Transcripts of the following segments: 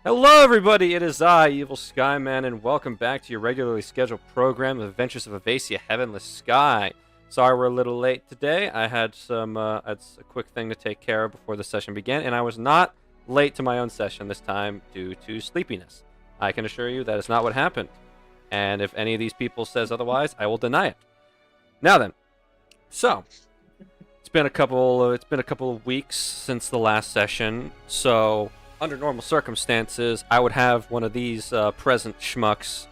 Hello, everybody. It is I, Evil Skyman, and welcome back to your regularly scheduled program of Adventures of Avacia, Heavenless Sky. Sorry we're a little late today. I had it's a quick thing to take care of before the session began, and I was not late to my own session this time due to sleepiness. I can assure you that is not what happened, and if any of these people says otherwise, I will deny it. Now then, so it's been a couple of weeks since the last session, so under normal circumstances, I would have one of these present schmucks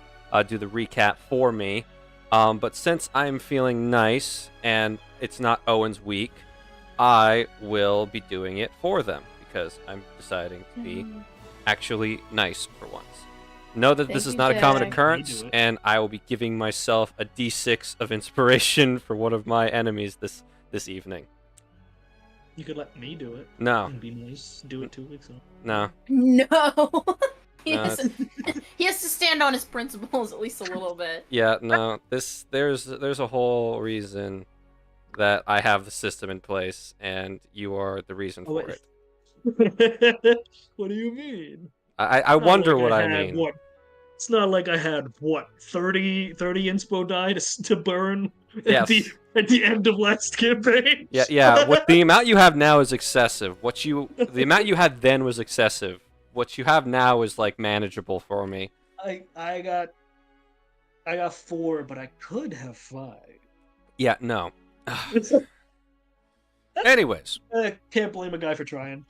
do the recap for me. But since I'm feeling nice and it's not Owen's week, I will be doing it for them because I'm deciding to be actually nice for once. Know that this Thank is you, not a common Jack. occurrence, and I will be giving myself a D6 of inspiration for one of my enemies this evening. You could let me do it. No, And be nice. Do it 2 weeks ago. no. No. he, No, has he has to stand on his principles at least a little bit. Yeah, no. There's a whole reason that I have the system in place, and you are the reason Oh, for wait. it. What do you mean? I Not wonder like what I had, mean. What? It's not like I had 30 inspo die to burn Yes. at the end of last campaign. Yeah. What the amount you have now is excessive. The amount you had then was excessive. What you have now is like manageable for me. I got 4, but I could have 5. Yeah, no. Anyways, Can't blame a guy for trying.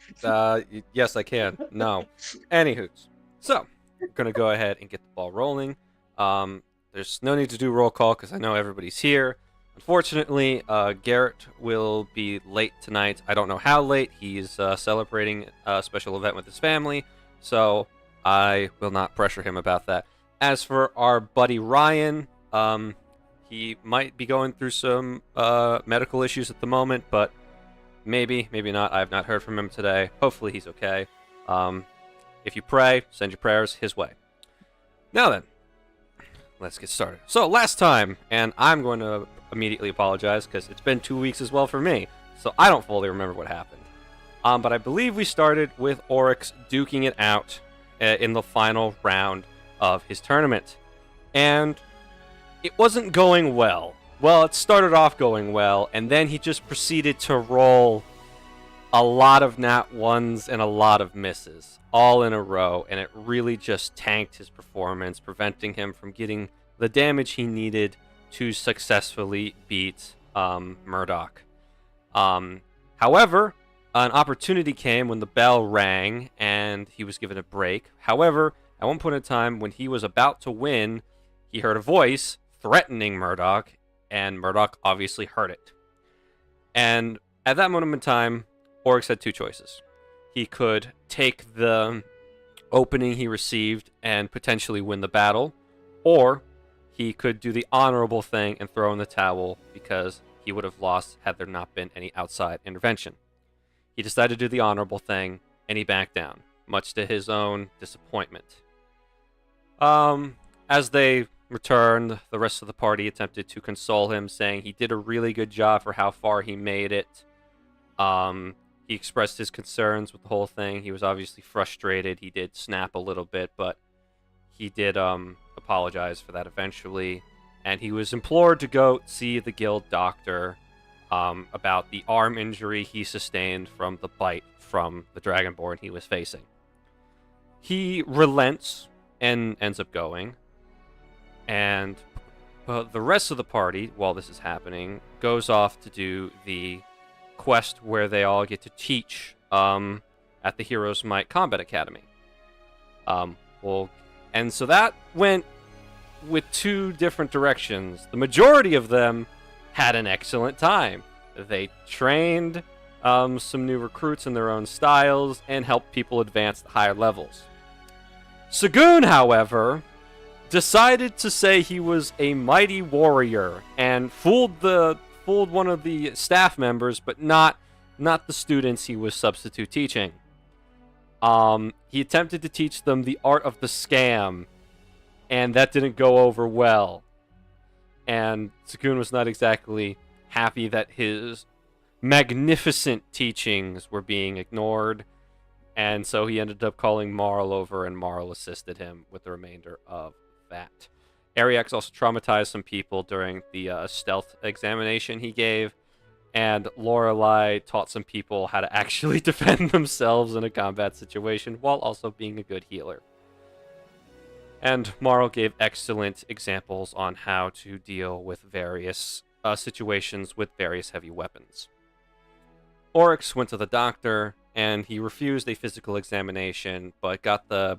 yes, I can. No. Anywho's. So, we're going to go ahead and get the ball rolling. There's no need to do roll call because I know everybody's here. Unfortunately, Garrett will be late tonight. I don't know how late. He's celebrating a special event with his family, so I will not pressure him about that. As for our buddy Ryan, he might be going through some medical issues at the moment, but maybe not. I have not heard from him today. Hopefully he's okay. If you pray, send your prayers his way. Now then, let's get started. So last time, and I'm going to immediately apologize because it's been 2 weeks as well for me, so I don't fully remember what happened. But I believe we started with Oryx duking it out in the final round of his tournament. And it wasn't going well. Well, it started off going well, and then he just proceeded to roll a lot of nat ones and a lot of misses, all in a row, and it really just tanked his performance, preventing him from getting the damage he needed to successfully beat Murdoch. However, an opportunity came when the bell rang, and he was given a break. However, at one point in time, when he was about to win, he heard a voice threatening Murdoch, and Murdoch obviously heard it. And at that moment in time, Oryx had two choices. He could take the opening he received and potentially win the battle, or he could do the honorable thing and throw in the towel because he would have lost had there not been any outside intervention. He decided to do the honorable thing, and he backed down, much to his own disappointment. As they returned, the rest of the party attempted to console him, saying he did a really good job for how far he made it. He expressed his concerns with the whole thing. He was obviously frustrated. He did snap a little bit, but he did apologize for that eventually. And he was implored to go see the guild doctor about the arm injury he sustained from the bite from the Dragonborn he was facing. He relents and ends up going. And the rest of the party, while this is happening, goes off to do the quest where they all get to teach at the Heroes Might Combat Academy. And so that went with two different directions. The majority of them had an excellent time. They trained some new recruits in their own styles and helped people advance to higher levels. Sagoon, however, decided to say he was a mighty warrior and fooled one of the staff members, but not the students he was substitute teaching. He attempted to teach them the art of the scam, and that didn't go over well. And Sagoon was not exactly happy that his magnificent teachings were being ignored. And so he ended up calling Marl over, and Marl assisted him with the remainder of that. Ariax also traumatized some people during the stealth examination he gave, and Lorelei taught some people how to actually defend themselves in a combat situation while also being a good healer. And Marl gave excellent examples on how to deal with various situations with various heavy weapons. Oryx went to the doctor, and he refused a physical examination, but got the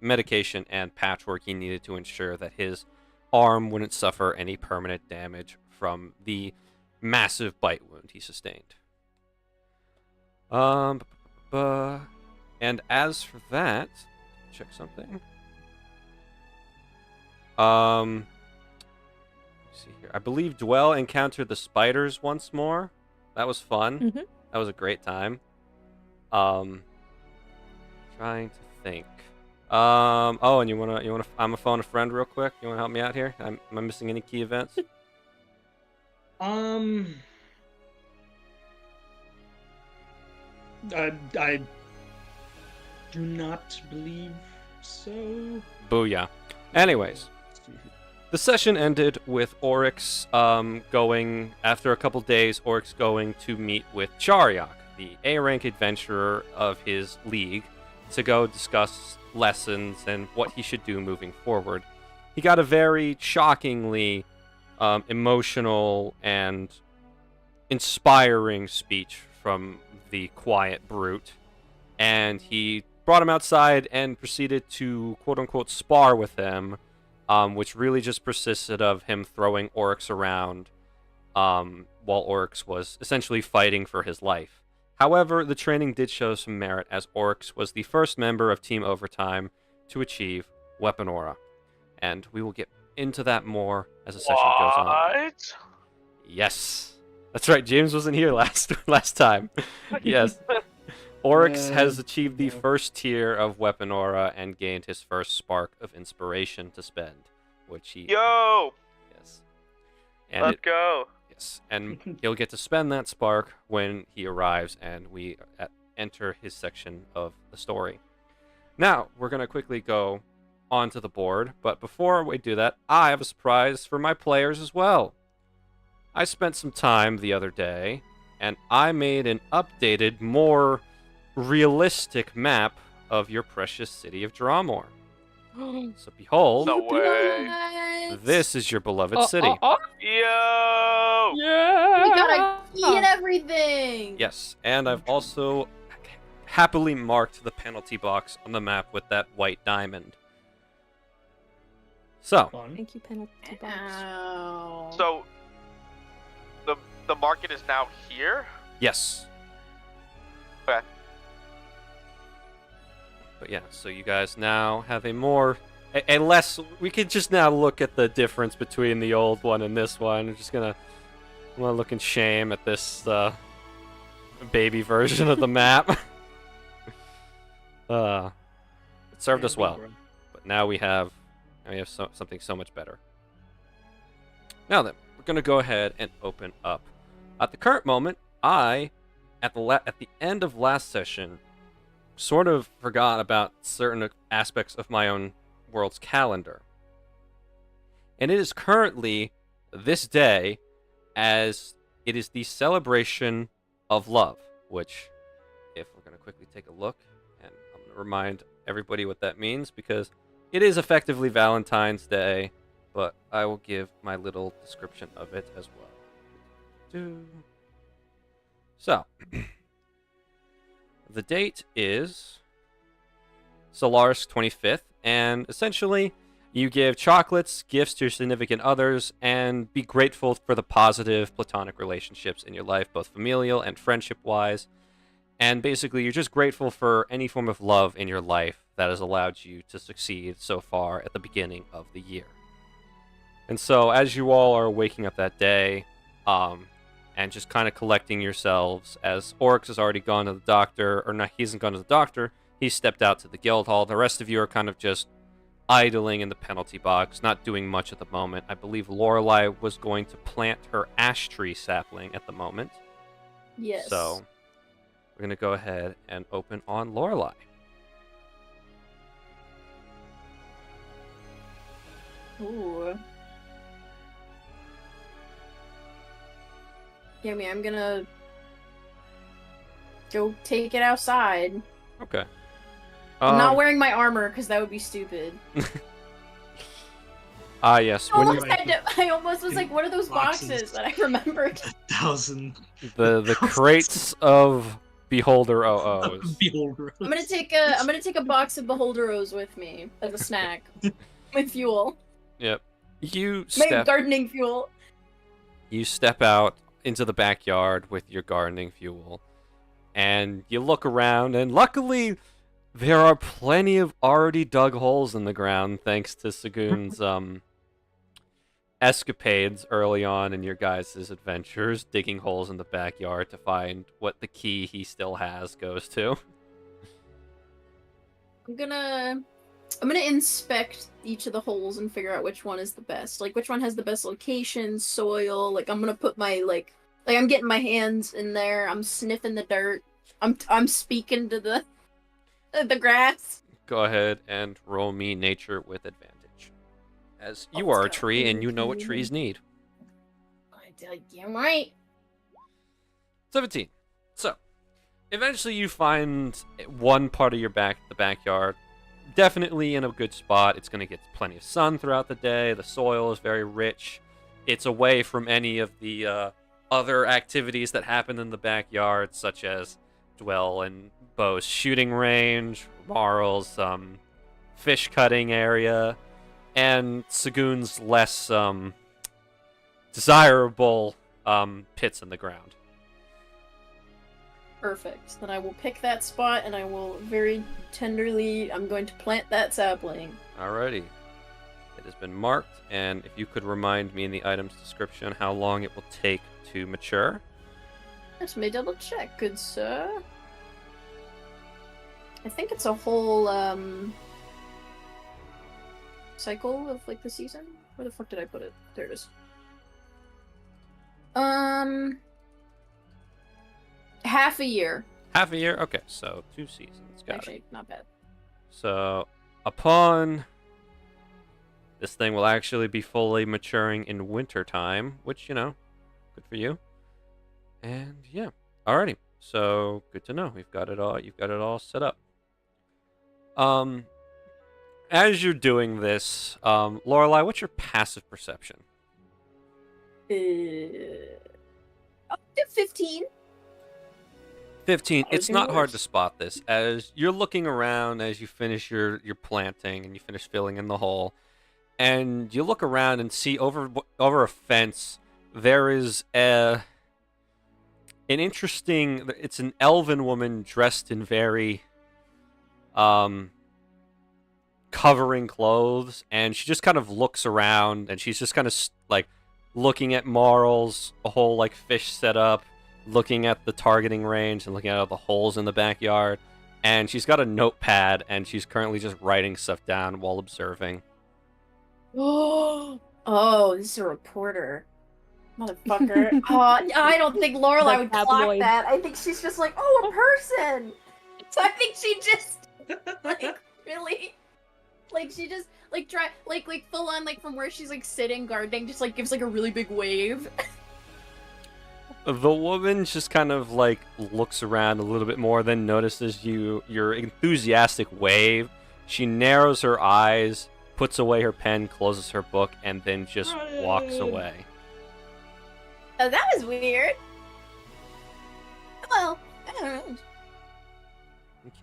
medication and patchwork he needed to ensure that his arm wouldn't suffer any permanent damage from the massive bite wound he sustained. And as for that, check something. Let's see here. I believe Dwell encountered the spiders once more. That was fun. Mhm. That was a great time. Trying to think. And you wanna I'm a phone a friend real quick. You wanna help me out here? Am I missing any key events? I do not believe so. Booyah. Anyways, the session ended with Oryx going, after a couple days, Oryx going to meet with Chariok, the A-rank adventurer of his league, to go discuss lessons and what he should do moving forward. He got a very shockingly emotional and inspiring speech from the quiet brute, and he brought him outside and proceeded to quote-unquote spar with him, which really just persisted of him throwing Oryx around while Oryx was essentially fighting for his life. However, the training did show some merit, as Oryx was the first member of Team Overtime to achieve Weapon Aura. And we will get into that more as the session goes on. What? Yes. That's right, James wasn't here last time. Yes. Oryx has achieved the first tier of Weapon Aura and gained his first spark of inspiration to spend, which he... Yo! Yes. And Let's go. Yes, and he'll get to spend that spark when he arrives and we enter his section of the story. Now, we're going to quickly go onto the board, but before we do that, I have a surprise for my players as well. I spent some time the other day, and I made an updated, more realistic map of your precious city of Drawmore. So behold, No way. What? this is your beloved city. Yo! Yeah. We got a key and everything. Yes, and I've also happily marked the penalty box on the map with that white diamond. So, Fun. Thank you, penalty box. Ow. So, the market is now here? yes. Okay. But yeah, so you guys now have a less, we could just now look at the difference between the old one and this one. I'm gonna look in shame at this baby version of the map. It served us well, but now we have something so much better. Now then, we're gonna go ahead and open up. At the current moment, at the end of last session, sort of forgot about certain aspects of my own world's calendar. And it is currently this day, as it is the celebration of love, which, if we're going to quickly take a look, and I'm going to remind everybody what that means, because it is effectively Valentine's Day, but I will give my little description of it as well. So, the date is Solaris 25th, and essentially, you give chocolates, gifts to your significant others, and be grateful for the positive platonic relationships in your life, both familial and friendship-wise. And basically, you're just grateful for any form of love in your life that has allowed you to succeed so far at the beginning of the year. And so, as you all are waking up that day, and just kind of collecting yourselves, as Oryx has already gone to the doctor, or not, he hasn't gone to the doctor, he's stepped out to the guild hall. The rest of you are kind of just idling in the penalty box, not doing much at the moment. I believe Lorelei was going to plant her ash tree sapling at the moment. Yes. So, we're gonna go ahead and open on Lorelei. Ooh. Yeah, I mean, I'm gonna go take it outside. Okay. I'm not wearing my armor because that would be stupid. Yes. I When almost, you I almost was like, what are those boxes that I remembered? 1,000 the crates of Beholder OOs. beholder. I'm gonna take a box of Beholderos with me as a snack with fuel. Yep. You My step gardening fuel. out into the backyard with your gardening fuel, and you look around, and luckily there are plenty of already dug holes in the ground thanks to Sagoon's escapades early on in your guys' adventures, digging holes in the backyard to find what the key he still has goes to. I'm gonna inspect each of the holes and figure out which one is the best. Like, which one has the best location, soil. Like, I'm gonna put my like I'm getting my hands in there. I'm sniffing the dirt. I'm speaking to the grass. Go ahead and roll me nature with advantage, as you Oh, are a it's got tree and you know what really trees need. Damn right. 17. So, eventually you find one part of the backyard, definitely in a good spot. It's going to get plenty of sun throughout the day. The soil is very rich. It's away from any of the other activities that happen in the backyard, such as Dwell and Bo's shooting range, Marl's fish cutting area, and Sagoon's less desirable pits in the ground. Perfect. Then I will pick that spot and I will very tenderly, I'm going to plant that sapling. Alrighty. It has been marked, and if you could remind me in the item's description how long it will take to mature. Let me double check, good sir. I think it's a whole cycle of like the season. Where the fuck did I put it? There it is. Half a year. Half a year? Okay, so 2 seasons. Got Actually, it. not bad. So, upon... This thing will actually be fully maturing in winter time, which, you know, good for you. And, yeah. Alrighty. So, good to know. We've got it all. You've got it all set up. As you're doing this, Lorelei, what's your passive perception? Up to 15. 15. I was It's gonna not hard worse. to spot this. As you're looking around, as you finish your planting and you finish filling in the hole, and you look around and see over a fence, there is an interesting... It's an elven woman dressed in very covering clothes, and she just kind of looks around, and she's just kind of like looking at Marl's a whole like fish setup, looking at the targeting range and looking at all the holes in the backyard, and she's got a notepad and she's currently just writing stuff down while observing. Oh, this is a reporter. Motherfucker. Oh, I don't think Lorelei The would clock tabloid. that. I think she's just like, oh, a person! So I think she just, like, really? Like, she just, like, like, full on, like, from where she's, like, sitting, gardening, just, like, gives, like, a really big wave. The woman just kind of like looks around a little bit more, then notices your enthusiastic wave. She narrows her eyes, puts away her pen, closes her book, and then just walks away. Oh, that was weird. Well, I don't know.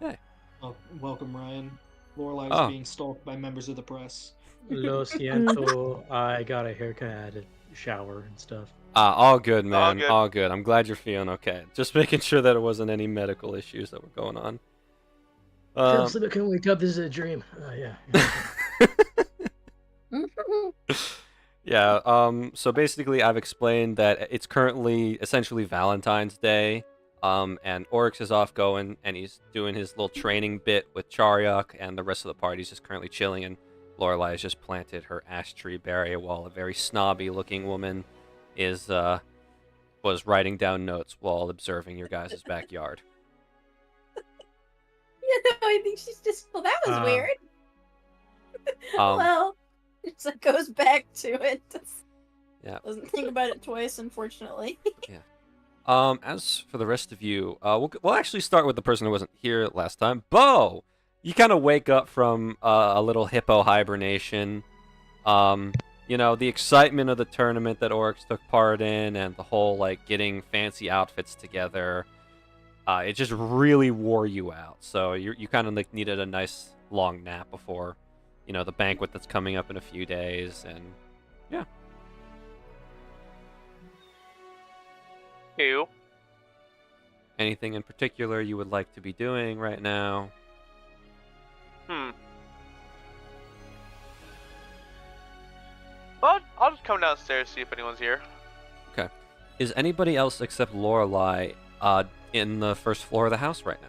Okay. Oh, welcome, Ryan. Lorelai Oh. is being stalked by members of the press. Lo siento, I got a haircut, I had a shower and stuff. All good, man. good. All good. I'm glad you're feeling okay. Just making sure that it wasn't any medical issues that were going on. Can't sleep, I can't wake up, this is a dream. Yeah. Yeah, so basically I've explained that it's currently essentially Valentine's Day, and Oryx is off going, and he's doing his little training bit with Charyuk, and the rest of the party's just currently chilling, and Lorelei has just planted her ash tree berry while a very snobby-looking woman was writing down notes while observing your guys' backyard. I think she's just. Well, that was weird. Um, Well, so it goes back to it. Yeah. Doesn't think about it twice, unfortunately. As for the rest of you, we'll actually start with the person who wasn't here last time. Bo, you kind of wake up from a little hippo hibernation. The excitement of the tournament that Oryx took part in, and the whole like getting fancy outfits together. It just really wore you out. So you kind of like needed a nice long nap before, the banquet that's coming up in a few days, and yeah. Ew. Anything in particular you would like to be doing right now? Well, I'll just come downstairs see if anyone's here. Okay. Is anybody else except Lorelai in the first floor of the house right now?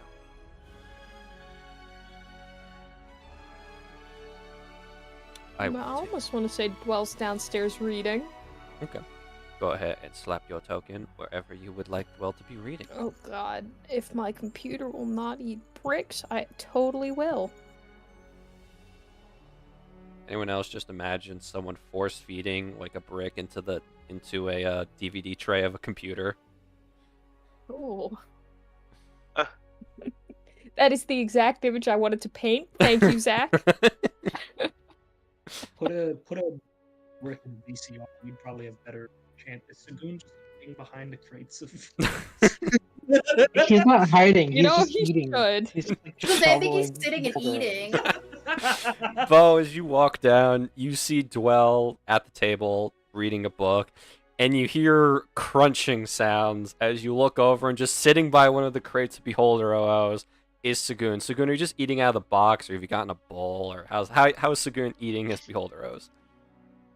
I almost want to say dwells downstairs reading. Okay. Go ahead and slap your token wherever you would like Dwell to be reading. Oh god, if my computer will not eat bricks, I totally will. Anyone else just imagine someone force feeding like a brick into a DVD tray of a computer? Oh. That is the exact image I wanted to paint. Thank you, Zach. Put a brick in VCR. You'd probably have better chance. Is Sagoon just sitting behind the crates of? He's not hiding. You know, just he eating. should. He's like, Because I think he's shoveling sitting and sugar. eating. Bo, as you walk down, you see Dwell at the table reading a book, and you hear crunching sounds as you look over, and just sitting by one of the crates of Beholder OOs is Sagoon. Sagoon, are you just eating out of the box, or have you gotten a bowl, or how is Sagoon eating his Beholder O's?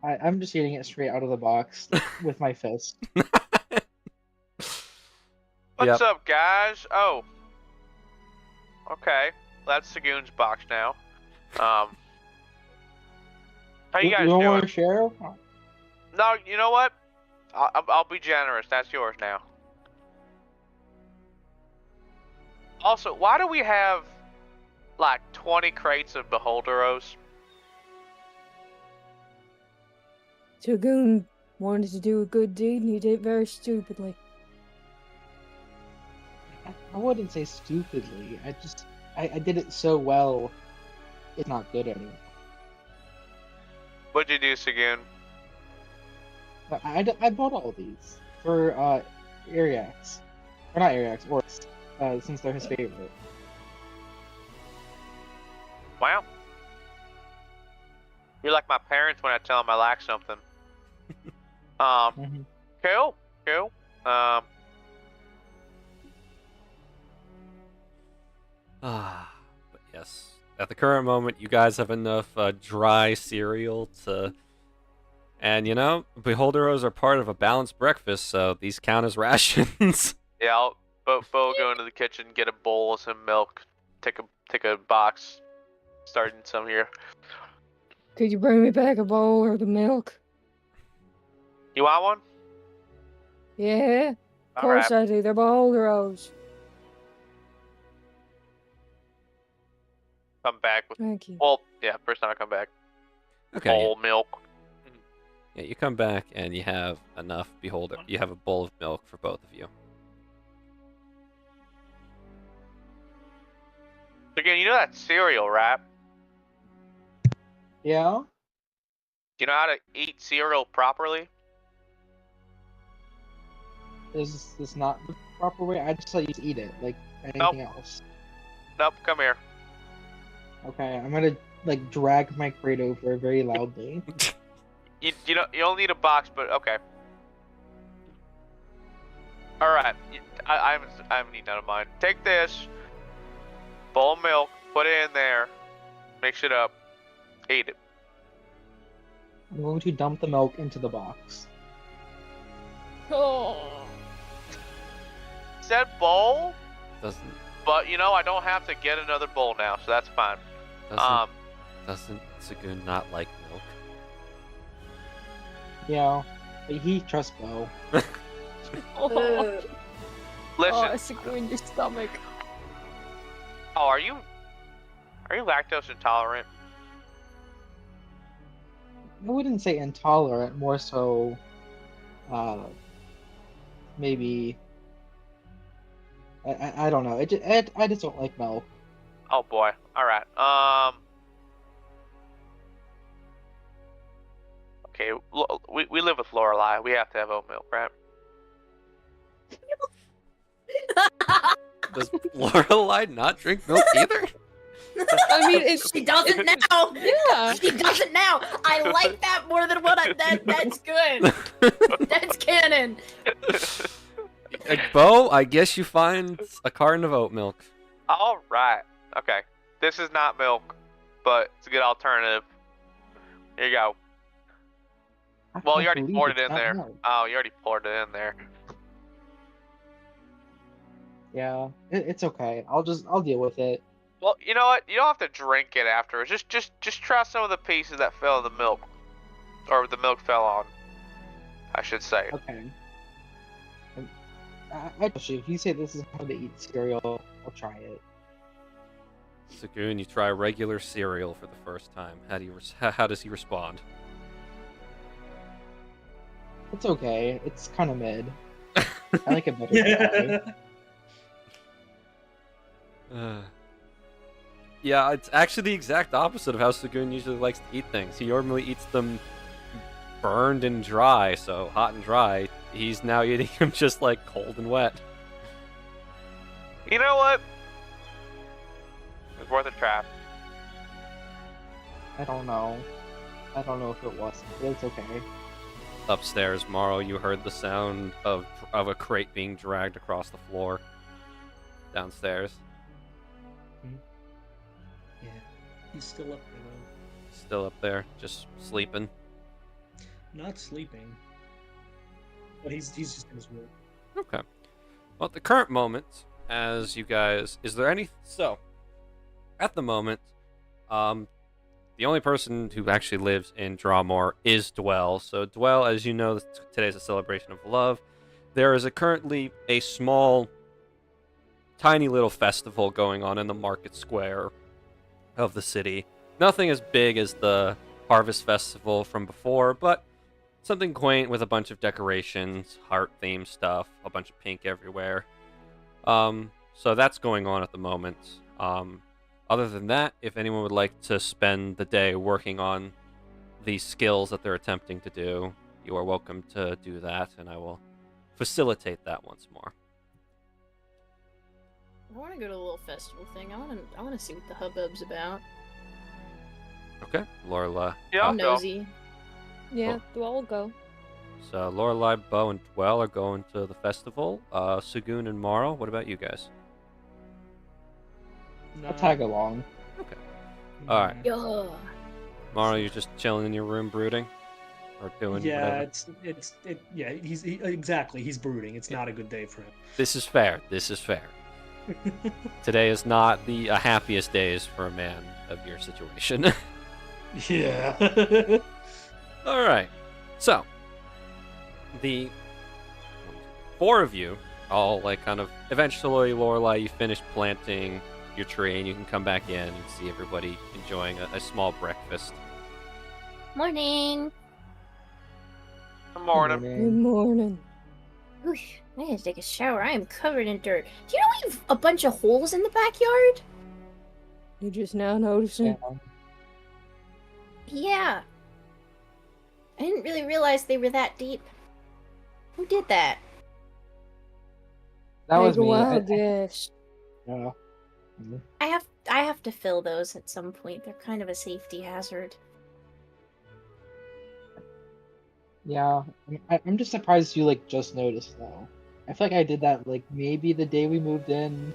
I'm just eating it straight out of the box with my fist. What's up, guys? Oh. Okay. That's Sagoon's box now. How you guys You don't doing? want to share? No, you know what? I'll be generous. That's yours now. Also, why do we have like 20 crates of Beholderos? Sagoon wanted to do a good deed and he did it very stupidly. I wouldn't say stupidly. I did it so well. It's not good anymore. What'd you do, Sagoon? I bought all these for Ariax, or not Ariax, Oryx, since they're his favorite. Wow. You're like my parents when I tell them I like something. Cool. But yes, at the current moment, you guys have enough dry cereal to, and Beholderos are part of a balanced breakfast, so these count as rations. Yeah, I'll Bo go into the kitchen, get a bowl of some milk, take a box, starting some here. Could you bring me back a bowl or the milk? You want one? Yeah, of All course right. I do. They're Beholderos. Come back with. Thank you. Well, yeah, first time I come back. Okay. Bowl milk. Yeah, you come back and you have enough Beholder. You have a bowl of milk for both of you. Again, you know that cereal, right? Yeah. Do you know how to eat cereal properly? Is this not the proper way? I just let you eat it like anything else. Nope. Come here. Okay, I'm gonna like drag my crate over very loudly. You only need a box, but okay. All right. I haven't eaten out of mine. Take this bowl of milk, put it in there, mix it up, eat it. I'm going to dump the milk into the box. Oh. Said bowl, Doesn't but I don't have to get another bowl now, so that's fine. doesn't Sagoon not like milk? Yeah, but he trusts Bo. Oh, Listen. it's in your stomach. Oh, are you Are you lactose intolerant? I wouldn't say intolerant, more so, maybe. I don't know. I just don't like milk. Oh boy. All right. Okay. We live with Lorelei. We have to have oat milk, right? Does Lorelei not drink milk either? I mean, it's She doesn't now. yeah. She doesn't now. I like that more than what that's good. That's canon. Bo, I guess you find a carton of oat milk. All right. Okay. This is not milk, but it's a good alternative. Here you go. I Well, can't you already believe poured it it's in not there. milk. Oh, you already poured it in there. Yeah, it's okay. I'll deal with it. Well, you know what? You don't have to drink it afterwards. Just try some of the pieces that fell in the milk, or the milk fell on, I should say. Okay. I trust you. If you say this is how to eat cereal, I'll try it. Sagoon, you try regular cereal for the first time. How does he respond? It's okay. It's kind of mid. I like it better than pie. Yeah, it's actually the exact opposite of how Sagoon usually likes to eat things. He normally eats them burned and dry, so hot and dry. He's now eating them just like cold and wet. You know what? It's worth a try. I don't know. I don't know if it was. It's okay. Upstairs, Morrow, you heard the sound of a crate being dragged across the floor. Downstairs. Yeah, he's still up there though. Still up there, just sleeping. Not sleeping. But he's just in his room. Okay. Well, at the current moment, as you guys, is there any? So, at the moment, the only person who actually lives in Drawmore is Dwell. So, Dwell, as you know, today's a celebration of love. There is currently a small, tiny little festival going on in the market square of the city. Nothing as big as the Harvest Festival from before, but something quaint with a bunch of decorations, heart-themed stuff, a bunch of pink everywhere. So that's going on at the moment. Other than that, if anyone would like to spend the day working on the skills that they're attempting to do, you are welcome to do that, and I will facilitate that once more. I want to go to the little festival thing. I want to see what the hubbub's about. Okay, Lorelai. Yeah, I'll I'm go. nosy. Yeah, we'll go. So Lorelai, Bo, and Dwell are going to the festival. Sagoon and Morrow, what about you guys? I'll tag along. Okay. All right. Yeah. Morrow, you're just chilling in your room brooding? Or doing Yeah, whatever? Exactly. He's brooding. It's not a good day for him. This is fair. This is fair. Today is not the happiest days for a man of your situation. Yeah. All right. So, the four of you all kind of eventually, Lorelai, you finish planting your tree and you can come back in and see everybody enjoying a small breakfast. Morning. Good morning. Good morning. Ooh, I gotta take a shower. I am covered in dirt. Do you know we have a bunch of holes in the backyard? You just now noticing? Yeah. Yeah. I didn't really realize they were that deep. Who did that? That was Take a me. wild guess. Yeah. I have to fill those at some point. They're kind of a safety hazard. Yeah. I'm just surprised you just noticed though. I feel like I did that maybe the day we moved in,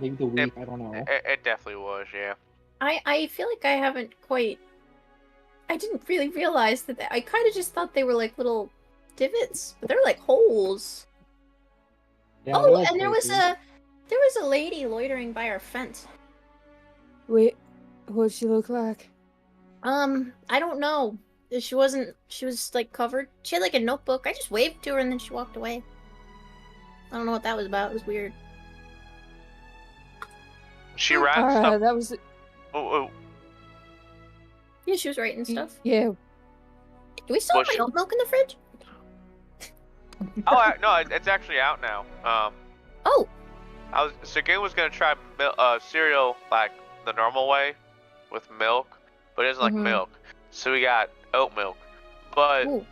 maybe the week. I don't know. It definitely was, yeah. I feel like I haven't quite. I didn't really realize that. I kind of just thought they were like little divots, but they're like holes. Yeah, Oh, that and there was a lady loitering by our fence. Wait, what'd she look like? I don't know. She was covered. She had a notebook. I just waved to her and then she walked away. I don't know what that was about. It was weird. She ran Alright, stuff. that was. Yeah, she was writing stuff. Yeah. Do we still have my oat milk in the fridge? Oh, no, it's actually out now. Oh. Sagoon was gonna try cereal like the normal way, with milk, but he doesn't like milk, so we got oat milk. But Ooh.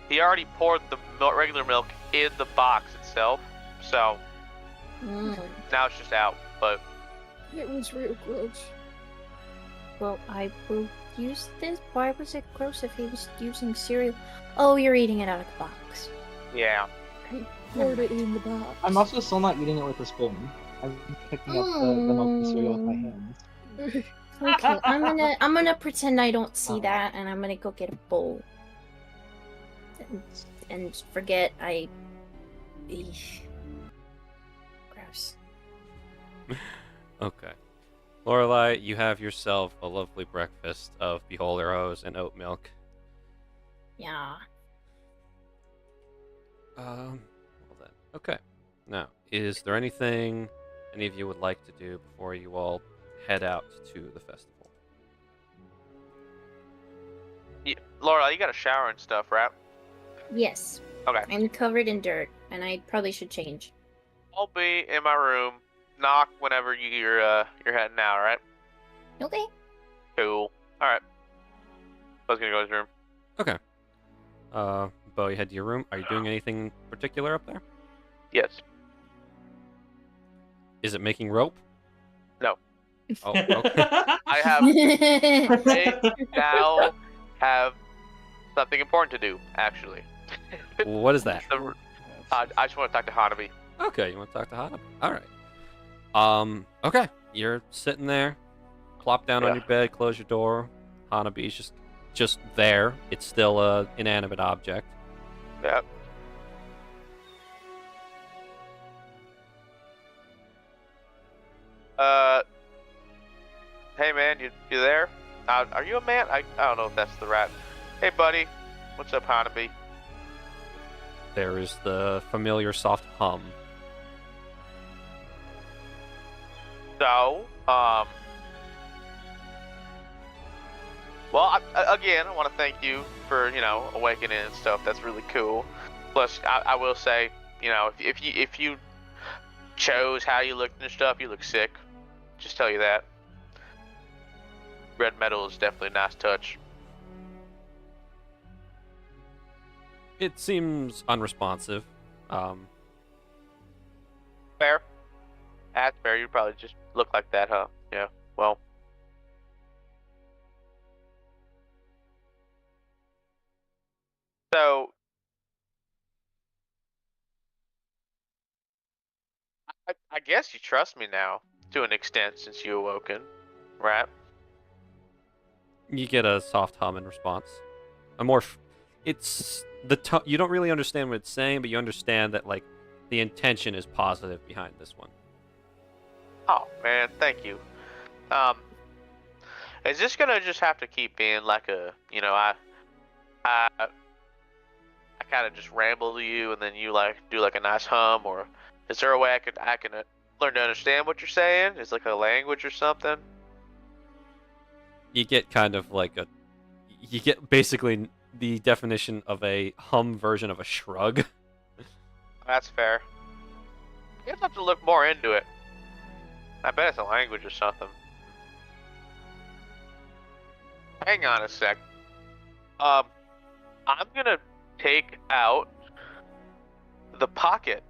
he already poured the regular milk in the box itself, so now it's just out. But It was real gross. Well, I will use this. Why was it gross if he was using cereal? Oh, you're eating it out of the box. yeah, I poured it in the box. I'm also still not eating it with a spoon. I'm picking up the milky cereal with my hands. Okay, I'm gonna pretend I don't see that, and I'm gonna go get a bowl. And forget I. Eesh. Gross. Okay. Lorelai, you have yourself a lovely breakfast of beholder hose and oat milk. Yeah. Well then. Okay. Now, is there anything any of you would like to do before you all head out to the festival? Laura, you got a shower and stuff, right? Yes. Okay. I'm covered in dirt, and I probably should change. I'll be in my room. Knock whenever you're heading out, right? Okay. Cool. All right. I was gonna go to his room. Okay. Bo, you head to your room. Are you doing anything particular up there? Yes. Is it making rope? No. Oh, okay. I now have something important to do, actually. What is that? I just want to talk to Hanabi. Okay, you want to talk to Hanabi? All right. Okay. You're sitting there, plop down on your bed, close your door. Hanabi's just there. It's still a inanimate object. Yeah. Hey man, you there? Are you a man? I don't know if that's the right. Hey buddy, what's up, Hanabi? There is the familiar soft hum. So, well, again, I want to thank you for, awakening and stuff. That's really cool. Plus, I will say, if you chose how you looked and stuff, you look sick. Just tell you that. Red metal is definitely a nice touch. It seems unresponsive. Fair. That's fair. You probably just look like that, huh? Yeah. Well. So. I guess you trust me now, to an extent, since you awoken, right? You get a soft hum in response. It's the you don't really understand what it's saying, but you understand that like the intention is positive behind this one. Oh man, thank you. Is this gonna just have to keep being like a, I kind of just ramble to you and then you like do like a nice hum, or is there a way I can learn to understand what you're saying? Is like a language or something? You get kind of like you get basically the definition of a hum version of a shrug. That's fair. I guess I have to look more into it. I bet it's a language or something. Hang on a sec. I'm gonna take out the pocket.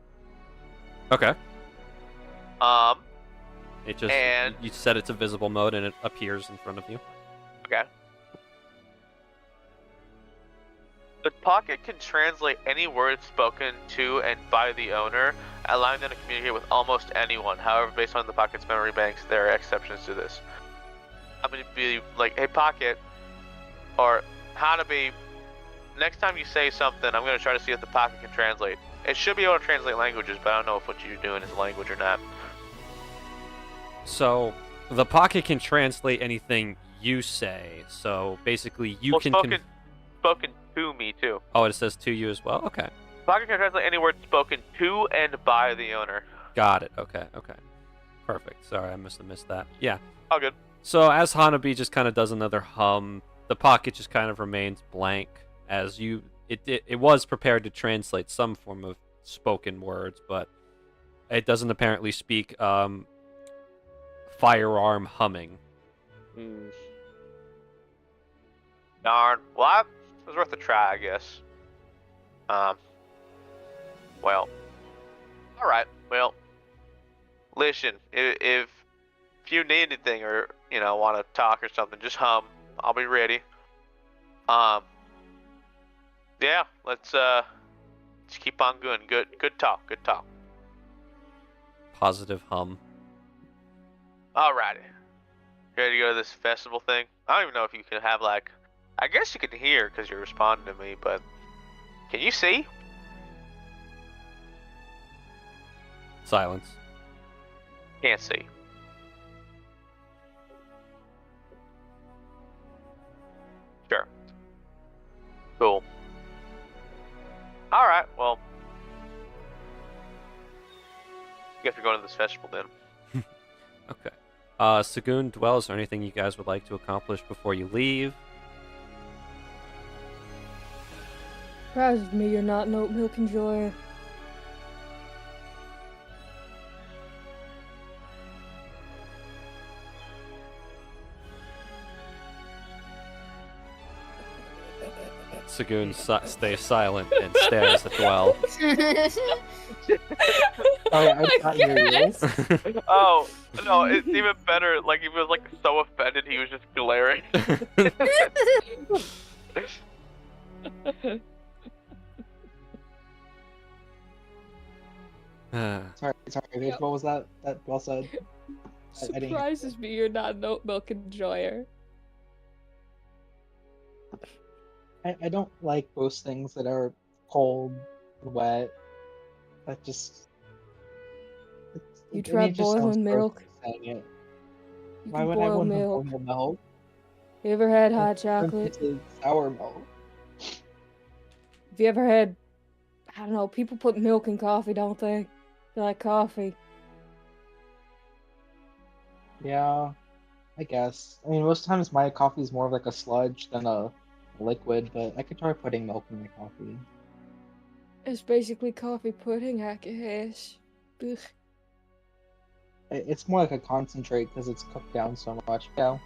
Okay. It just and you set it to visible mode and it appears in front of you. Okay. The pocket can translate any words spoken to and by the owner, allowing them to communicate with almost anyone. However, based on the pocket's memory banks, there are exceptions to this. I'm gonna be like, hey pocket, or Hanabi, next time you say something, I'm gonna try to see if the pocket can translate. It should be able to translate languages, but I don't know if what you're doing is a language or not. So, the pocket can translate anything you say. So, basically, you can... Spoken to me, too. Oh, it says to you as well? Okay. Pocket can translate any word spoken to and by the owner. Got it. Okay. Perfect. Sorry, I must have missed that. Yeah. All good. So, as Hanabi just kind of does another hum, the pocket just kind of remains blank as it was prepared to translate some form of spoken words, but it doesn't apparently speak firearm humming. Darn. Well, it was worth a try, I guess. Well. Alright, well. Listen, if you need anything or, want to talk or something, just hum. I'll be ready. Yeah, let's keep on going. Good talk, good talk. Positive hum. Alrighty. Ready to go to this festival thing? I don't even know if you can have, I guess you can hear because you're responding to me, but can you see? Silence. Can't see. Sure. Cool. Alright, well. I guess we're going to this festival then. Okay. Sagoon, Dwell, is there anything you guys would like to accomplish before you leave? Surprises me you're not an oat milk enjoyer. Sagoon stays silent and stares at Dwell. I got your ears. Oh, no, it's even better. He was, so offended he was just glaring. Sorry, what was that Dwell said? I didn't hear. Surprises me you're not an oat milk enjoyer. I don't like most things that are cold, wet. That just. You to me, tried it just sounds boiling gross milk? saying it. You Why can would I boil want to milk. boil milk? You ever had hot It turns chocolate? into sour milk. Have you ever had, I don't know, people put milk in coffee, don't they? They like coffee. Yeah, I guess. I mean, most times my coffee is more of like a sludge than a liquid, but I could try putting milk in my coffee. It's basically coffee pudding, I guess. Ugh. It's more like a concentrate because it's cooked down so much. Yeah.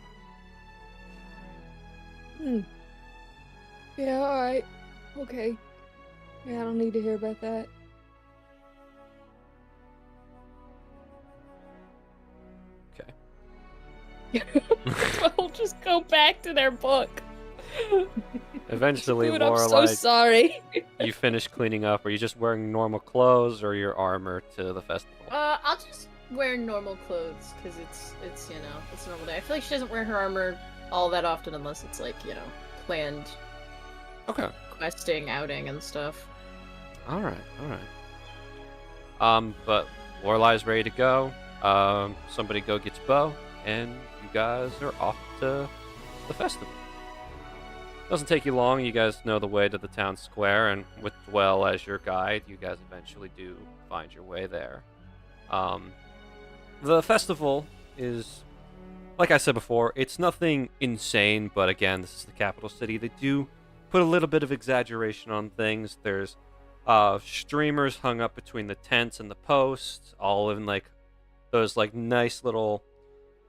Yeah, alright. Okay. Yeah, I don't need to hear about that. I'll just go back to their book. Eventually, Dude, I'm so Lorelai, sorry. you finish cleaning up. Are you just wearing normal clothes or your armor to the festival? I'll just wear normal clothes because it's it's a normal day. I feel like she doesn't wear her armor all that often unless it's planned Okay. questing, outing, and stuff. All right. But Lorelai's ready to go. Somebody go gets Bo, and you guys are off to the festival. Doesn't take you long. You guys know the way to the town square, and with Dwell as your guide, you guys eventually do find your way there. The festival is, like I said before, it's nothing insane, but again, this is the capital city. They do put a little bit of exaggeration on things. There's streamers hung up between the tents and the posts, all in those nice little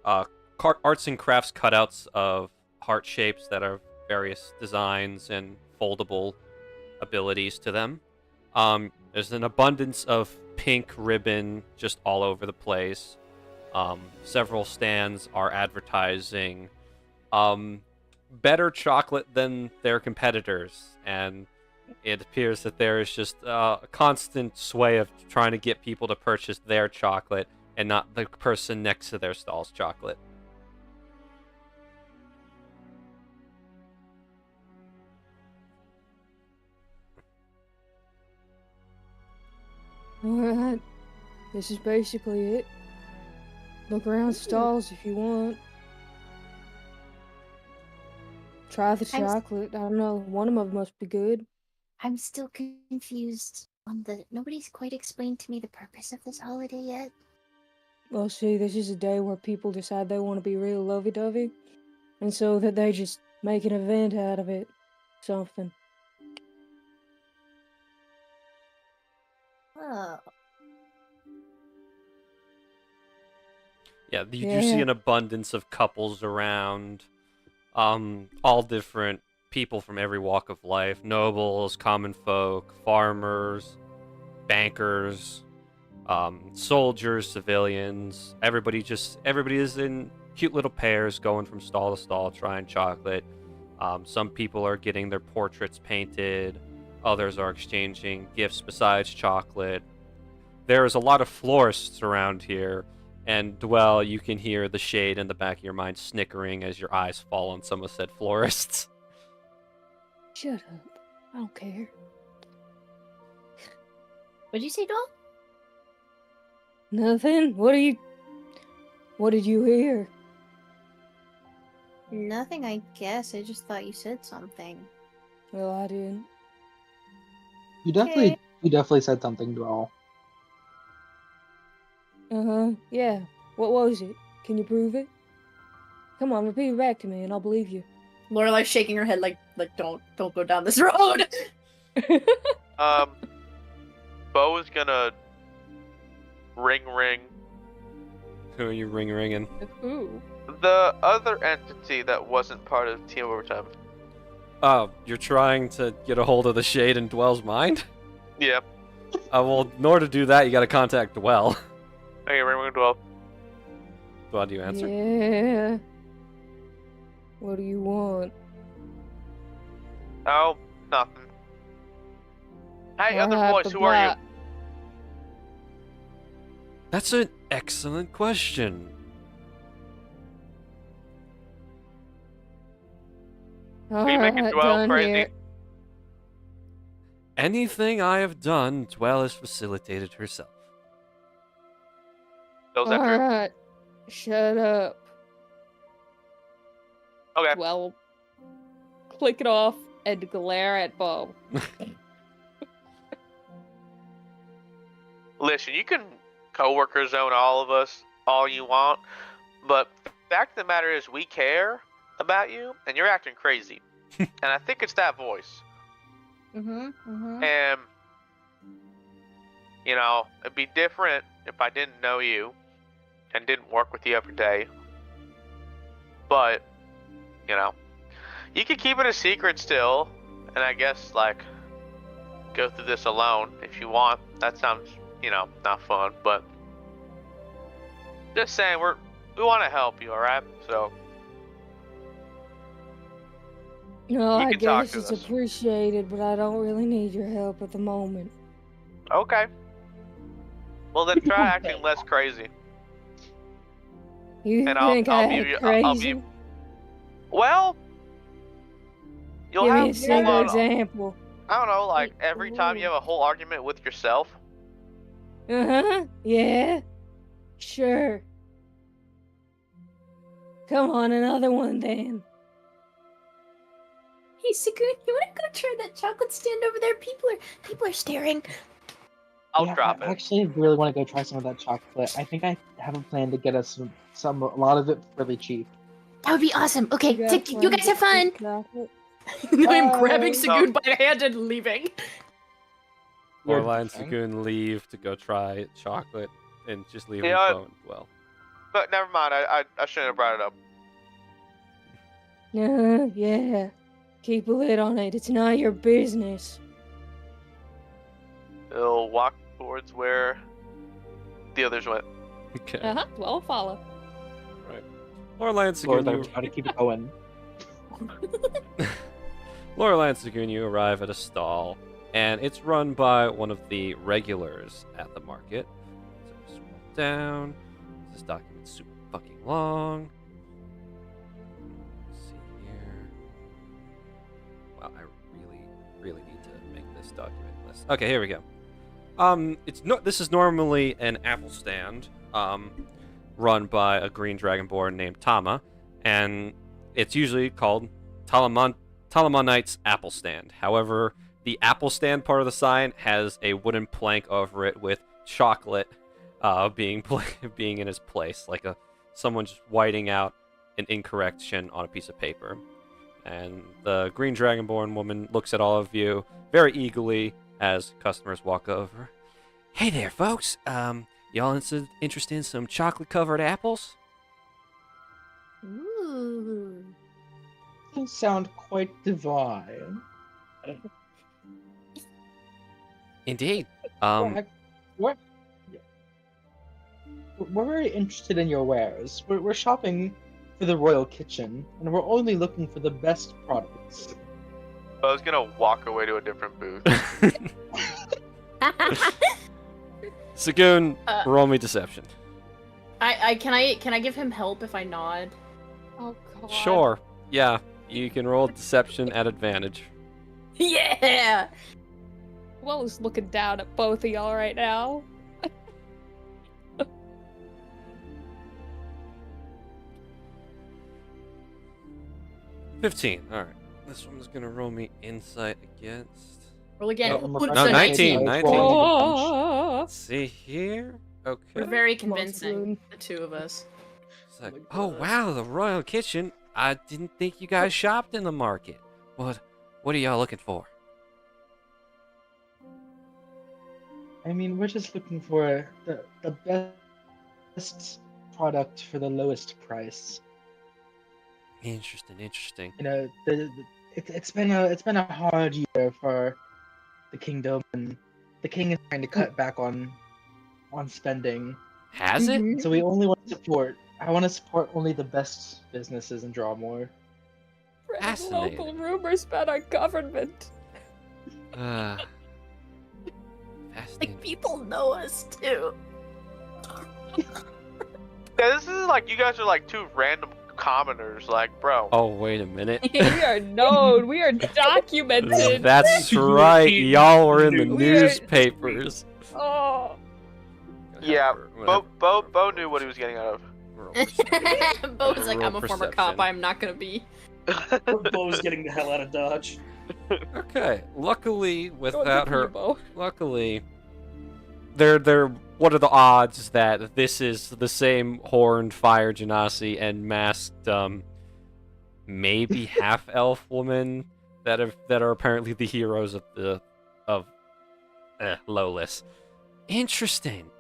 arts and crafts cutouts of heart shapes that are various designs and foldable abilities to them. There's an abundance of pink ribbon just all over the place. Several stands are advertising better chocolate than their competitors, and it appears that there is just a constant sway of trying to get people to purchase their chocolate and not the person next to their stall's chocolate. Alright. This is basically it. Look around stalls if you want. Try the I'm s- chocolate. I don't know. One of them must be good. I'm still confused on nobody's quite explained to me the purpose of this holiday yet. Well, see, this is a day where people decide they want to be real lovey-dovey. And so that they just make an event out of it. Something. Oh. Yeah, you do see Yeah. an abundance of couples around, all different people from every walk of life: nobles, common folk, farmers, bankers, soldiers, civilians. Everybody is in cute little pairs, going from stall to stall, trying chocolate. Some people are getting their portraits painted. Others are exchanging gifts besides chocolate. There's a lot of florists around here, and Dwell, you can hear the shade in the back of your mind snickering as your eyes fall on some of said florists. Shut up. I don't care. What'd you say, doll? Nothing? What did you hear? Nothing, I guess. I just thought you said something. Well, I didn't. You definitely said something, Dwell. Yeah. What was it? Can you prove it? Come on, repeat it back to me and I'll believe you. Lorelai's shaking her head like don't go down this road. Bo is gonna ring. Who are you ringing? Ooh. The other entity that wasn't part of Team Overtime. Oh, you're trying to get a hold of the shade in Dwell's mind? Yeah. Well, in order to do that, you gotta contact Dwell. Okay, ring 12. Dwell, do you answer? Yeah. What do you want? Oh, nothing. Hey, other Alright, voice, who are you? That's an excellent question. Are you making Alright, Dwell done crazy? here. Anything I have done, Dwell has facilitated herself. Is that true? Alright. Shut up. Okay. Well, click it off and glare at Bo. Listen, you can coworker zone all of us all you want, but the fact of the matter is we care about you, and you're acting crazy. And I think it's that voice. And, you know, it'd be different if I didn't know you and didn't work with you every day. But, you know, you could keep it a secret still, and I guess, like, go through this alone if you want. That sounds, you know, not fun, but just saying, we want to help you, alright? So, No, You I can talk guess to it's us. appreciated, but I don't really need your help at the moment. okay. Well, then try acting less crazy. You And I'll- think I'll I be- act I'll be- crazy? Well, you'll Give me a have single full-on- example. I don't know, like every time you have a whole argument with yourself. Yeah. Sure. Come on, another one then. Hey, Sagoon, you wanna go try that chocolate stand over there? People are staring. I'll Yeah, drop I it. actually really want to go try some of that chocolate. I think I have a plan to get us a lot of it really cheap. That would be awesome. Okay, got you guys have fun. chocolate? I'm grabbing Bye. Sagoon by the hand and leaving. You're Orla and different. Sagoon leave to go try chocolate and just leave Yeah. with Bo and Dwell. But never mind, I shouldn't have brought it up. Yeah. Keep a lid on it. It's not your business. He'll walk towards where the others went. Okay. Well, follow. Lorelai and Lord, Sagoon, I'm trying to keep it going. Lorelai and Sagoon, you arrive at a stall, and it's run by one of the regulars at the market. So scroll down. This document's super fucking long. Let's see here. Wow, I really need to make this document list. Okay, here we go. This is normally an apple stand, run by a green dragonborn named Tama, and it's usually called Talamonite's Apple Stand. However, the apple stand part of the sign has a wooden plank over it with chocolate being in its place, like someone just whiting out an incorrection on a piece of paper. And the green dragonborn woman looks at all of you very eagerly as customers walk over. Hey there, folks. Y'all interested in some chocolate-covered apples? Ooh. Things sound quite divine. Indeed. We're very interested in your wares. We're shopping for the royal kitchen, and we're only looking for the best products. I was gonna walk away to a different booth. Sagoon, roll me deception. Can I give him help if I nod? Oh god. Sure. Yeah, you can roll deception at advantage. Yeah. Well is looking down at both of y'all right now. 15. All right. This one's gonna roll me insight against. Roll again. Oh, Ooh, no, it's a 19, 19. Oh. Let's see here. Okay. We're very Come on, convincing, Sagoon. the two of us. It's like, oh wow, the royal kitchen. I didn't think you guys shopped in the market. What are y'all looking for? I mean, we're just looking for the best product for the lowest price. Interesting, interesting. You know, it's been a hard year for the kingdom, and the king is trying to cut back on spending. Has it? Mhm. So we only want to support. I want to support only the best businesses and draw more. Spread Fascinating. local rumors about our government. Fascinating. Like, people know us too. Yeah, this is like you guys are like two random commoners, like, bro. Oh, wait a minute. We are known. We are documented. That's right. Y'all were in the We are- newspapers. Oh. Yeah, Whatever. Bo knew what he was getting out of. Roll Bo was like, Roll I'm a former cop. perception. I'm not gonna be. Bo's getting the hell out of Dodge. Okay. Luckily, Go without with you, her, Bo. luckily, they're. What are the odds that this is the same horned fire genasi and masked, maybe half elf woman that are apparently the heroes of Lowless. Interesting.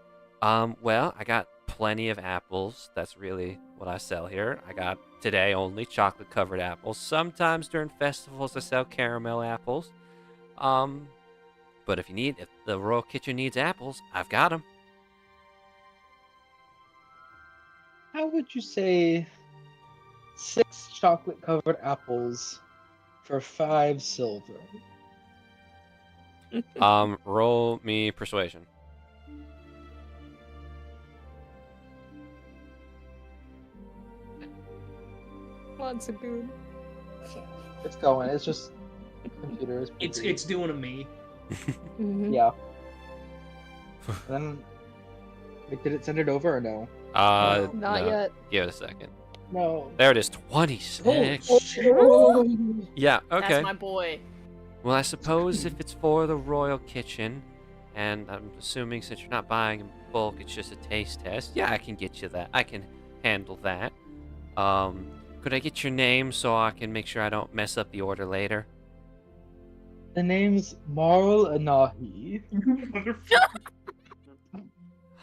Well, I got plenty of apples. That's really what I sell here. I got today only chocolate covered apples. Sometimes during festivals I sell caramel apples. But if the royal kitchen needs apples, I've got them. How would you say 6 chocolate-covered apples for 5 silver? Roll me persuasion. Come on, Sagoon. It's going. It's just computers. It's doing a me. Mhm. Yeah. Then, wait, did it send it over or no? Not no. yet. Give it a second. No. There it is. 26. Oh, shit. Yeah. Okay. That's my boy. Well, I suppose if it's for the royal kitchen, and I'm assuming since you're not buying in bulk, it's just a taste test. Yeah, I can get you that. I can handle that. Could I get your name so I can make sure I don't mess up the order later? The name's Marl Anahi.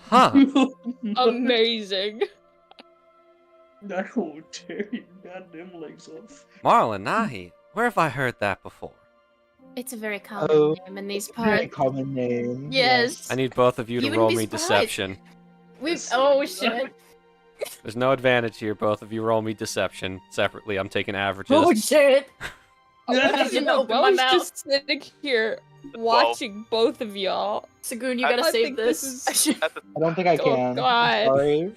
Huh. Amazing. I will tear your goddamn legs off. Marlon Nahi. Where have I heard that before? It's a very common Oh, name in these Very parts. common name. Yes. I need both of you to You wouldn't roll be me surprised. deception. Oh shit. There's no advantage here. Both of you roll me deception separately. I'm taking averages. Oh shit. I Yeah. didn't open I my was mouth. just sitting here watching both of y'all. Sagoon, you I gotta think save this this. is- I don't think I Oh, can. God. Sorry.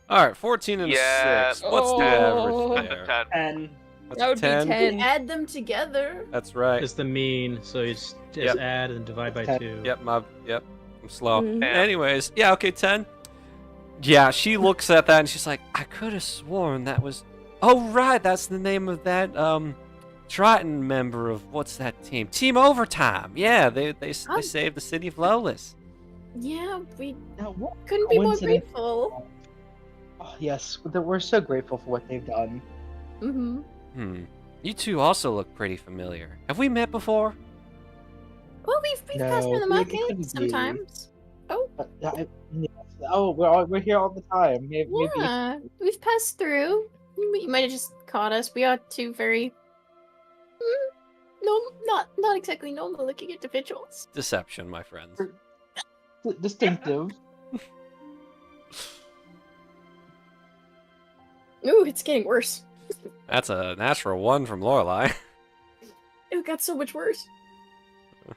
All right, 14 and Yeah. a 6. What's the Oh. average That's a there? 10. And That's That would be 10. 10. Add them together. That's right. It's the mean, so you just Yep. add and divide by 2. Yep, I'm slow. Mhm. Anyways, yeah, okay, 10. Yeah, she looks at that and she's like, I could have sworn that was. Oh, right, that's the name of that Triton member of what's that team? Team Overtime. Yeah, they saved the city of Lowless. Yeah, we Now, what couldn't be more coincidence. grateful. Oh, yes, we're so grateful for what they've done. Mm-hmm. You two also look pretty familiar. Have we met before? Well, we've passed No, through the we market couldn't be. sometimes. Oh, Yes. Oh, we're here all the time. Maybe. yeah, we've passed through. You might have just caught us. We are two very, no, not exactly normal-looking individuals. Deception, my friends. Distinctive. Ooh, it's getting worse. That's a natural one from Lorelai. It got so much worse.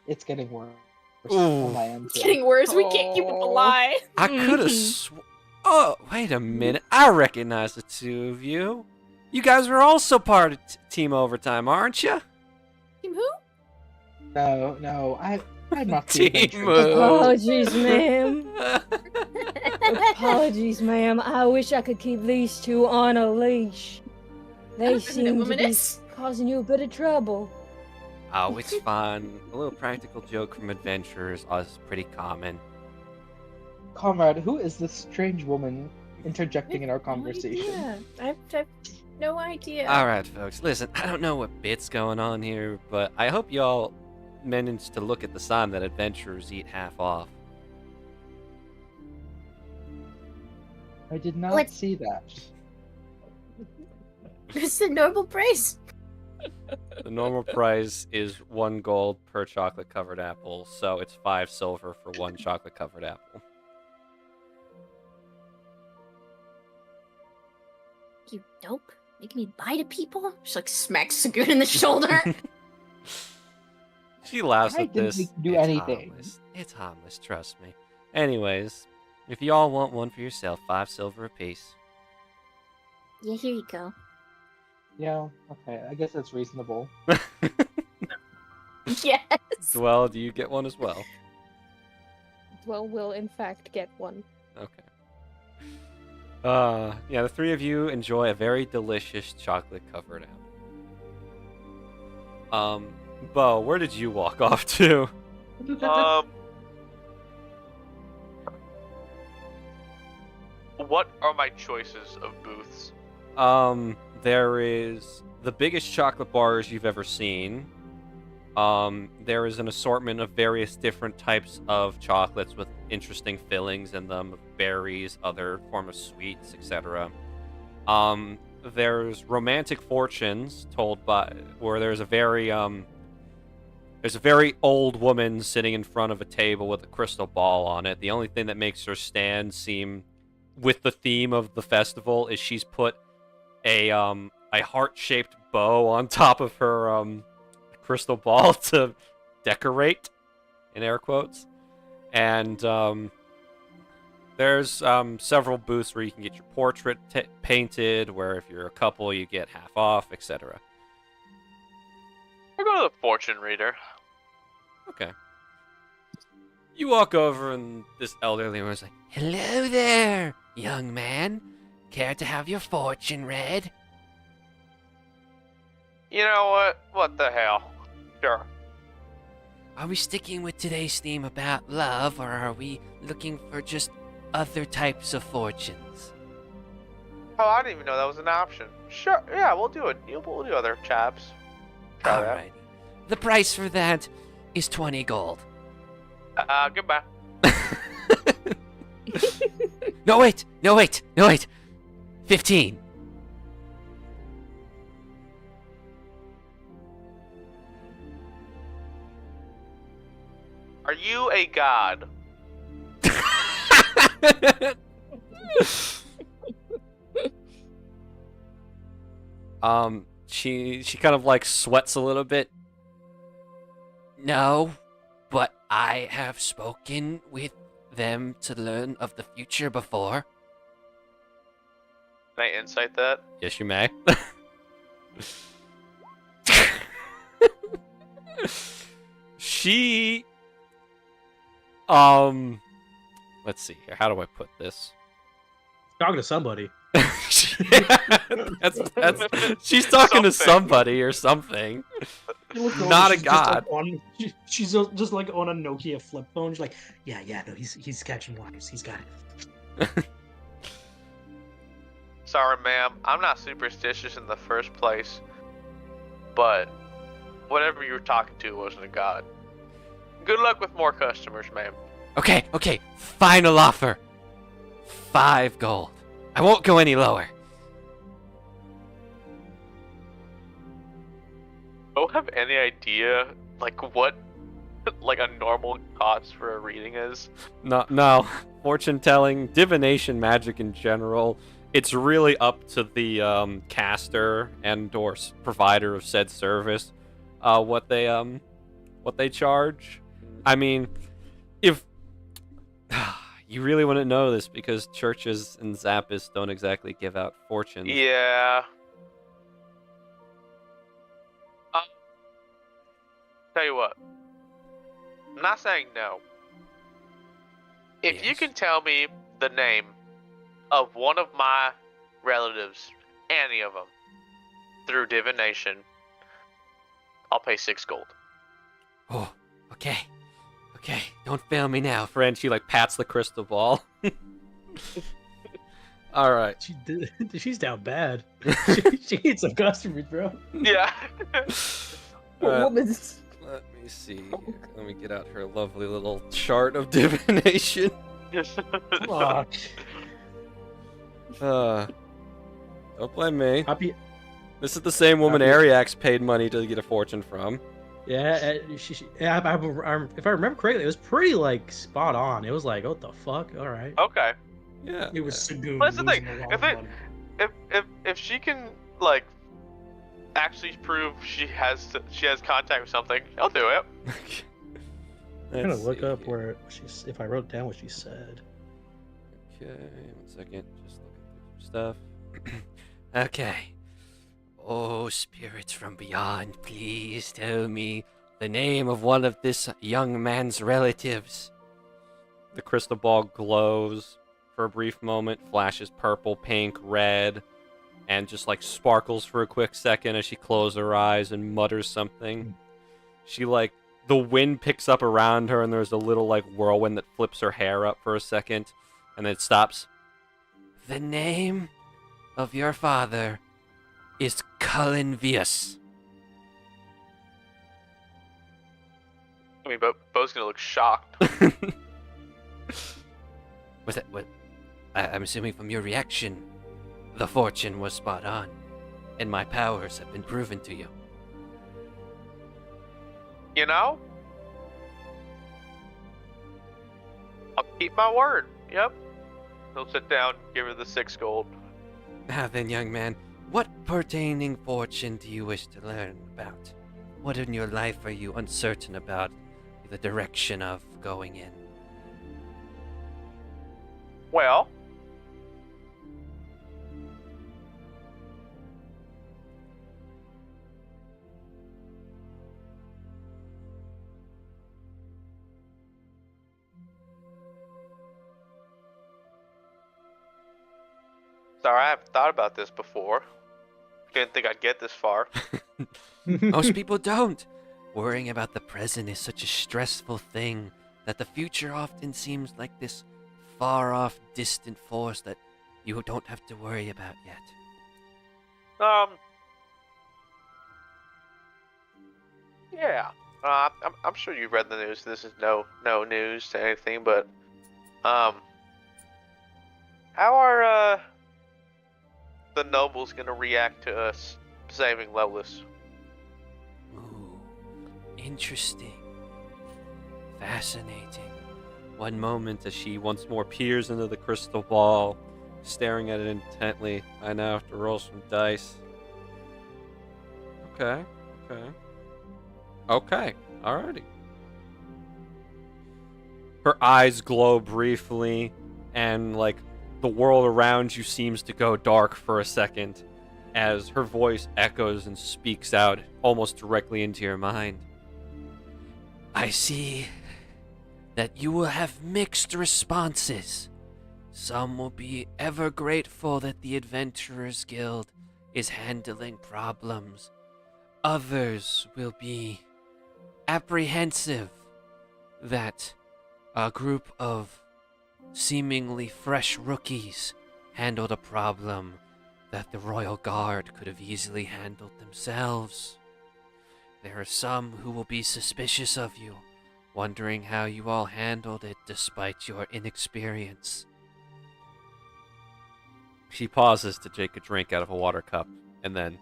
It's getting worse. Ooh. On my end, It's too. getting worse. We can't keep up the Oh. lie. I could have Oh, wait a minute. I recognize the two of you. You guys are also part of Team Overtime, aren't you? Team who? No, I'm not the Team adventurous. Moo. Apologies, ma'am. Apologies, ma'am. I wish I could keep these two on a leash. I They don't know who that seem to woman be is. causing you a bit of trouble. Oh, it's fine. A little practical joke from adventurers is pretty common. Comrade, who is this strange woman interjecting in our conversation? Yeah, I've no idea. Alright, folks, listen, I don't know what bit's going on here, but I hope y'all managed to look at the sign that adventurers eat half off. I did not What? see that. It's the noble praise. The normal price is 1 gold per chocolate covered apple, so it's 5 silver for 1 chocolate covered apple. You dope. Making me lie to people? She like smacks Sagoon in the shoulder. She laughs I at didn't this. make you do It's anything. harmless. It's harmless, trust me. Anyways, if you all want one for yourself, 5 silver apiece. Yeah, here you go. Yeah, okay, I guess that's reasonable. Yes. Dwell, do you get one as well? Dwell will, in fact, get one. Okay. Yeah, the three of you enjoy a very delicious chocolate-covered apple. Bo, where did you walk off to? What are my choices of booths? There is the biggest chocolate bars you've ever seen. There is an assortment of various different types of chocolates with interesting fillings in them, berries, other form of sweets, etc. There's romantic fortunes told by where there's a very old woman sitting in front of a table with a crystal ball on it. The only thing that makes her stand seem with the theme of the festival is she's put a heart-shaped bow on top of her crystal ball to decorate, in air quotes. And there's several booths where you can get your portrait painted, where if you're a couple you get half off, etc. I go to the fortune reader. Okay. You walk over and this elderly woman's like, "Hello there, young man. Care to have your fortune read?" You know what? What the hell? Sure. Are we sticking with today's theme about love, or are we looking for just other types of fortunes? Oh, I didn't even know that was an option. Sure, yeah, we'll do it. We'll do other chaps. Try that. Alrighty. The price for that is 20 gold. Goodbye. No, wait! 15. Are you a god? She kind of like sweats a little bit. No, but I have spoken with them to learn of the future before. Can I insight that? Yes, you may. She let's see here. How do I put this? Talking to somebody. that's she's talking to somebody or something. You look over, Not a she's just, god. like, she's just like on a Nokia flip phone. She's like, yeah, no, he's catching wires. He's got it. Sorry, ma'am, I'm not superstitious in the first place, but whatever you were talking to wasn't a god. Good luck with more customers, ma'am. Okay, final offer. 5 gold. I won't go any lower. Don't have any idea, like, what, like, a normal cost for a reading is? No. Fortune telling, divination magic in general, it's really up to the caster and or provider of said service, what they charge. I mean, if you really want to know this, because churches and Zappists don't exactly give out fortunes. Yeah. Tell you what. I'm not saying no. If you Yes. can tell me the name of one of my relatives, any of them, through divination, I'll pay 6 gold. Oh, okay. Don't fail me now, friend. She like pats the crystal ball. All right. She's down bad. She needs some customers, bro. Yeah. Woman's. Let me see. Here. Let me get out her lovely little chart of divination. Fuck. Don't blame me. Happy. This is the same woman Happy- Ariax paid money to get a fortune from. Yeah, if I remember correctly, it was pretty like spot on. It was like, what the fuck? All right. Okay. Yeah. It was Sagoon. Well, that's the thing. losing a lot If of it- money. If she can, like, actually prove she has contact with something, I'll do it. I'm gonna Let's look see up here. where if I wrote down what she said. Okay, 1 second. Just looking through some stuff. Okay. Oh, spirits from beyond, please tell me the name of one of this young man's relatives. The crystal ball glows for a brief moment, flashes purple, pink, red, and just like sparkles for a quick second as she closes her eyes and mutters something. She like, the wind picks up around her and there's a little like whirlwind that flips her hair up for a second and then it stops. The name of your father is Cullen Vius. I mean, Bo's gonna look shocked. Was that what? I'm assuming from your reaction, the fortune was spot on, and my powers have been proven to you. You know? I'll keep my word. Yep. He'll sit down, give her the 6 gold. Now then, young man, what pertaining fortune do you wish to learn about? What in your life are you uncertain about the direction of going in? Well, sorry, I haven't thought about this before. Didn't think I'd get this far. Most people don't. Worrying about the present is such a stressful thing that the future often seems like this far-off, distant force that you don't have to worry about yet. Yeah. I'm sure you've read the news. This is no news to anything, but how are the nobles gonna react to us saving Lelis? Ooh, interesting. Fascinating. One moment as she once more peers into the crystal ball, staring at it intently. I now have to roll some dice. Okay. Alrighty. Her eyes glow briefly, and like the world around you seems to go dark for a second as her voice echoes and speaks out almost directly into your mind. I see that you will have mixed responses. Some will be ever grateful that the Adventurers Guild is handling problems. Others will be apprehensive that a group of seemingly fresh rookies handled a problem that the royal guard could have easily handled themselves. There are some who will be suspicious of you, wondering how you all handled it despite your inexperience. She pauses to take a drink out of a water cup, and then,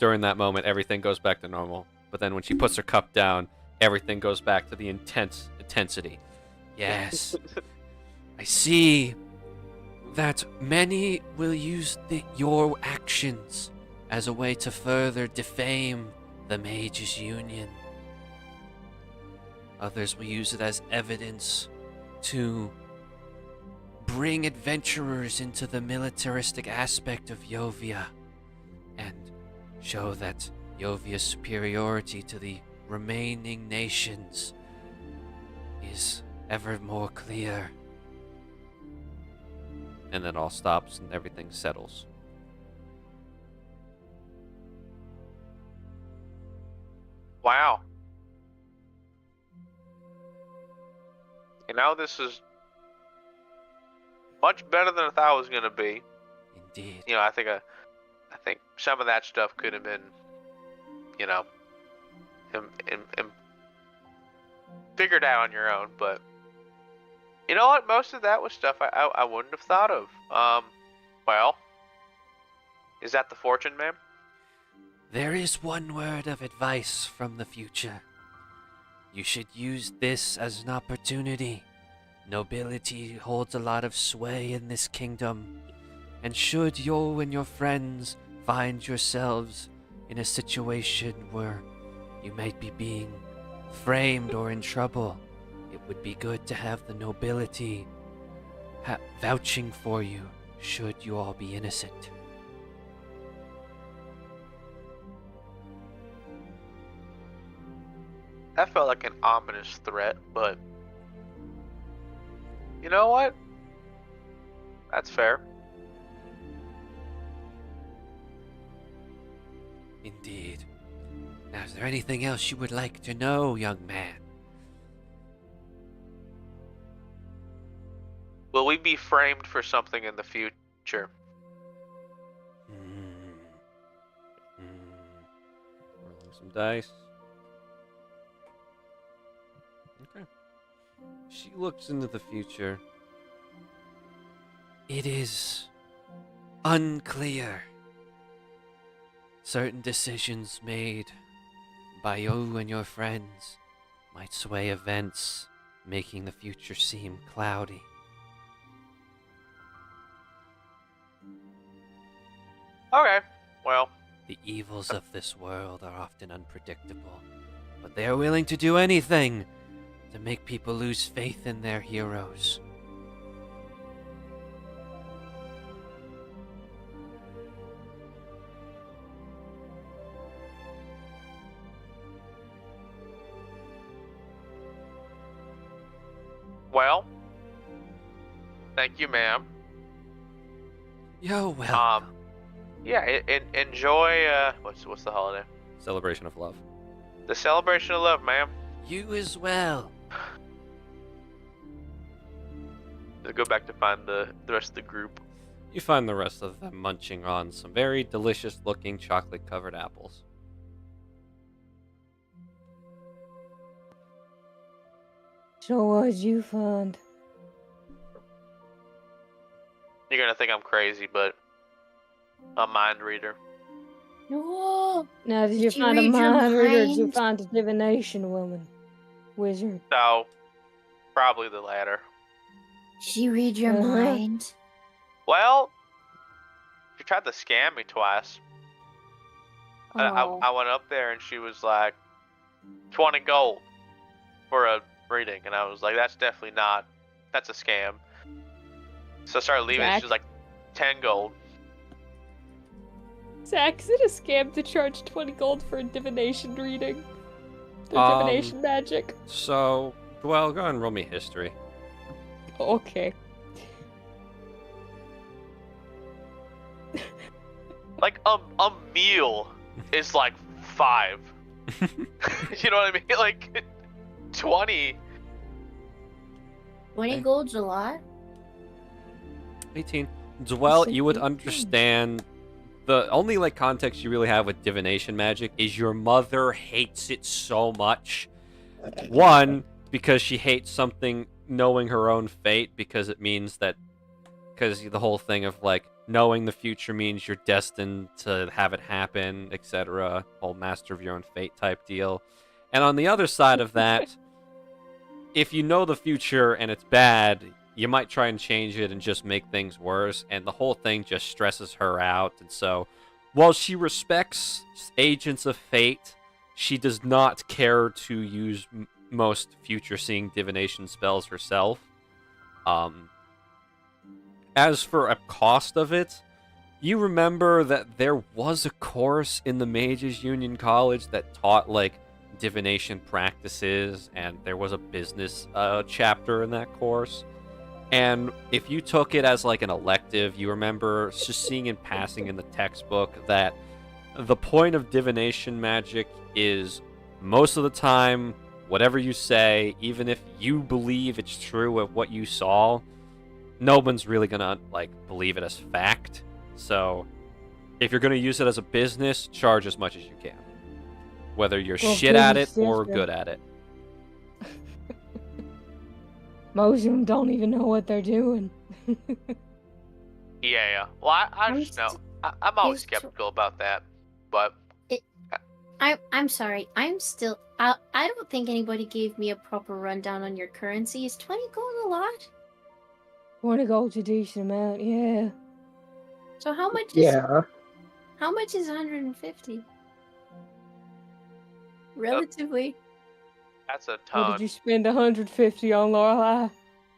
during that moment, everything goes back to normal. But then when she puts her cup down, everything goes back to the intensity. Yes, I see that many will use your actions as a way to further defame the Mages Union. Others will use it as evidence to bring adventurers into the militaristic aspect of Yovia and show that Yovia's superiority to the remaining nations is ever more clear. And then all stops and everything settles. Wow. You know, this is much better than I thought it was gonna be. Indeed. You know, I think some of that stuff could have been, you know, figured out on your own. But you know what? Most of that was stuff I wouldn't have thought of. Well, is that the fortune, ma'am? There is one word of advice from the future. You should use this as an opportunity. Nobility holds a lot of sway in this kingdom, and should you and your friends find yourselves in a situation where you might be being framed or in trouble, it would be good to have the nobility vouching for you should you all be innocent. That felt like an ominous threat, but you know what? That's fair. Indeed. Now, is there anything else you would like to know, young man? Will we be framed for something in the future? Rolling some dice. Okay. She looks into the future. It is unclear. Certain decisions made by you and your friends might sway events, making the future seem cloudy. Okay, well, The evils of this world are often unpredictable, but they are willing to do anything to make people lose faith in their heroes. well, thank you, ma'am. You're welcome. Yeah, enjoy, what's the holiday? Celebration of love. The celebration of love, ma'am. You as well. Let's go back to find the rest of the group. You find the rest of them munching on some very delicious looking chocolate covered apples. So what'd you find? You're gonna think I'm crazy, but I'm a mind reader. No. Now, did you Did you find a read your mind reader or did you mind? find a divination woman? Wizard. So, probably the latter. Did you read your Uh-huh. mind? Well, she tried to scam me twice. Oh. I went up there and she was like, 20 gold for a reading. And I was like, that's definitely not, that's a scam. So I started leaving and she was like, 10 gold. Zach, is it a scam to charge 20 gold for a divination reading? The divination magic? So, well, go ahead and roll me history. Okay. Like, a meal is like 5. You know what I mean? Like, 20. 20 gold's a lot. 18. Dwell, It's you would 18. understand the only like context you really have with divination magic is your mother hates it so much. One, because she hates something knowing her own fate, because it means that because the whole thing of like knowing the future means you're destined to have it happen, etc. Whole master of your own fate type deal. And on the other side of that, if you know the future and it's bad, you might try and change it and just make things worse, and the whole thing just stresses her out. And so, while she respects agents of fate, she does not care to use most future-seeing divination spells herself. As for a cost of it, you remember that there was a course in the Mages Union College that taught, like, divination practices, and there was a business chapter in that course. And if you took it as like an elective, you remember just seeing in passing in the textbook that the point of divination magic is most of the time, whatever you say, even if you believe it's true of what you saw, no one's really gonna like believe it as fact. So if you're gonna use it as a business, charge as much as you can, whether you're shit at it or good at it. Most of them don't even know what they're doing. Yeah. Well, I just know. I'm always skeptical about that, but I'm sorry. I'm still. I don't think anybody gave me a proper rundown on your currency. Is 20 gold a lot? 20 gold's a decent amount, yeah. So how much is? Yeah. How much is 150? Relatively. that's a What ton. did you spend 150 on, Lorelai?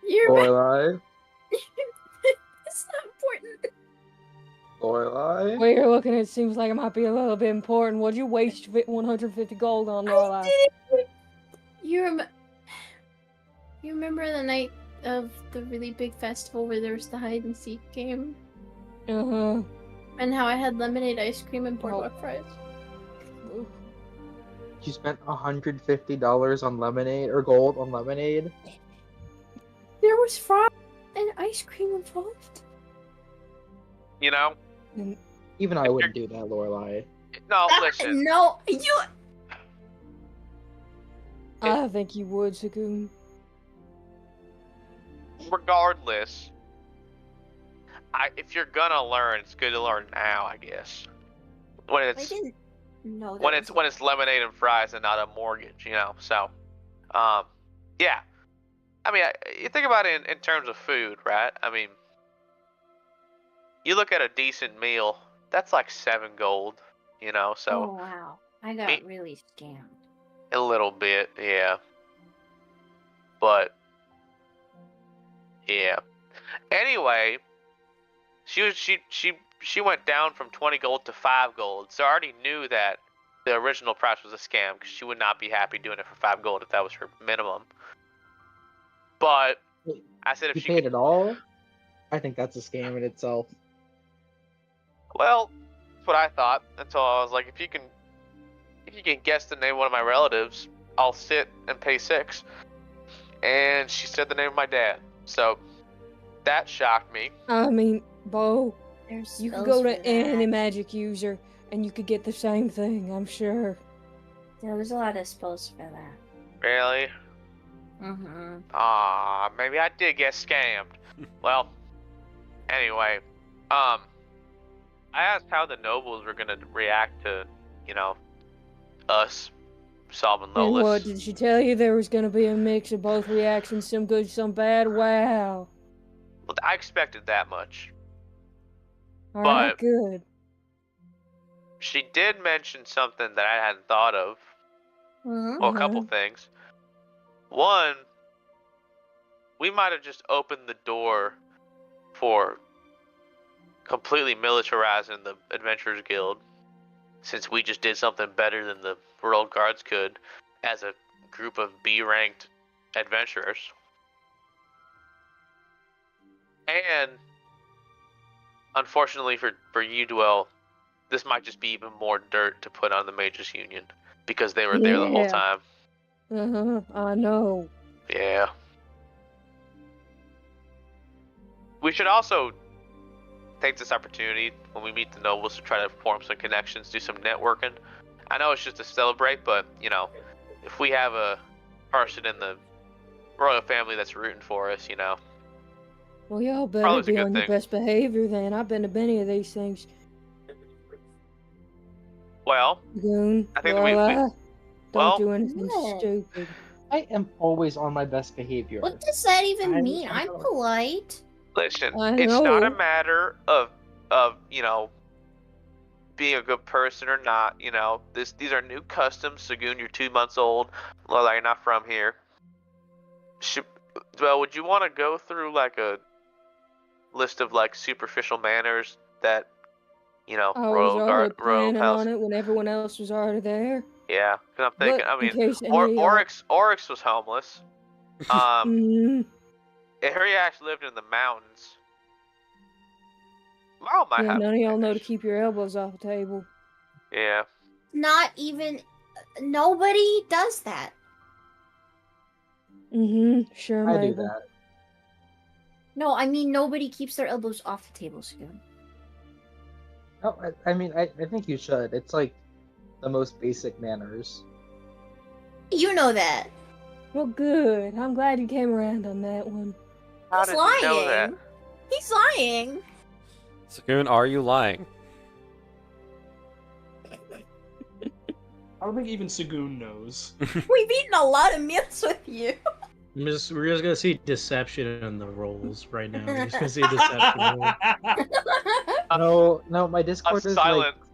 You're right. Lorelai. It's not important. Lorelai. What you're looking at seems like it might be a little bit important. What'd you waste 150 gold on, Lorelai? You remember the night of the really big festival where there was the hide and seek game? Uh-huh. And how I had lemonade ice cream and boardwalk fries? You spent $150 on lemonade or gold on lemonade. There was fries and ice cream involved. You know? Even I wouldn't do that, Lorelai. No, listen. No, you. I think you would, Sagoon. Regardless, if you're gonna learn, it's good to learn now, I guess. When I it's didn't know that. when it's lemonade and fries and not a mortgage, you know. So, yeah. I mean, you think about it in terms of food, right? I mean, you look at a decent meal, that's like 7 gold, you know. So Oh wow, I got really scammed. a little bit, yeah. But yeah. Anyway, she went down from 20 gold to 5 gold. So I already knew that the original price was a scam because she would not be happy doing it for 5 gold if that was her minimum. But I said if You she paid it all? I think that's a scam in itself. well, that's what I thought. Until I was like, if you can guess the name of one of my relatives, I'll sit and pay 6. And she said the name of my dad. So that shocked me. I mean, Bo, There's you could spells go to for any that. magic user and you could get the same thing, I'm sure. Yeah, there's a lot of spells for that. Really? Mm-hmm. Maybe I did get scammed. Well, anyway, I asked how the nobles were gonna react to, you know, us solving And Lolis. what, did she tell you there was gonna be a mix of both reactions, some good, some bad? Wow. Well, I expected that much. Alright, But- good. She did mention something that I hadn't thought of. Mm-hmm. Well, a couple things. One, we might have just opened the door for completely militarizing the Adventurers Guild, since we just did something better than the World Guards could as a group of B-ranked adventurers. And unfortunately for you, Dwell, this might just be even more dirt to put on the Mages Union because they were there the whole Yeah. time. I know. Yeah. We should also take this opportunity when we meet the nobles to try to form some connections, do some networking. I know it's just to celebrate, but you know, if we have a person in the royal family that's rooting for us, you know. Well, y'all better Probably is a be good on your thing. best behavior then. I've been to many of these things. Well, Goon, I think that we don't well- do anything What? stupid. I am always on my best behavior. What does that even I'm- mean? I'm I'm not- polite. listen, I it's not a know. matter of you know being a good person or not. You know, these are new customs. Sagoon, you're 2 months old. Lola, you're not from here. Well, would you want to go through like a list of like superficial manners that you know I was already royal planning house? on it when everyone else was already there. Yeah, because I'm thinking. But I in mean, case any Oryx was homeless. Mhm. Harry actually lived in the mountains. Mom might Yeah, have none of y'all know to manners. keep your elbows off the table. Yeah. Not even. Nobody does that. Sure, I do Mabel. that. No, I mean nobody keeps their elbows off the table, Spoon. No, I mean, I think you should. It's like the most basic manners. You know that. Well, good. I'm glad you came around on that one. How He's did you know that? lying. He's lying. Sagoon, are you lying? I don't think even Sagoon knows. We've eaten a lot of meals with you. We're just gonna see deception in the rolls right now. We're just gonna see deception. No, my A Discord is silent, like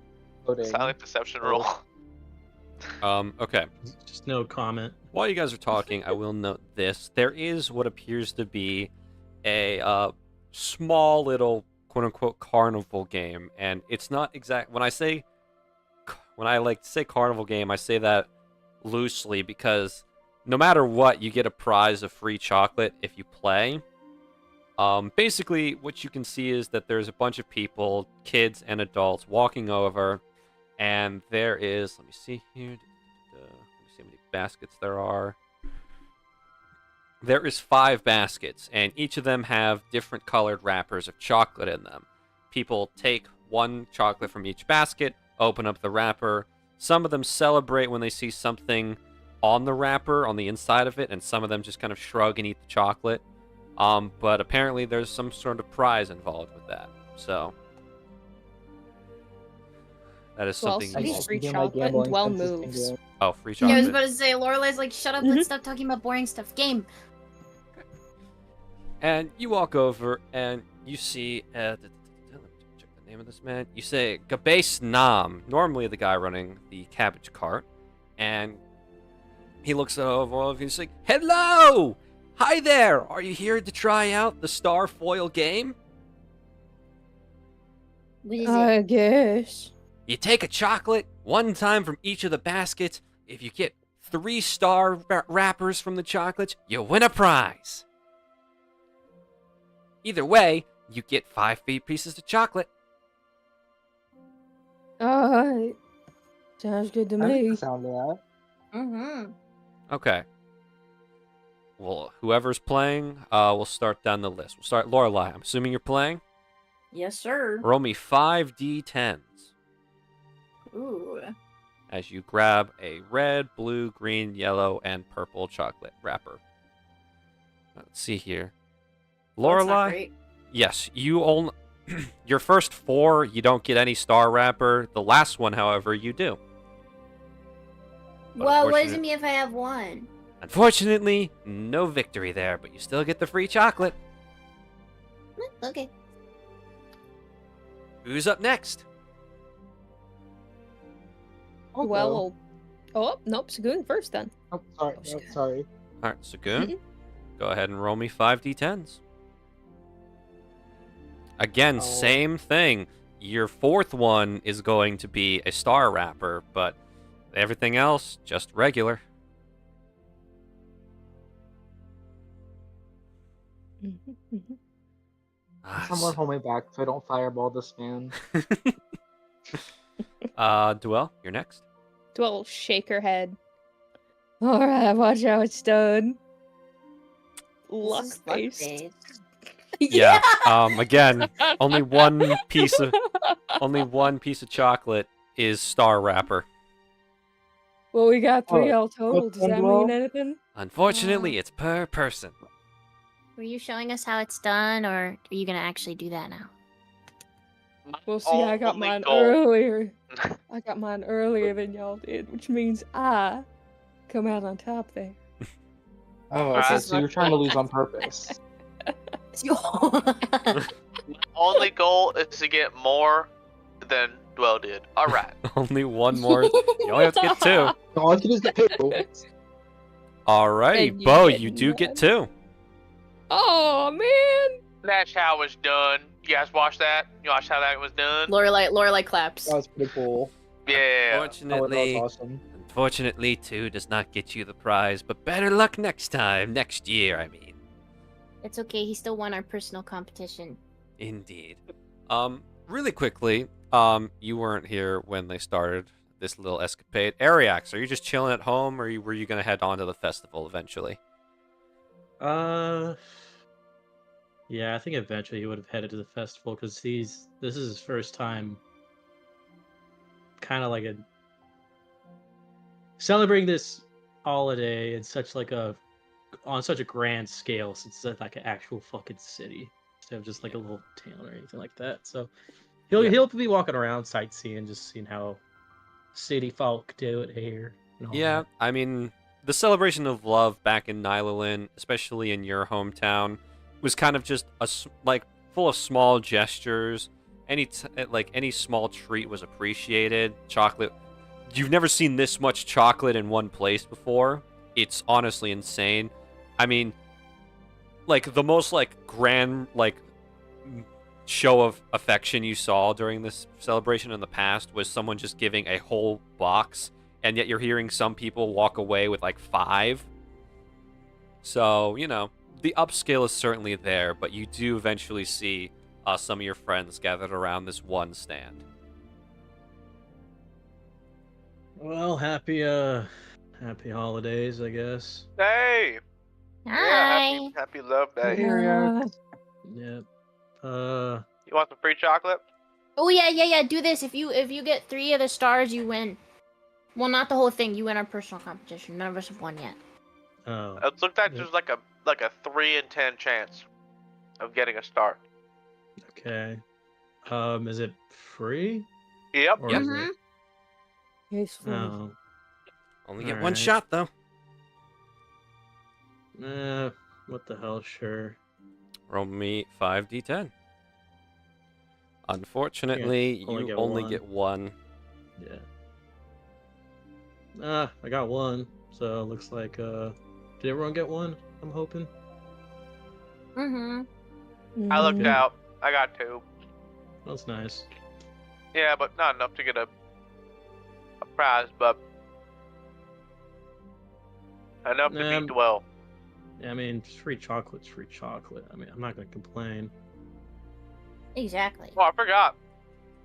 loading. silent deception Oh. roll. Okay. Just no comment. While you guys are talking, I will note this. There is what appears to be a small little quote-unquote carnival game, and it's not exact. When I like to say carnival game, I say that loosely because no matter what, you get a prize of free chocolate if you play. Basically, what you can see is that there's a bunch of people, kids and adults, walking over, and there is, let me see here, let me see how many baskets there are. There is 5 baskets, and each of them have different colored wrappers of chocolate in them. People take one chocolate from each basket, open up the wrapper. Some of them celebrate when they see something on the wrapper, on the inside of it, and some of them just kind of shrug and eat the chocolate. But apparently there's some sort of prize involved with that. So that is Well, something some you free all... Doing my chocolate and gambling dwell consistent moves. game. Oh, free Yeah, I was chocolate. about to say, Lorelai's like, shut up, let's stop talking about boring stuff. Game. And you walk over and you see, let me check the name of this man. You say Gabase Nam, normally the guy running the cabbage cart, and he looks over all of you and he's like, "Hello! Hi there! Are you here to try out the Star Foil game? What is I it? guess. You take a chocolate one time from each of the baskets. If you get 3 star wrappers from the chocolates, you win a prize. Either way, you get 5 free pieces of chocolate." Alright. Sounds good to I like me. the sound of that. Mm-hmm. Okay. Well, whoever's playing, we'll start down the list. We'll start Lorelai. I'm assuming you're playing. Yes, sir. Roll me 5 d10s Ooh. as you grab a red, blue, green, yellow, and purple chocolate wrapper. Let's see here. Well, that's not Lorelai, great. yes, you only your first 4 you don't get any star wrapper. The last one, however, you do. But Well, what does unfortunate- it mean if I have one? Unfortunately, no victory there, but you still get the free chocolate. Okay. Who's up next? I'll go. Well, oh, nope, Sagoon first then. Oh, sorry. Oh, Oh, shit. sorry. All right, Sagoon, go ahead and roll me 5 d10s. Again, Oh. same thing. Your 4th one is going to be a star wrapper, but everything else, just regular. Ah, Someone hold me back so I don't fireball this man. Duel, you're next. Dwell will shake her head. Alright, watch how it's done. Luck This is luck face. based. Yeah. Again, only one piece of chocolate is star wrapper. Well, we got 3 Oh, all total. Does that mean well- anything? Unfortunately, it's per person. Were you showing us how it's done, or are you gonna actually do that now? Well, see, I got Only mine goal. earlier. I got mine earlier than y'all did, which means I come out on top there. Oh, This okay, is so you're trying to lose on purpose. Only goal is to get more than Dwell did. All right. Only one more. You only have to get 2. All I can do is get 2. Alrighty, And you Bo, get you do get none. 2. Oh man! That's how it's done. You guys watch that? You watch how that was done? Lorelai claps. That was pretty cool. Yeah. That was Unfortunately, awesome. 2 does not get you the prize, but better luck next time. Next year, I mean. It's okay. He still won our personal competition. Indeed. Really quickly, you weren't here when they started this little escapade. Ariax, are you just chilling at home, or were you gonna head on to the festival eventually? Yeah, I think eventually he would have headed to the festival because this is his first time, kind of like celebrating this holiday in on such a grand scale, since it's like an actual fucking city instead of just like a little town or anything like that. So he'll be walking around sightseeing, just seeing how city folk do it here. And all Yeah, that. I mean, the celebration of love back in Nylolin, especially in your hometown, was kind of just full of small gestures. Any small treat was appreciated. Chocolate. You've never seen this much chocolate in one place before. It's honestly insane. I mean, like the most grand show of affection you saw during this celebration in the past was someone just giving a whole box, and yet you're hearing some people walk away with 5. So, the upscale is certainly there, but you do eventually see some of your friends gathered around this one stand. Well, happy holidays, I guess. Hey. Hi. Yeah, happy Love Day. Yep. You want some free chocolate? Oh yeah. Do this. If you get 3 of the stars, you win. Well, not the whole thing. You win our personal competition. None of us have won yet. Oh. It looks like there's like a 3 in 10 chance of getting a star. Okay. Is it free? Yep. Or Yep. is it... It's free. Oh. Only get one Alright. shot, though. What the hell? Sure. Roll me 5d10. Unfortunately, only you get only one. get 1. Yeah. I got 1. So it looks like did everyone get 1? I'm hoping. Mm-hmm. I looked Mhm. out. I got 2. That's nice. Yeah, but not enough to get a prize, but enough to beat Dwell. Yeah, I mean, free chocolate's free chocolate. I mean, I'm not gonna complain. Exactly. Oh, I forgot.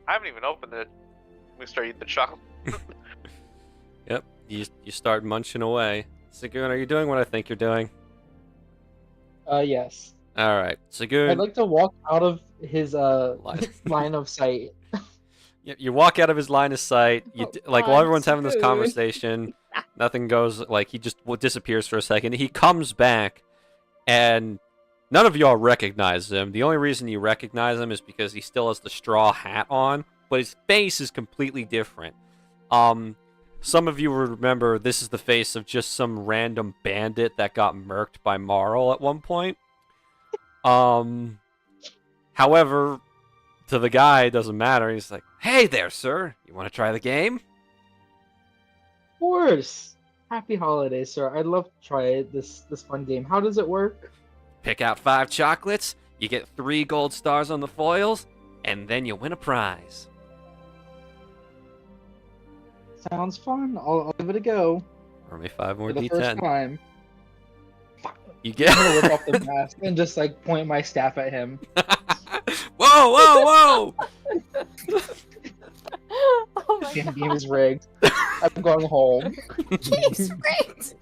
I haven't even opened it. We start eating the chocolate. Yep, you start munching away. Sagoon, are you doing what I think you're doing? Yes. All right, Sagoon. I'd like to walk out of his Line. line of sight. Yep, you walk out of his line of sight. Oh, While God, everyone's having this Sagoon. conversation, nothing goes. He just disappears for a second. He comes back, and none of y'all recognize him. The only reason you recognize him is because he still has the straw hat on, but his face is completely different. Some of you will remember this is the face of just some random bandit that got murked by Marl at one point. However, to the guy, it doesn't matter. He's like, "Hey there, sir. You want to try the game?" Of course. Happy holidays, sir. I'd love to try this fun game. How does it work? Pick out 5 chocolates, you get 3 gold stars on the foils, and then you win a prize. Sounds fun. I'll give it a go. Roll me 5 more For the first d10. time. You I'm gonna rip get. off the mask and just point my staff at him. Whoa! Oh my The god. game is rigged. I'm going home. He's rigged.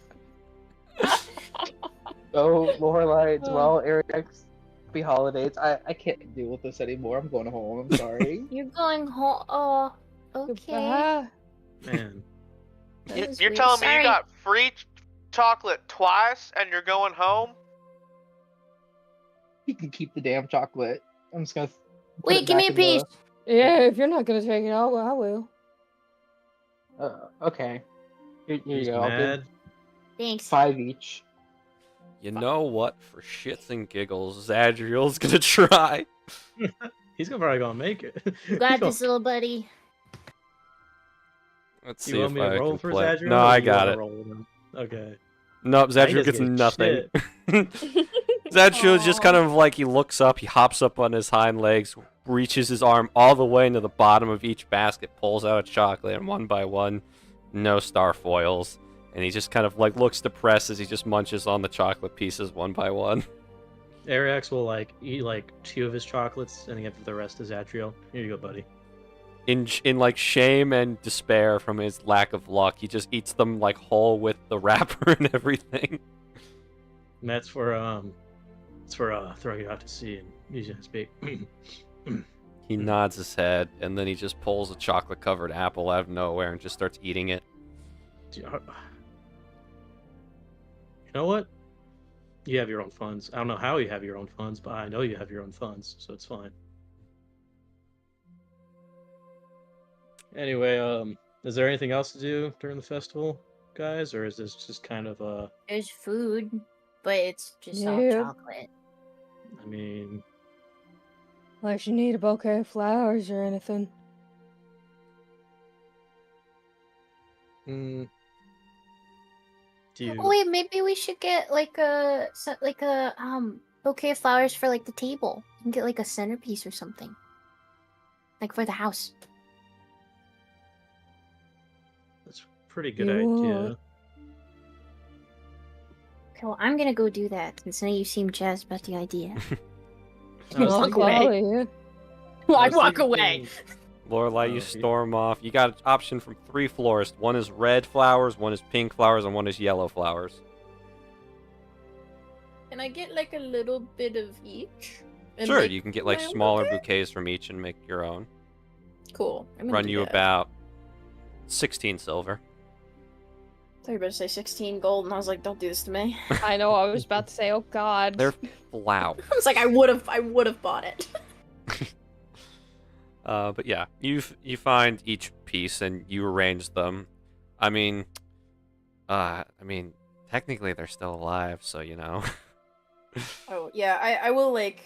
So, Lorelai, Dwell, Arex, Happy holidays. I can't deal with this anymore. I'm going home. I'm sorry. You're going home. Oh, okay. Goodbye. Man. That You, is you're weird. telling me you Sorry. got free chocolate twice and you're going home? You can keep the damn chocolate. I'm just gonna put Wait, it give me back a in piece. Yeah, if you're not gonna take it, I will. Okay. Here you He's go. I'll give mad. Thanks. 5 each. You know what? For shits and giggles, Zadriel's gonna try. He's probably gonna make it. You got this, little buddy. Let's You see want if me to I roll can for play. Zadriel? No, or I you got wanna it. roll with him? Okay. Nope, Nah, he Zadriel doesn't gets get nothing. shit. Zadriel just kind Aw. of like he looks up, he hops up on his hind legs, reaches his arm all the way into the bottom of each basket, pulls out a chocolate, and one by one, no star foils. And he just kind of like looks depressed as he just munches on the chocolate pieces one by one. Ariax will like eat like 2 of his chocolates and give the rest to Zadriel. Here you go, buddy. In like shame and despair from his lack of luck, he just eats them like whole with the wrapper and everything. And that's for throwing you out to sea and using his bait. He nods his head, and then he just pulls a chocolate-covered apple out of nowhere and just starts eating it. You know what? You have your own funds. I don't know how you have your own funds, but I know you have your own funds, so it's fine. Anyway, is there anything else to do during the festival, guys, or is this just kind of There's food, but it's just all Yeah. chocolate. I mean, Unless you need a bouquet of flowers or anything. do you? Oh, wait, maybe we should get like a bouquet of flowers for like the table. You can get like a centerpiece or something, like for the house. That's a pretty good You idea. would. Okay, well, I'm gonna go do that since now you seem jazzed about the idea. I was Walk thinking- away. Oh, yeah. I I was walk thinking- away. Lorelai, you Oh, storm off. You got an option from 3 florists. One is red flowers, one is pink flowers, and one is yellow flowers. Can I get like a little bit of each? And Sure, make you can get like my own smaller bouquet? bouquets from each and make your own. Cool. I'm gonna Run do you that. about 16 silver. I thought you were about to say 16 gold, and I was like, don't do this to me. I know, I was about to say, oh god. They're flowers. I was like, I would have bought it. But yeah, you find each piece and you arrange them. I mean, technically they're still alive, so you know. Oh yeah, I will like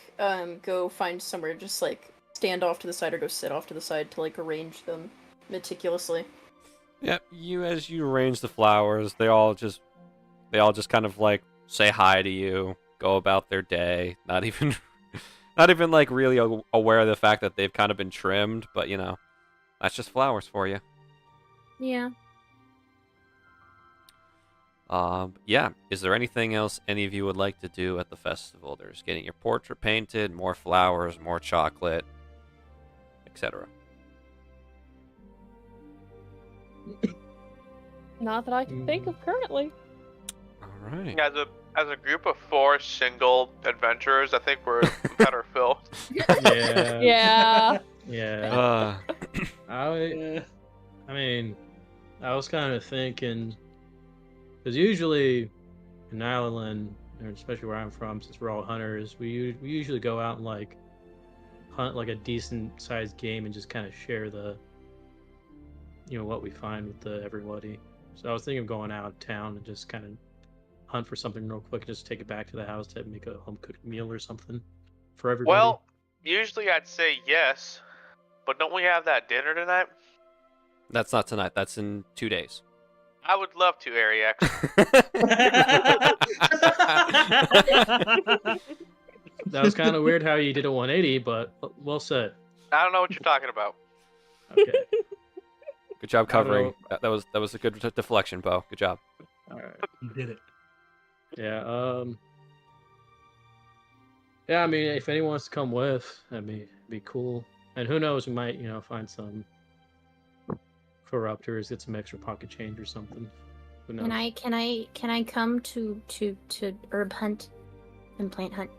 go find somewhere, just like stand off to the side or go sit off to the side to like arrange them meticulously. Yeah, as you arrange the flowers, they all just kind of like say hi to you, go about their day, not even like really aware of the fact that they've kind of been trimmed, but you know, that's just flowers for you. Yeah. Yeah, is there anything else any of you would like to do at the festival? There's getting your portrait painted, more flowers, more chocolate, etc. Not that I can think of currently. All right. As a group of 4 single adventurers, I think we're better filled. Yeah. Yeah. Yeah. Uh, I mean, I was kind of thinking, because usually in Ireland, or especially where I'm from, since we're all hunters, we usually go out and like hunt like a decent sized game and just kind of share the, what we find with everybody. So I was thinking of going out of town and just kind of hunt for something real quick, and just take it back to the house to make a home cooked meal or something for everybody. Well, usually I'd say yes, but don't we have that dinner tonight? that's not tonight. That's in 2 days. I would love to, Ariax. That was kind of weird how you did a 180, but well said. I don't know what you're talking about. Okay. Good job I don't covering. know. That was a good deflection, Bo. Good job. All right. You did it. Yeah. Yeah. I mean, if anyone wants to come with, that'd be cool. And who knows, we might find some corruptors, get some extra pocket change or something. Who knows? Can I come to herb hunt and plant hunt?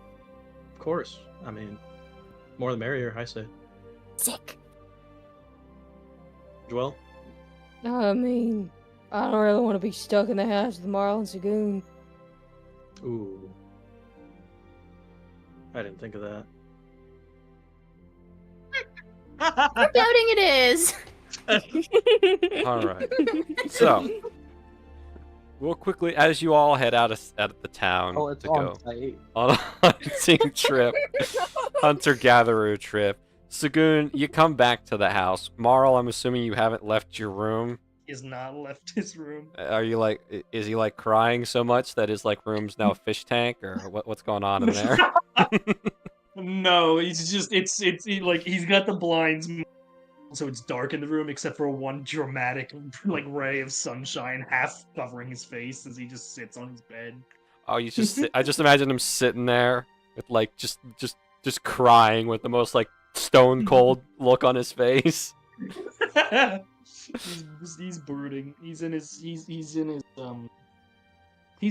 Of course. I mean, more the merrier, I say. Sick. Joel? I mean, I don't really want to be stuck in the house with Marl and Sagoon. Ooh. I didn't think of that. We're doubting it is. All right. So, real quickly, as you all head out of the town Oh, it's to on go site. on a hunting trip, hunter-gatherer trip, Sagoon, you come back to the house. Marl, I'm assuming you haven't left your room. He has not left his room. Are you like, is he like crying so much that his like room's now a fish tank, or what's going on in there? No, it's just like he's got the blinds, so it's dark in the room except for one dramatic like ray of sunshine half covering his face as he just sits on his bed. Oh, you just I just imagine him sitting there with like just crying with the most like stone cold look on his face. He's brooding. He's in his he's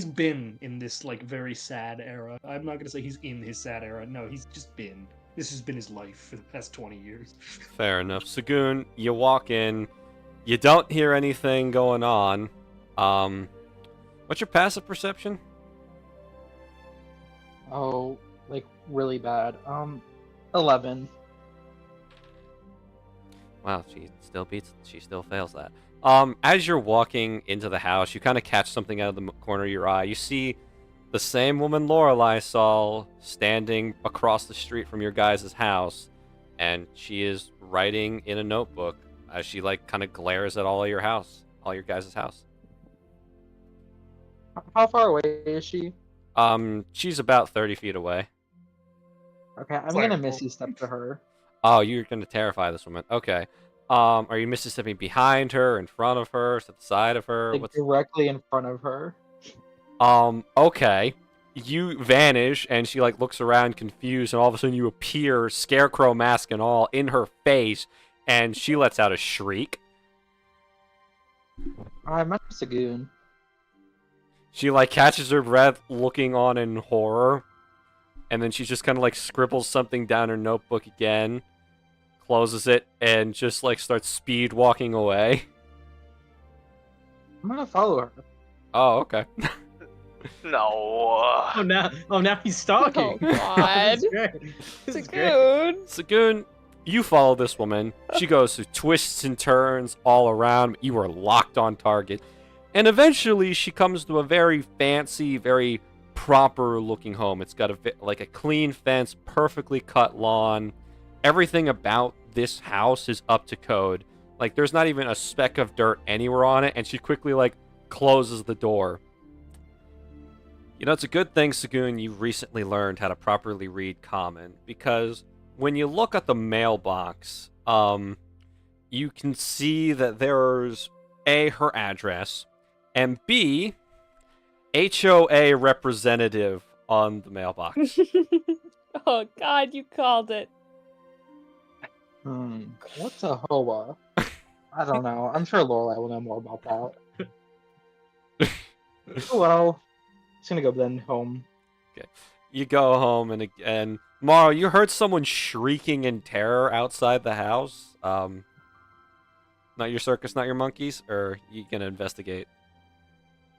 been in this like very sad era. I'm not gonna say he's in his sad era. No, he's just been. This has been his life for the past 20 years. Fair enough. Sagoon, you walk in, you don't hear anything going on. What's your passive perception? Oh, like really bad. 11. Wow, she still fails that. As you're walking into the house, you kind of catch something out of the corner of your eye. You see the same woman Lorelei saw standing across the street from your guys' house, and she is writing in a notebook as she like kind of glares at all your guys' house. How far away is she? She's about 30 feet away. Okay, I'm Fire. gonna Misty step to her. Oh, you're gonna terrify this woman. Okay. Are you Missy stepping behind her, in front of her, to the side of her? Like directly in front of her. Okay. You vanish, and she like looks around confused, and all of a sudden you appear, scarecrow mask and all, in her face, and she lets out a shriek. I'm not Sagoon. She like catches her breath, looking on in horror, and then she just kind of like scribbles something down her notebook again, closes it, and just like starts speed walking away. I'm gonna follow her. Oh, okay. No. Oh, now he's stalking. Oh, God. This is great. This is great. Sagoon. Sagoon, you follow this woman. She goes through twists and turns all around. You are locked on target. And eventually she comes to a very fancy, very proper looking home. It's got a clean fence, perfectly cut lawn. Everything about this house is up to code. Like there's not even a speck of dirt anywhere on it, and she quickly like closes the door. You know, it's a good thing, Sagoon, you recently learned how to properly read Common, because when you look at the mailbox, you can see that there's A, her address, and B, HOA representative on the mailbox. Oh, God, you called it. What's a hoa? I don't know. I'm sure Lorelai will know more about that. Oh, well, just gonna go then home. Okay. You go home, and Mara, you heard someone shrieking in terror outside the house. Not your circus, not your monkeys, or you gonna investigate?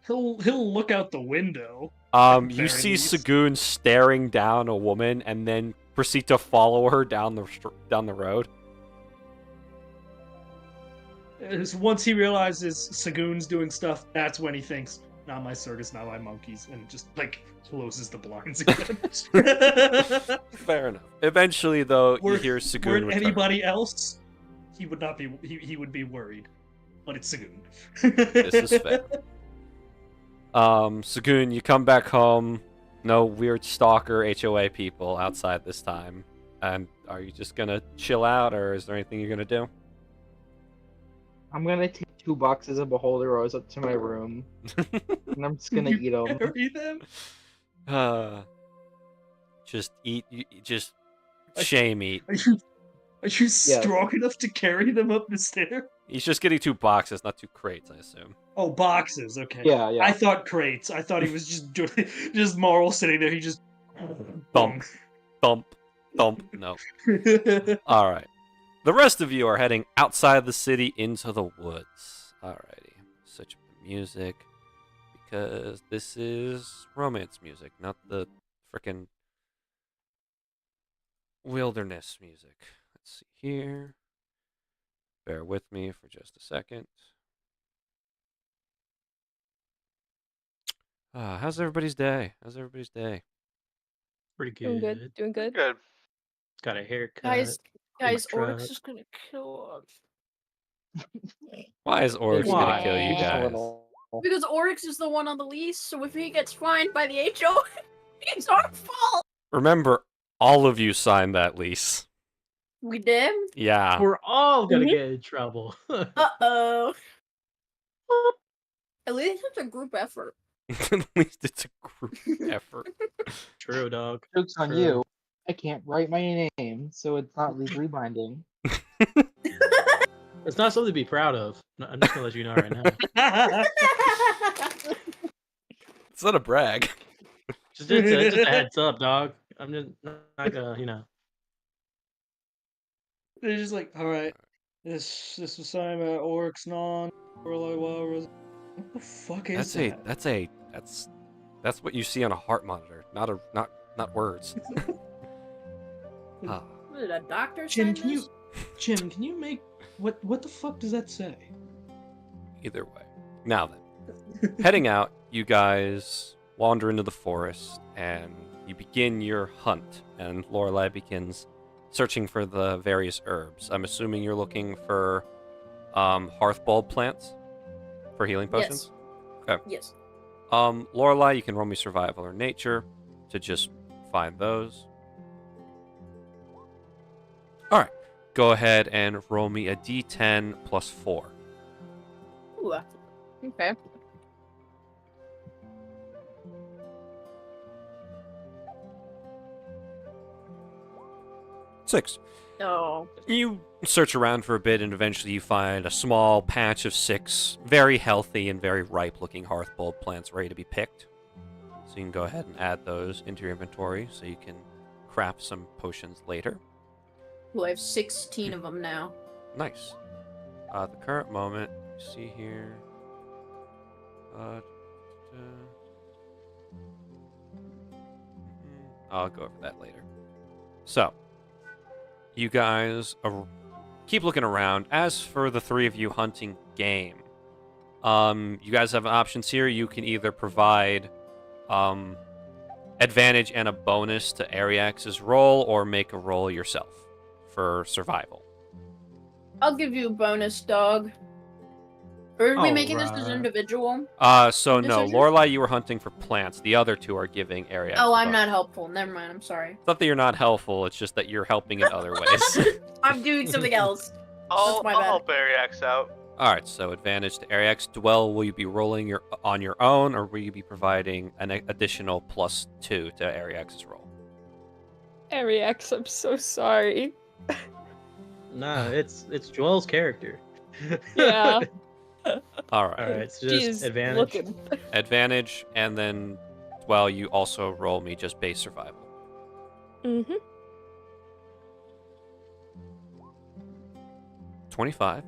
He'll look out the window. You see Sagoon staring down a woman, and then proceed to follow her down the road. Once he realizes Sagoon's doing stuff, that's when he thinks, "Not my circus, not my monkeys," and just like closes the blinds again. Fair enough. Eventually, though, you hear Were Sagoon it return. anybody else, he would not be. He would be worried, but it's Sagoon. This is fair. Sagoon, you come back home. No weird stalker HOA people outside this time. And are you just gonna chill out, or is there anything you're gonna do? I'm gonna take 2 boxes of Beholder Rose up to my room, and I'm just gonna eat them. Carry them. Just eat. Just shame eat. Are you strong enough to carry them up the stair? He's just getting 2 boxes, not 2 crates, I assume. Oh, boxes. Okay. Yeah, yeah. I thought crates. I thought he was just Marl sitting there. He just Bump. Thump, thump. No. All right. The rest of you are heading outside the city into the woods. Alrighty. Switch up the music because this is romance music, not the frickin' wilderness music. Let's see here. Bear with me for just a second. How's everybody's day? How's everybody's day? Pretty Doing good. good. Doing good. Good. Got a haircut. Guys, my Oryx truck. is gonna kill us. Why is Oryx gonna Why? kill you Just a guys? little. Because Oryx is the one on the lease, so if he gets fined by the HO, it's our fault. Remember, all of you signed that lease. We did? Yeah. We're all gonna Mhm. get in trouble. Uh-oh. At least it's a group effort. At least it's a group effort. True, dog. Joke's on True. you. I can't write my name, so it's not legally binding. It's not something to be proud of. I'm just gonna let you know right now. It's not a brag. Just a heads up, dog. I'm just not gonna, you know. They're just like, all right, this was signed by Oryx Non. We're like, what the fuck is that? That's what you see on a heart monitor, not words. Ah. What did a doctor Jim, send us? Can you make what the fuck does that say? Either way. Now then, heading out, you guys wander into the forest and you begin your hunt. And Lorelai begins searching for the various herbs. I'm assuming you're looking for hearthbulb plants for healing potions. Yes. Lorelai, you can roll me survival or nature to just find those. All right, go ahead and roll me a d10 plus 4. Ooh, okay. 6. Oh. You search around for a bit and eventually you find a small patch of 6 very healthy and very ripe looking hearthbulb plants ready to be picked. So you can go ahead and add those into your inventory so you can craft some potions later. Well, I have 16 of them now. Nice. At the current moment, see here. I'll go over that later. So, you guys keep looking around. As for the three of you hunting game, you guys have options here. You can either provide advantage and a bonus to Ariax's roll, or make a roll yourself for survival. I'll give you a bonus, dog. Or are we making this as Alright. individual? So no, Decisions? Lorelai, you were hunting for plants. The other two are giving Ariax. Oh, the I'm bonus. not helpful. Never mind. I'm sorry. It's not that you're not helpful. It's just that you're helping in other ways. I'm doing something else. I'll my bad. help Ariax out. All right, so advantage to Ariax. Dwell, will you be rolling on your own, or will you be providing an additional +2 to Ariax's roll? Ariax, I'm so sorry. Nah, it's Joel's character. Yeah. All right. Alright, so She just is advantage. looking. Advantage, and then, well, you also roll me just base survival. Mm-hmm. 25.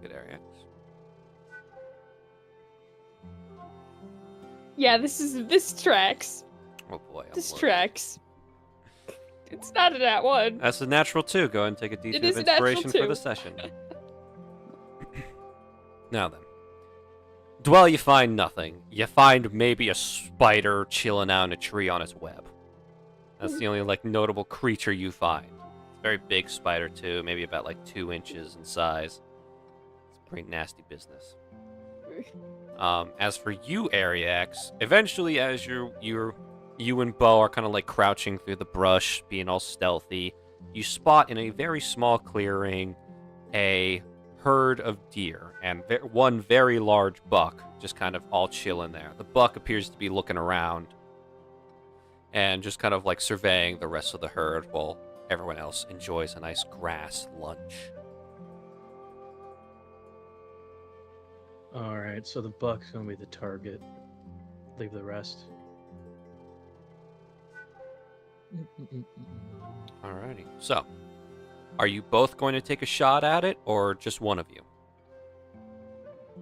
Good Ariax. Yeah, this tracks. Oh boy. I'm This loaded. tracks. It's not a nat one. That's a natural 2. Go ahead and take a D2 It of is a natural inspiration for 2. the session. Now then. Dwell, you find nothing. You find maybe a spider chilling out in a tree on its web. That's the only, notable creature you find. It's a very big spider, too. Maybe about, 2 inches in size. It's pretty nasty business. As for you, Ariax, eventually as you and Bo are kind of crouching through the brush, being all stealthy, you spot in a very small clearing a herd of deer and one very large buck just kind of all chilling there. The buck appears to be looking around and just kind of surveying the rest of the herd while everyone else enjoys a nice grass lunch. Alright, so the buck's gonna be the target. Leave the rest. Alrighty. So, are you both going to take a shot at it, or just one of you?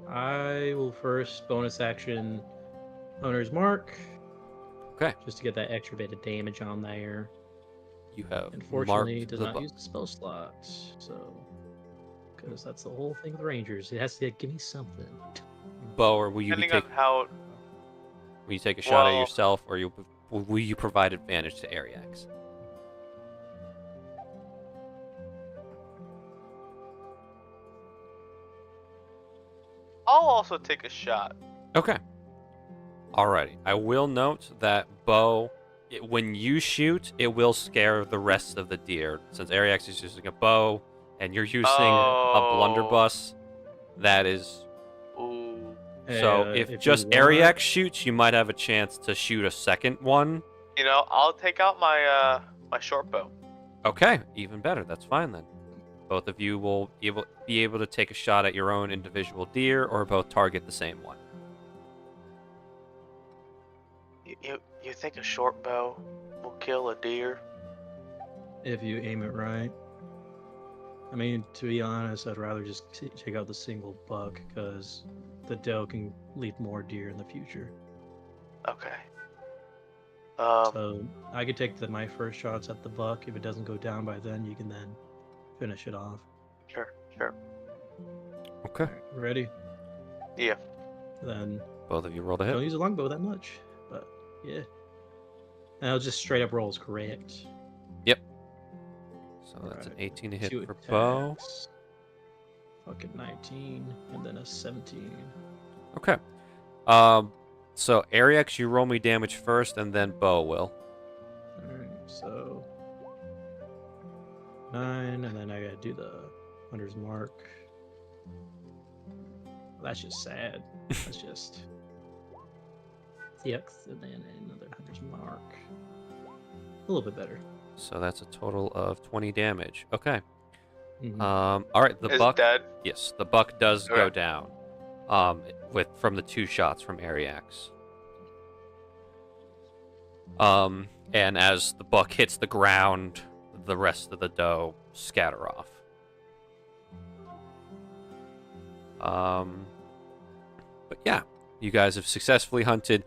I will first bonus action Owner's Mark. Okay. Just to get that extra bit of damage on there. You have Unfortunately, marked it does the not buck. use the spell slot. So, because that's the whole thing with Rangers. It has to give me something. Bo, or will you Depending on how. will you take a shot at Well- yourself, or will you provide advantage to Ariax? I'll also take a shot. Okay. Alrighty. I will note that Bo, when you shoot, it will scare the rest of the deer. Since Ariax is using a bow and you're using a blunderbuss, that is. Ooh. So Hey, if you just want- Ariax shoots, you might have a chance to shoot a second one. You know, I'll take out my my short bow. Okay, even better. That's fine then. Both of you will be able to take a shot at your own individual deer, or both target the same one. You think a short bow will kill a deer? If you aim it right. I mean, to be honest, I'd rather just take out the single buck because the doe can lead more deer in the future. Okay. So I could take my first shots at the buck. If it doesn't go down by then, you can then finish it off. Sure. Okay. Alright, ready? Yeah. Then Both of you roll the don't hit. use a longbow that much, but yeah. And I'll just straight up rolls correct. So that's an Alright, 18 to hit two for Bo. attacks. Fucking 19, and then a 17. Okay. So Ariax, you roll me damage first, and then Bo will. Alright, so 9, and then I gotta do the Hunter's Mark. That's just sad. That's just. Yep, and then another Hunter's Mark. A little bit better. So that's a total of 20 damage. Okay. Mhm. All right, the Is buck. dead. Yes, the buck does go Okay. down. From the 2 shots from Ariax. And as the buck hits the ground, the rest of the doe scatter off. But yeah, you guys have successfully hunted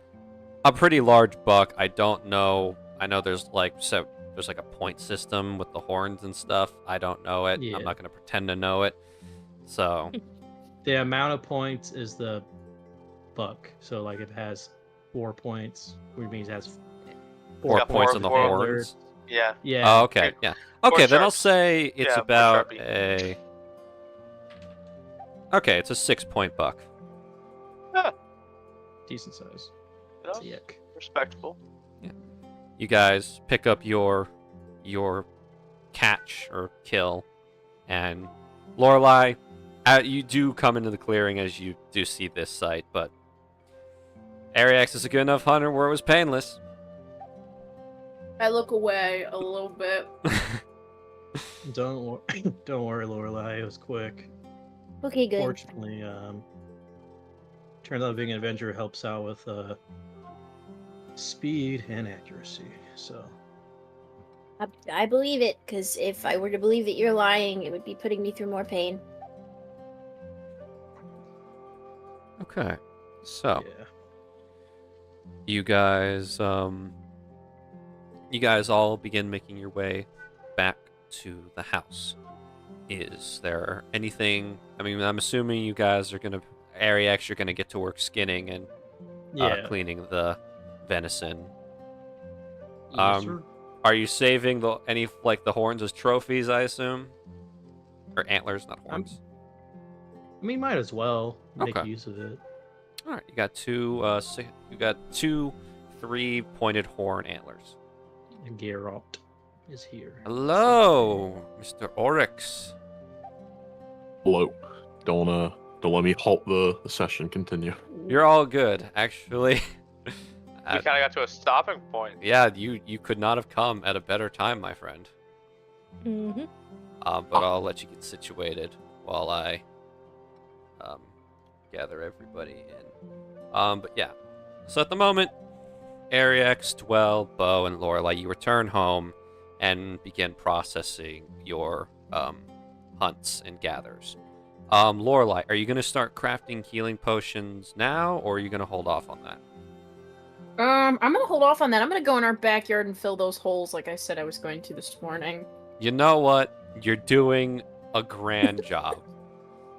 a pretty large buck. I don't know. I know there's like a point system with the horns and stuff. I don't know it. Yeah. I'm not gonna pretend to know it. So The amount of points is the buck. So, like, if it has 4 points, which means it has 4 got points four- on the four- horns. Yeah. Yeah. Oh, okay, yeah. Okay, then I'll sharps. say it's Yeah, more about sharpie. a. Okay, it's a 6-point buck. Decent size. No, Yuck. respectable. You guys pick up your catch or kill, and Lorelai, you do come into the clearing as you do see this sight, but Ariax is a good enough hunter where it was painless. I look away a little bit. Don't worry, Lorelai. It was quick. Okay, good. Fortunately, turns out being an adventurer helps out with speed and accuracy. So I believe it, because if I were to believe that you're lying, it would be putting me through more pain. Okay, so yeah. you guys all begin making your way back to the house. Is there anything? I mean, I'm assuming you guys are gonna, Ariax, you're gonna get to work skinning and Yeah. cleaning the venison. Yes, sir. Are you saving the horns as trophies? I assume, or antlers, not horns. I mean, might as well make Okay. use of it. All right, you got two 3-pointed horn antlers. And Geralt is here. Hello, Mr. Oryx. Hello. Don't let me halt the session. Continue. You're all good, actually. We kind of got to a stopping point. Yeah, you could not have come at a better time, my friend. Mm-hmm. But I'll let you get situated while I gather everybody in. But yeah, so at the moment, Ariex, Dwell, Bo, and Lorelei, you return home and begin processing your hunts and gathers. Lorelei, are you going to start crafting healing potions now, or are you going to hold off on that? I'm gonna hold off on that. I'm gonna go in our backyard and fill those holes like I said I was going to this morning. You know what? You're doing a grand job.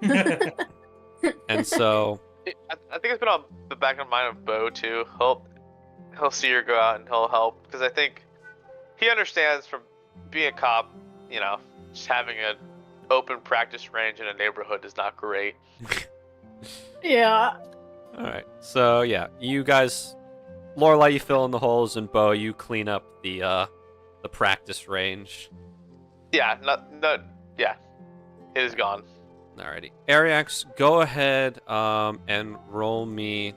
And so... I think it's been on the back of the mind of Bo, too. He'll see her go out and he'll help. Because I think he understands from being a cop, you know, just having an open practice range in a neighborhood is not great. Yeah. Alright, so yeah, you guys... Lorelei, you fill in the holes, and Bo, you clean up the practice range. Yeah, yeah. It is gone. Alrighty. Ariax, go ahead and roll me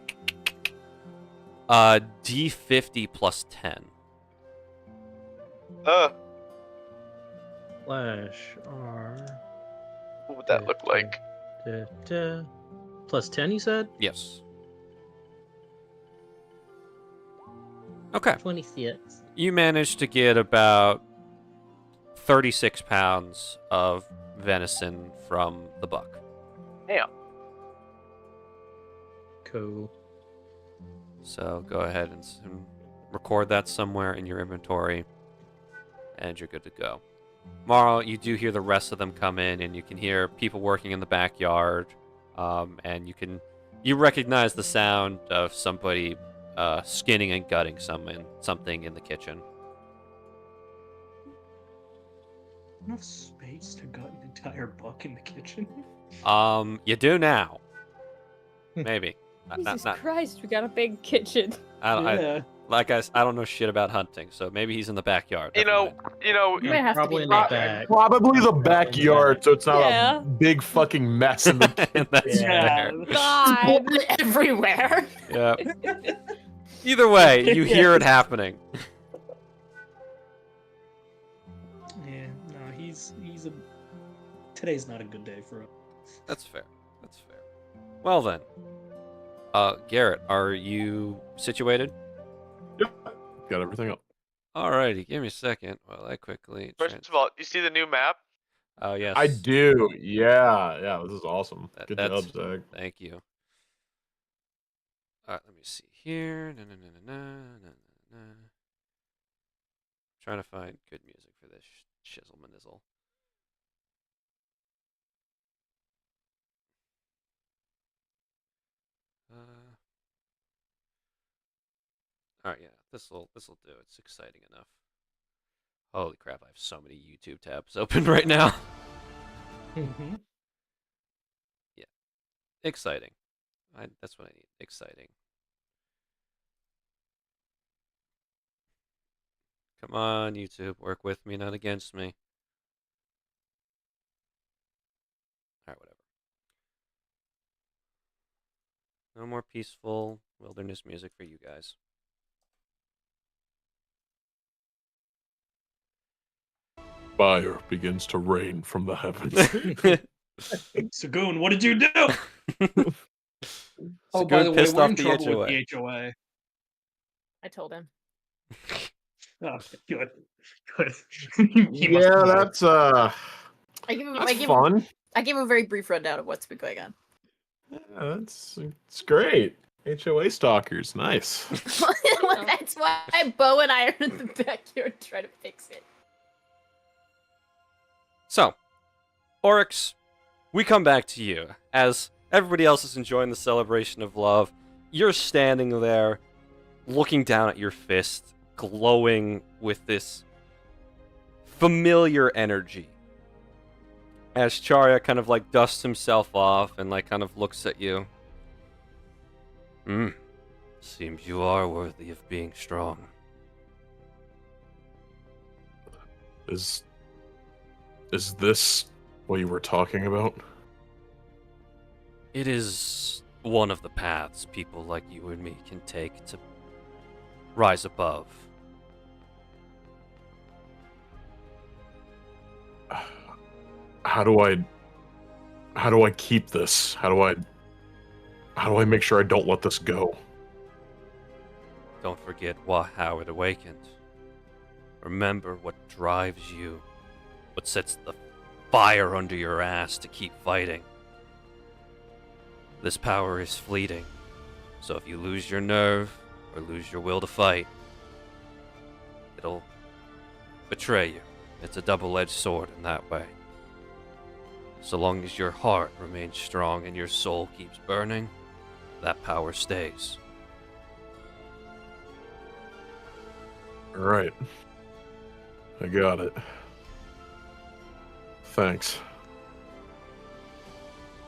D50 plus 10. Flash R. What would that look like? Plus 10, you said? Yes. Okay. 26. You managed to get about 36 pounds of venison from the buck. Damn. Cool. So go ahead and record that somewhere in your inventory, and you're good to go. Tomorrow, you do hear the rest of them come in, and you can hear people working in the backyard, and you recognize the sound of somebody skinning and gutting something in the kitchen. Enough space to gut an entire buck in the kitchen. You do now. Maybe. Jesus Christ, we got a big kitchen. I don't know shit about hunting, so maybe he's in the backyard. You know. might have to Probably be in the back. Probably the backyard, so it's not Yeah. a big fucking mess in the That's Yeah. fair. God. Everywhere. Yeah. Either way, you hear it happening. Yeah, no, he's a. Today's not a good day for him. That's fair. That's fair. Well then, Garrett, are you situated? Got everything up. Alrighty, give me a second while I quickly. First of all, you see the new map? Oh yes, I do. Yeah, this is awesome. Good job, that's- Zach. Thank you. Alright, let me see here. Trying to find good music for this shizzle manizzle. Alright, yeah, this'll do. It's exciting enough. Holy crap, I have so many YouTube tabs open right now. Mm-hmm. Exciting. That's what I need. Exciting. Come on, YouTube. Work with me, not against me. Alright, whatever. No more peaceful wilderness music for you guys. Fire begins to rain from the heavens. Sagoon, what did you do? Oh, by Sagoon the way, pissed we're off in the trouble HOA. with the HOA. I told him. Oh, good. Good. He must Yeah, know. that's I give him. that's I give him. fun. I gave him a very brief rundown of what's been going on. Yeah, it's great. HOA stalkers, nice. Well, that's why Bo and I are in the backyard trying to fix it. So, Oryx, we come back to you. As everybody else is enjoying the celebration of love, you're standing there, looking down at your fist, glowing with this familiar energy. As Charya kind of like dusts himself off and like kind of looks at you. Seems you are worthy of being strong. Is this what you were talking about? It is one of the paths people like you and me can take to rise above. How do I keep this? How do I make sure I don't let this go? don't forget how it awakened. Remember what drives you, what sets the fire under your ass to keep fighting. This power is fleeting, so if you lose your nerve or lose your will to fight, it'll betray you. It's a double-edged sword in that way. So long as your heart remains strong and your soul keeps burning, that power stays. Alright. I got it. Thanks.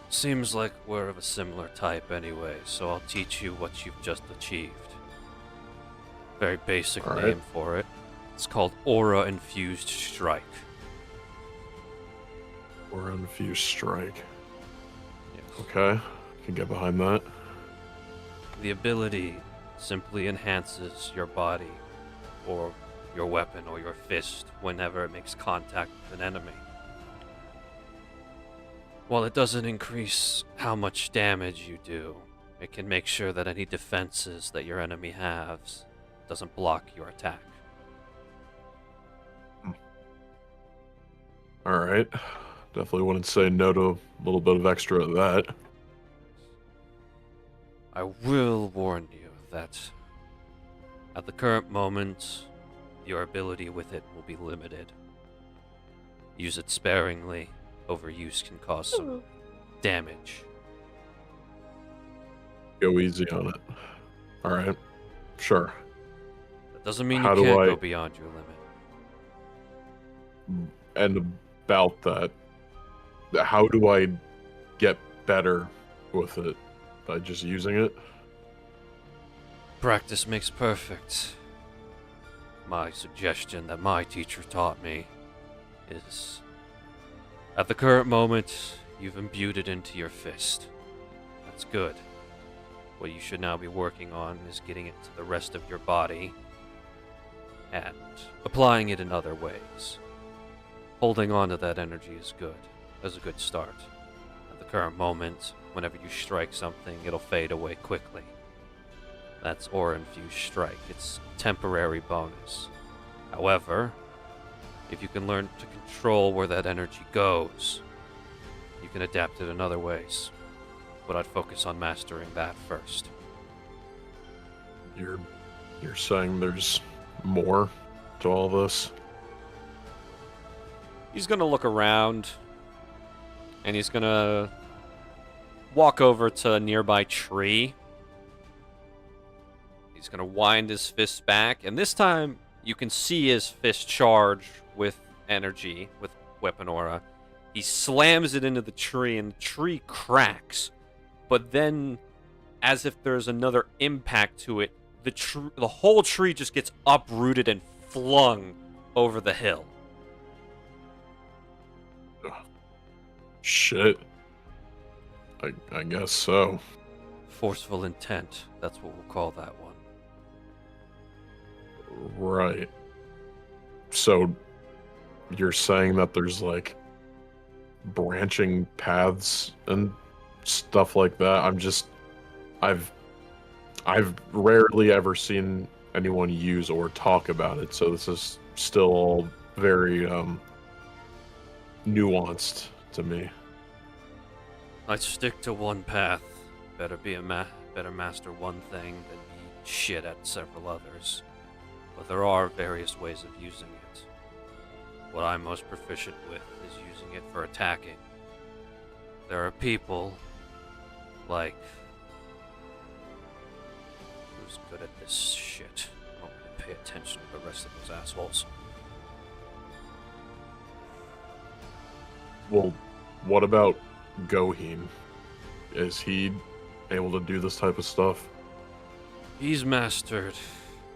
Seems like we're of a similar type anyway, so I'll teach you what you've just achieved. Very basic All right. name for it. It's called Aura Infused Strike. Or Infused Strike. Yes. Okay. Can get behind that. The ability simply enhances your body or your weapon or your fist whenever it makes contact with an enemy. While it doesn't increase how much damage you do, it can make sure that any defenses that your enemy has doesn't block your attack. Alright. Definitely wouldn't say no to a little bit of extra of that. I will warn you that at the current moment, your ability with it will be limited. Use it sparingly. Overuse can cause some damage. Go easy on it. Alright. Sure. That doesn't mean How you do can't I- go beyond your limit. And about that, how do I get better with it? By just using it? Practice makes perfect. My suggestion that my teacher taught me is, at the current moment, you've imbued it into your fist. That's good. What you should now be working on is getting it to the rest of your body and applying it in other ways. Holding on to that energy is good. That's a good start. At the current moment, whenever you strike something, it'll fade away quickly. That's Aura Infused Strike. It's temporary bonus. However, if you can learn to control where that energy goes, you can adapt it in other ways. But I'd focus on mastering that first. You're saying there's more to all this? He's gonna look around, and he's gonna walk over to a nearby tree. He's gonna wind his fist back, and this time you can see his fist charge with energy, with weapon aura. He slams it into the tree, and the tree cracks. But then, as if there's another impact to it, the whole tree just gets uprooted and flung over the hill. Shit. I guess so. Forceful intent. That's what we'll call that one. Right. So, you're saying that there's like branching paths and stuff like that? I've rarely ever seen anyone use or talk about it, so this is still all very nuanced to me. I'd stick to one path. Better master one thing than be shit at several others. But there are various ways of using it. What I'm most proficient with is using it for attacking. There are people like... who's good at this shit? I don't really pay attention to the rest of those assholes. Well, what about Goheen? Is he able to do this type of stuff? He's mastered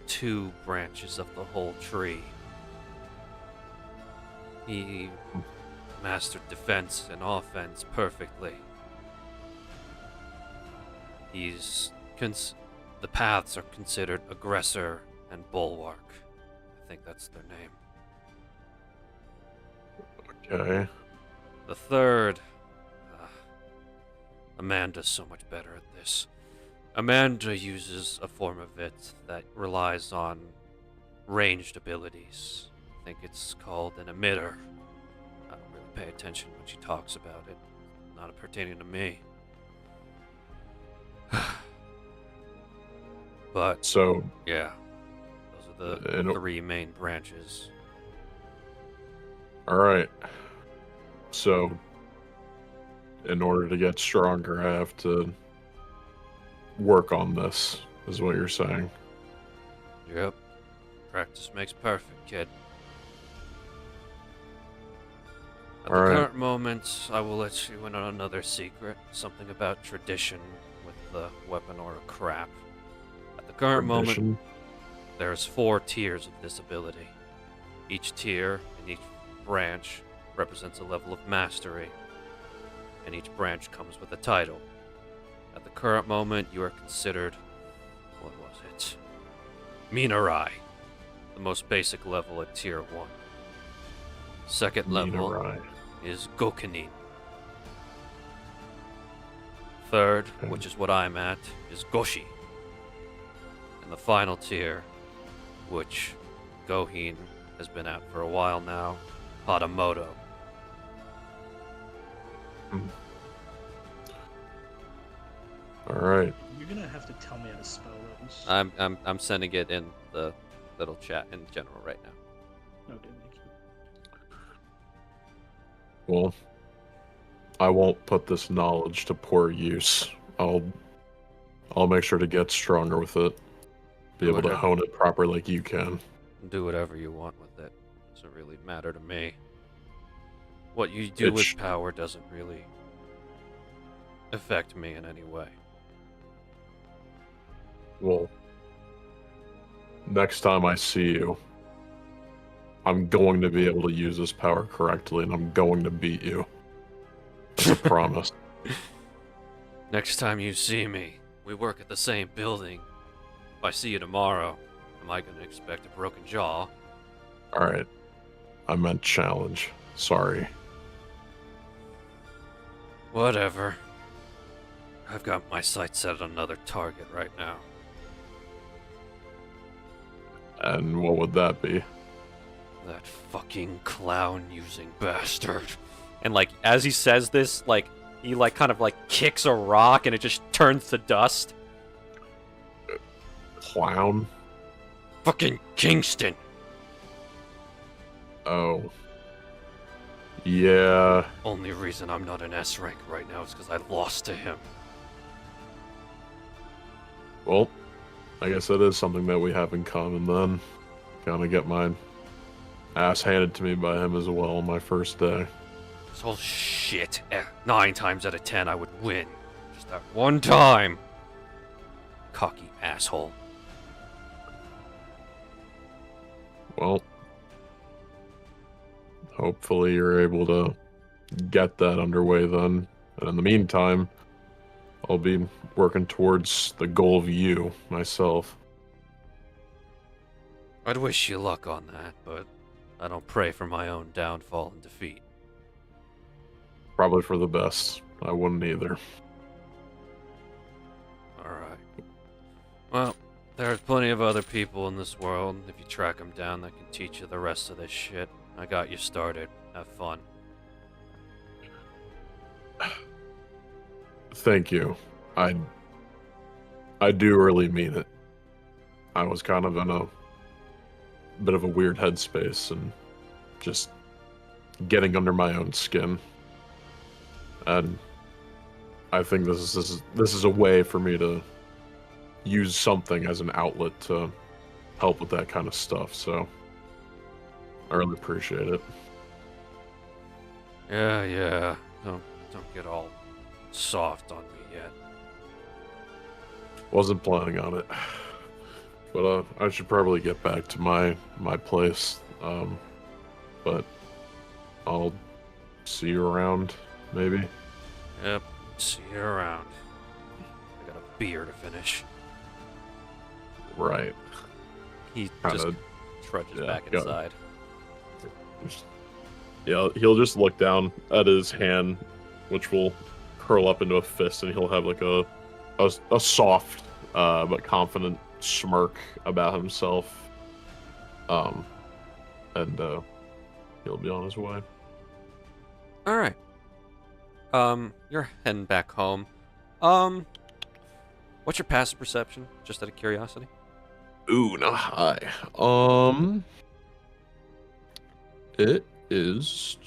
2 branches of the whole tree. He mastered defense and offense perfectly. The paths are considered aggressor and bulwark. I think that's their name. Okay. The third... Amanda's so much better at this. Amanda uses a form of it that relies on ranged abilities. I think it's called an emitter. I don't really pay attention when she talks about it. Not pertaining to me. But, So, yeah. Those are And- the 3 main branches. all right. So, in order to get stronger, I have to work on this, is what you're saying. Yep. Practice makes perfect, kid. At the All right. current moment, I will let you in on another secret. Something about tradition with the weapon or crap. At the current moment, Tradition. there's 4 tiers of this ability. Each tier and each branch represents a level of mastery, and each branch comes with a title. At the current moment, you are considered, what was it? Minarai, the most basic level at tier 1. Second level Minarai. is Gokunin. Third, Okay. which is what I'm at, is Goshi. And the final tier, which Gohin has been at for a while now, Hatamoto. All right. You're gonna have to tell me how to spell those. I'm sending it in the little chat in general right now. Okay, thank you. Well, I won't put this knowledge to poor use. I'll make sure to get stronger with it. Be able to Whatever. hone it proper like you can. Do whatever you want with it. Doesn't really matter to me. What you do with power doesn't really affect me in any way. Well, next time I see you, I'm going to be able to use this power correctly, and I'm going to beat you. I promise. Next time you see me, we work at the same building. If I see you tomorrow, am I going to expect a broken jaw? All right. I meant challenge. Sorry. Whatever. I've got my sights set on another target right now. And what would that be? That fucking clown-using bastard. And, like, as he says this, like, he, like, kind of, like, kicks a rock and it just turns to dust. Clown? Fucking Kingston! Oh. Yeah. Only reason I'm not in S rank right now is because I lost to him. Well, I guess that is something that we have in common then. Gonna get my ass handed to me by him as well on my first day. This whole shit. 9 times out of 10 I would win. Just that one time. Cocky asshole. Well, hopefully you're able to get that underway then. And in the meantime, I'll be working towards the goal of you, myself. I'd wish you luck on that, but I don't pray for my own downfall and defeat. Probably for the best. I wouldn't either. Alright. Well, there's plenty of other people in this world, if you track them down, that can teach you the rest of this shit. I got you started. Have fun. Thank you. I do really mean it. I was kind of in a bit of a weird headspace and just getting under my own skin. And I think this is a way for me to use something as an outlet to help with that kind of stuff. So I really appreciate it. Yeah. Don't get all soft on me yet. Wasn't planning on it, but I should probably get back to my place. But I'll see you around, maybe. Yep, see you around. I got a beer to finish. Right. He Kinda, just trudges yeah, back got it. inside. Yeah, he'll just look down at his hand, which will curl up into a fist, and he'll have like a a soft but confident smirk about himself. And he'll be on his way. All right. You're heading back home. What's your passive perception? Just out of curiosity. Ooh, no, high. It is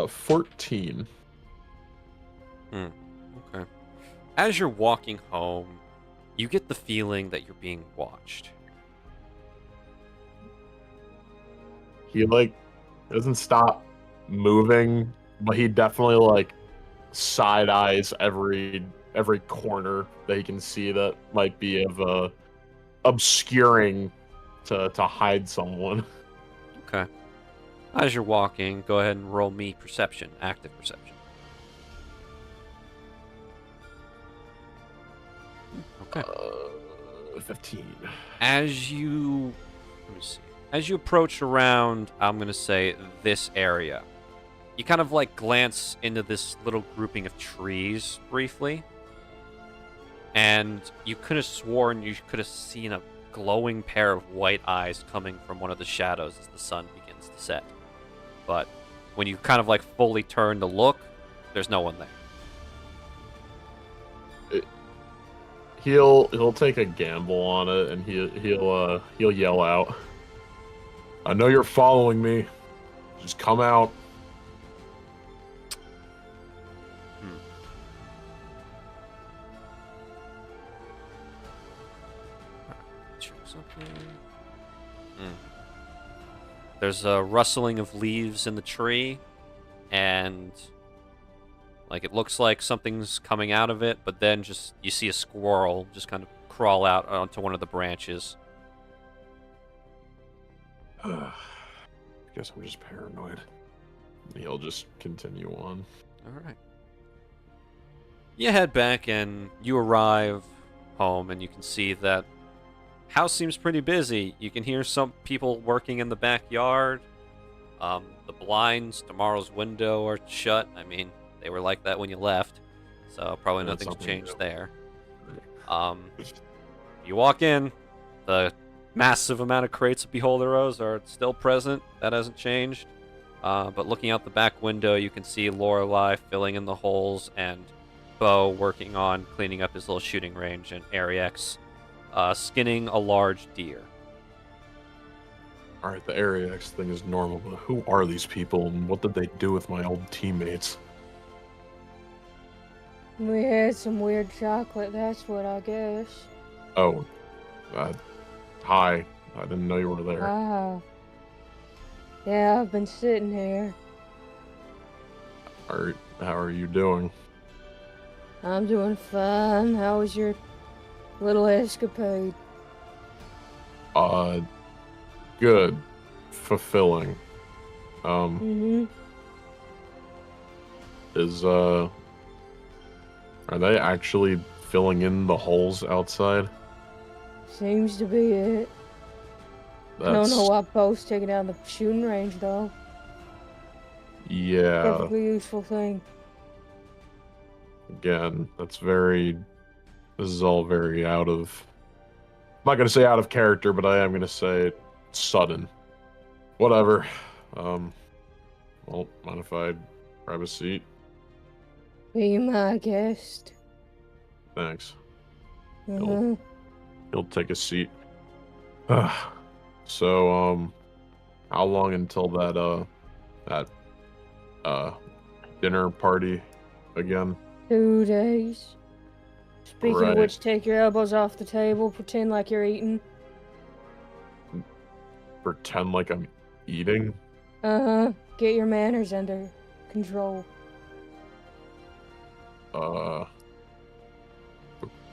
14. Okay. As you're walking home, you get the feeling that you're being watched. He like doesn't stop moving, but he definitely like side eyes every corner that he can see that might be of obscuring to hide someone. Okay. As you're walking, go ahead and roll me perception, active perception. Okay. 15. As you, let me see. As you approach around, I'm gonna say this area, you kind of like glance into this little grouping of trees briefly, and you could have sworn you could have seen a glowing pair of white eyes coming from one of the shadows as the sun begins to set. But when you kind of like fully turn to look, there's no one there. He'll take a gamble on it, and he'll yell out, "I know you're following me. Just come out." There's a rustling of leaves in the tree, and like it looks like something's coming out of it, but then just you see a squirrel just kind of crawl out onto one of the branches. I guess I'm just paranoid. He'll just continue on. All right. You head back and you arrive home, and you can see that house seems pretty busy. You can hear some people working in the backyard. The blinds, tomorrow's window are shut. I mean, they were like that when you left, so probably That's nothing's something changed new. there. You walk in, the massive amount of crates of Beholder Rose are still present. That hasn't changed. But looking out the back window, you can see Lorelei filling in the holes, and Bo working on cleaning up his little shooting range, and Oryx skinning a large deer. Alright, the Area X thing is normal, but who are these people, and what did they do with my old teammates? We had some weird chocolate, that's what I guess. Oh, hi. I didn't know you were there. Ah. Yeah, I've been sitting here. How are you doing? I'm doing fine. How was your little escapade? Good. Fulfilling. Are they actually filling in the holes outside? Seems to be it. I don't know why Bo's taking down the shooting range, though. Yeah. Perfectly useful thing. Again, this is all very out of, I'm not going to say out of character, but I am going to say sudden. Whatever. Well, mind if I grab a seat? Be my guest. Thanks. Mm-hmm. He'll take a seat. So, how long until that dinner party again? 2 days. Speaking Right. of which, take your elbows off the table, pretend like you're eating. Pretend like I'm eating? Uh-huh. Get your manners under control.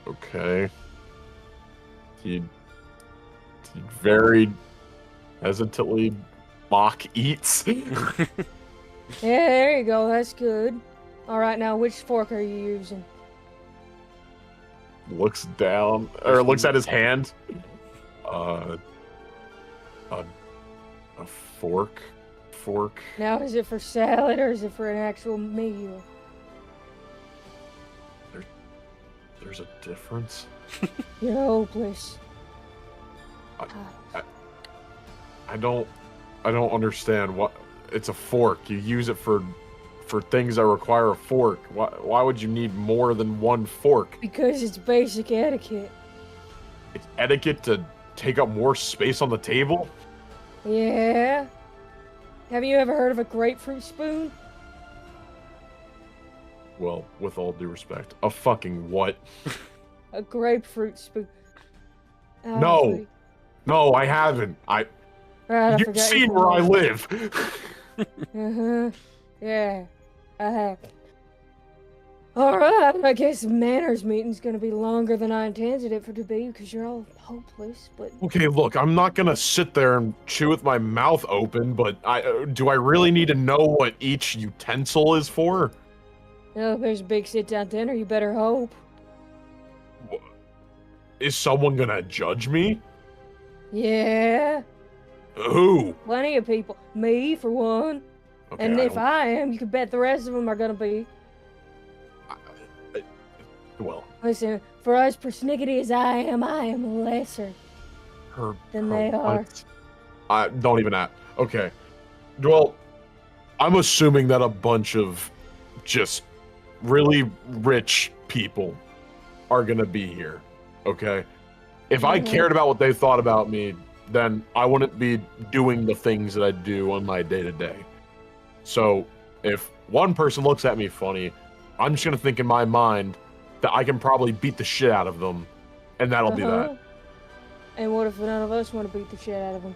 Okay. He very hesitantly mock eats. Yeah, there you go. That's good. All right, now which fork are you using? Looks down, or looks at his hand. A fork. Now, is it for salad or is it for an actual meal? There's a difference? You're hopeless. I don't understand. What? It's a fork. You use it for things that require a fork. Why would you need more than one fork? Because it's basic etiquette. It's etiquette to take up more space on the table? Yeah. Have you ever heard of a grapefruit spoon? Well, with all due respect, a fucking what? A grapefruit spoon. No. No, I haven't. Right, I You've forgot seen your where I name. live. Uh-huh. Yeah, I have. Alright, I guess the manners meeting's gonna be longer than I intended it for to be because you're all hopeless, but... Okay, look, I'm not gonna sit there and chew with my mouth open, but do I really need to know what each utensil is for? Oh, if there's a big sit-down dinner, you better hope. Is someone gonna judge me? Yeah, Who? plenty of people. Me, for one. Okay, And if don't- I am, you can bet the rest of them are gonna be. Well, Listen, for as persnickety as I am lesser than they are. what? I don't even ask. Okay. Well, I'm assuming that a bunch of just really rich people are gonna be here. Okay? If I cared about what they thought about me, then I wouldn't be doing the things that I do on my day-to-day. So, if one person looks at me funny, I'm just gonna think in my mind that I can probably beat the shit out of them, and that'll be that. And what if none of us want to beat the shit out of them?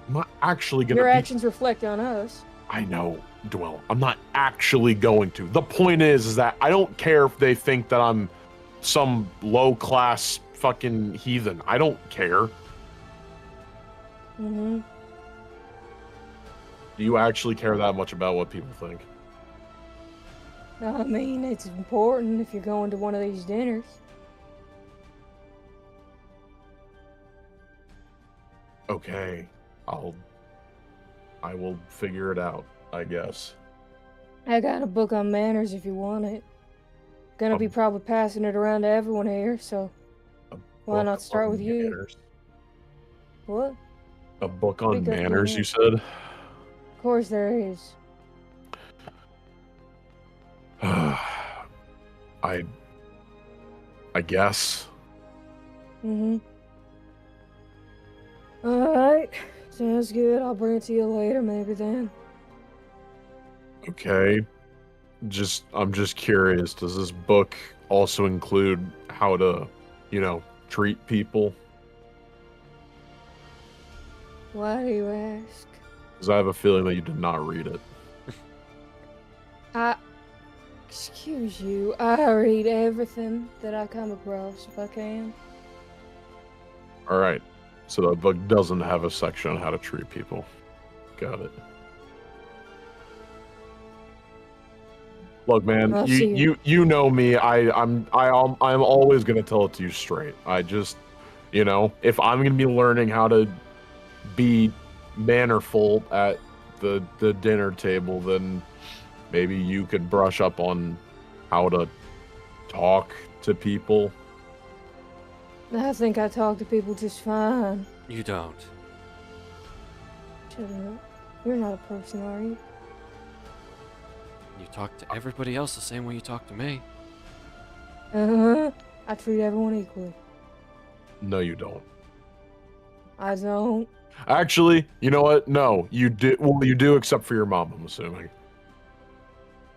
I'm not actually gonna Your beat- actions reflect on us. I know, Dwell. I'm not actually going to. The point is that I don't care if they think that I'm some low-class fucking heathen. I don't care. Mm-hmm. Do you actually care that much about what people think? I mean, it's important if you're going to one of these dinners. Okay, I will figure it out, I guess. I got a book on manners if you want it. Gonna be probably passing it around to everyone here, so why Book not start on with you? manners. What? A book on Because manners, we're- you said? Of course there is. I guess. Mm-hmm. Alright. Sounds good. I'll bring it to you later, maybe then. Okay. I'm just curious, does this book also include how to, treat people? Why do you ask? Because I have a feeling that you did not read it. Excuse you. I read everything that I come across if I can. Alright. So the book doesn't have a section on how to treat people. Got it. Look, man, I'll see you know me. I'm always gonna tell it to you straight. I just, if I'm gonna be learning how to be mannerful at the dinner table, then maybe you could brush up on how to talk to people. I think I talk to people just fine. You don't. Shut up. You're not a person, are you? You talk to everybody else the same way you talk to me. Uh-huh. I treat everyone equally. No, you don't. I don't. Actually, you know what? No, you do. Well, you do, except for your mom, I'm assuming.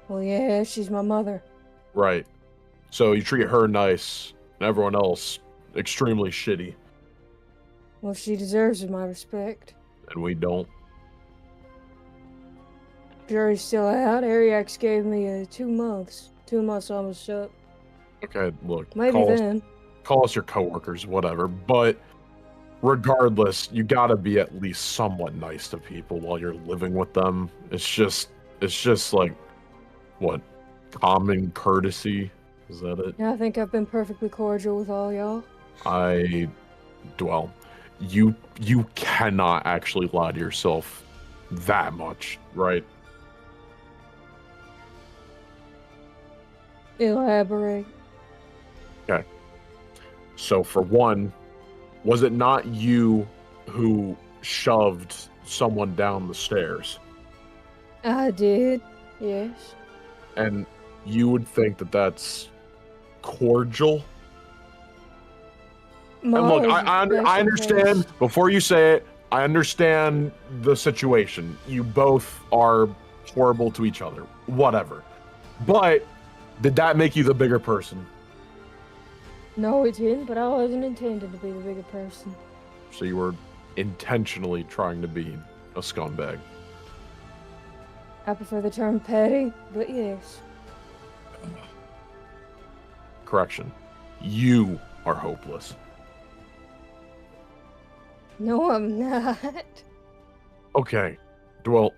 Well, yeah, she's my mother. Right. So you treat her nice, and everyone else extremely shitty, Well, she deserves my respect. and we don't. Jury's still out. Ariax gave me 2 months. 2 months almost up. Okay, look. Maybe call then. call us your coworkers, whatever. But regardless, you gotta be at least somewhat nice to people while you're living with them. It's just like, what, common courtesy? Is that it? Yeah, I think I've been perfectly cordial with all y'all. You cannot actually lie to yourself that much, right? Elaborate. So for one, was it not you who shoved someone down the stairs? I did, yes. And you would think that that's cordial? And look, Mars I understand, place. before you say it, I understand the situation. You both are horrible to each other. Whatever. But did that make you the bigger person? No, it didn't, but I wasn't intending to be the bigger person. So you were intentionally trying to be a scumbag. I prefer the term petty, but yes. Correction. You are hopeless. No, I'm not. Okay. Well,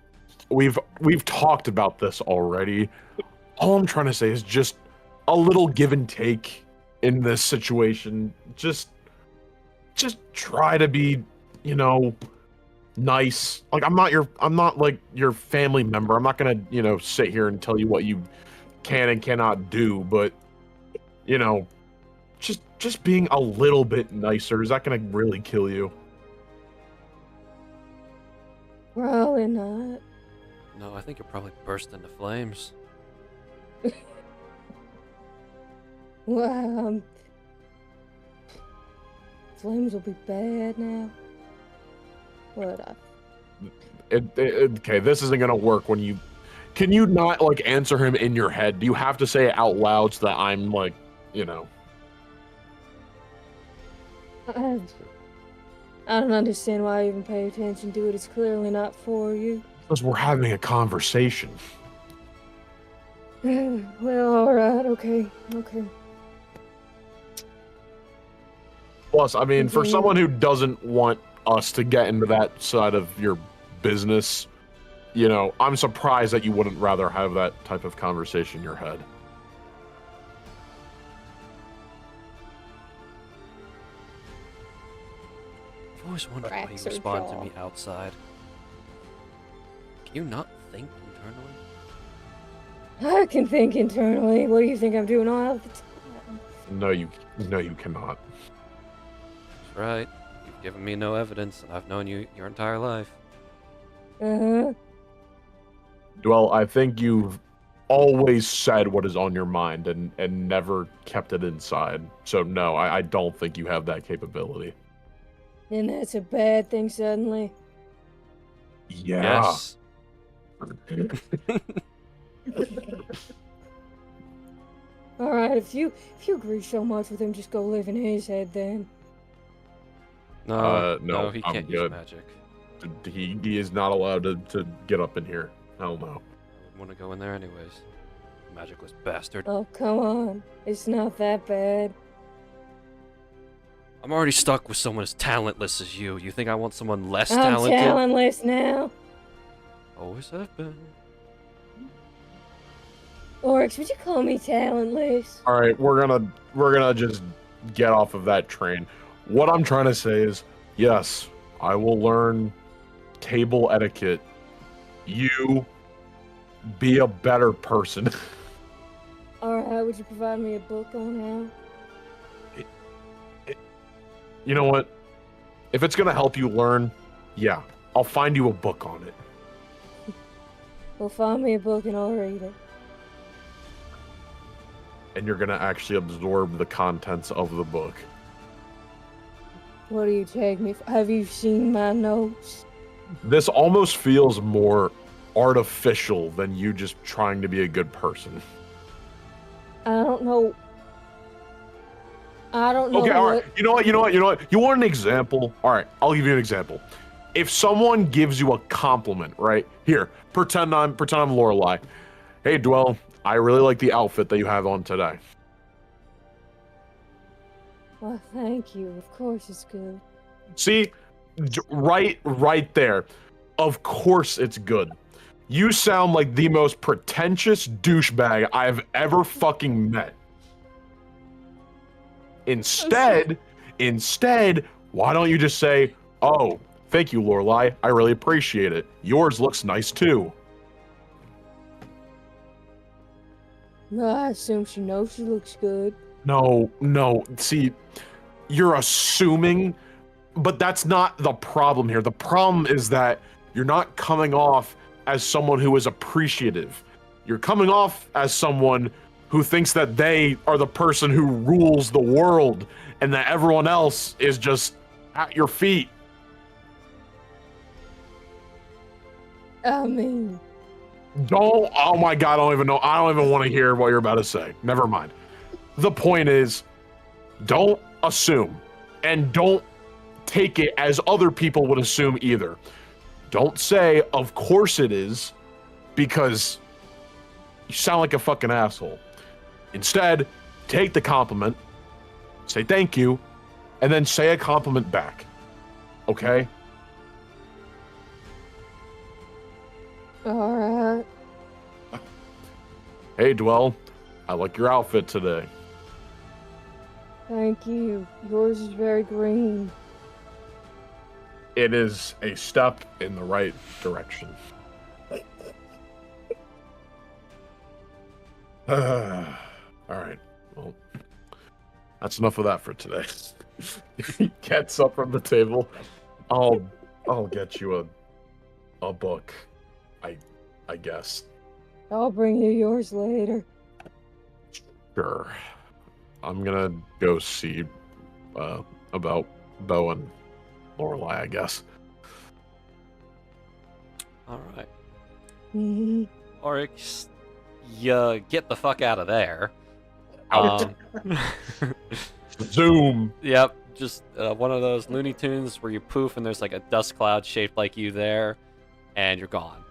we've talked about this already. All I'm trying to say is just a little give and take in this situation. Just try to be, you know, nice. Like I'm not like your family member. I'm not gonna, you know, sit here and tell you what you can and cannot do, but you know, just being a little bit nicer, is that gonna really kill you? Probably not. No, I think you'll probably burst into flames. Well, flames will be bad now. What? Okay, this isn't gonna work when you. Can you not like answer him in your head? Do you have to say it out loud so that I'm like, you know? I don't understand why I even pay attention to it. It's clearly not for you. Because we're having a conversation. Well, alright, okay. Plus, I mean, for Continue. someone who doesn't want us to get into that side of your business, you know, I'm surprised that you wouldn't rather have that type of conversation in your head. I've always wondered why you Cracks her respond to jaw. me outside. Can you not think internally? I can think internally. What do you think I'm doing all the time? No, you cannot. That's right. You've given me no evidence, and I've known you your entire life. Uh-huh. Well, I think you've always said what is on your mind and never kept it inside. So no, I don't think you have that capability. And that's a bad thing suddenly. Yeah. Yes. Alright, if you agree so much with him, just go live in his head then. No, he I'm can't good. use magic. He is not allowed to get up in here. Hell no. I wouldn't want to go in there anyways. Magicless bastard. Oh, come on. It's not that bad. I'm already stuck with someone as talentless as you. You think I want someone less I'm talented? talentless now. Always have been. Oryx, would you call me talentless? All right, we're gonna just get off of that train. What I'm trying to say is, yes, I will learn table etiquette. You be a better person. Alright, would you provide me a book on how? You know what? If it's gonna help you learn, yeah, I'll find you a book on it. Well, find me a book and I'll read it. And you're gonna actually absorb the contents of the book. What do you take me for? Have you seen my notes? This almost feels more artificial than you just trying to be a good person. I don't know. Okay, all right. You know what? You want an example? All right, I'll give you an example. If someone gives you a compliment, right? Here, pretend I'm Lorelai. Hey, Dwell, I really like the outfit that you have on today. Well, thank you. Of course it's good. See? Right there. Of course it's good. You sound like the most pretentious douchebag I've ever fucking met. Instead, why don't you just say, "Oh, thank you, Lorelai. I really appreciate it. Yours looks nice too." Well, I assume she knows she looks good. No. See, you're assuming, but that's not the problem here. The problem is that you're not coming off as someone who is appreciative. You're coming off as someone who thinks that they are the person who rules the world and that everyone else is just at your feet. I mean, Oh my God, I don't even know. I don't even want to hear what you're about to say. Never mind. The point is, don't assume, and don't take it as other people would assume either. Don't say, of course it is, because you sound like a fucking asshole. Instead, take the compliment, say thank you, and then say a compliment back. Okay? alright. Hey, Dwell, I like your outfit today. Thank you. Yours is very green. It is a step in the right direction. All right. Well, that's enough of that for today. He gets up from the table. I'll get you a book. I guess. I'll bring you yours later. Sure. I'm gonna go see about Bo and Lorelei, I guess. All right. Mhm. Oryx, you get the fuck out of there. Out. Zoom. Yep, just one of those Looney Tunes where you poof and there's like a dust cloud shaped like you there, and you're gone.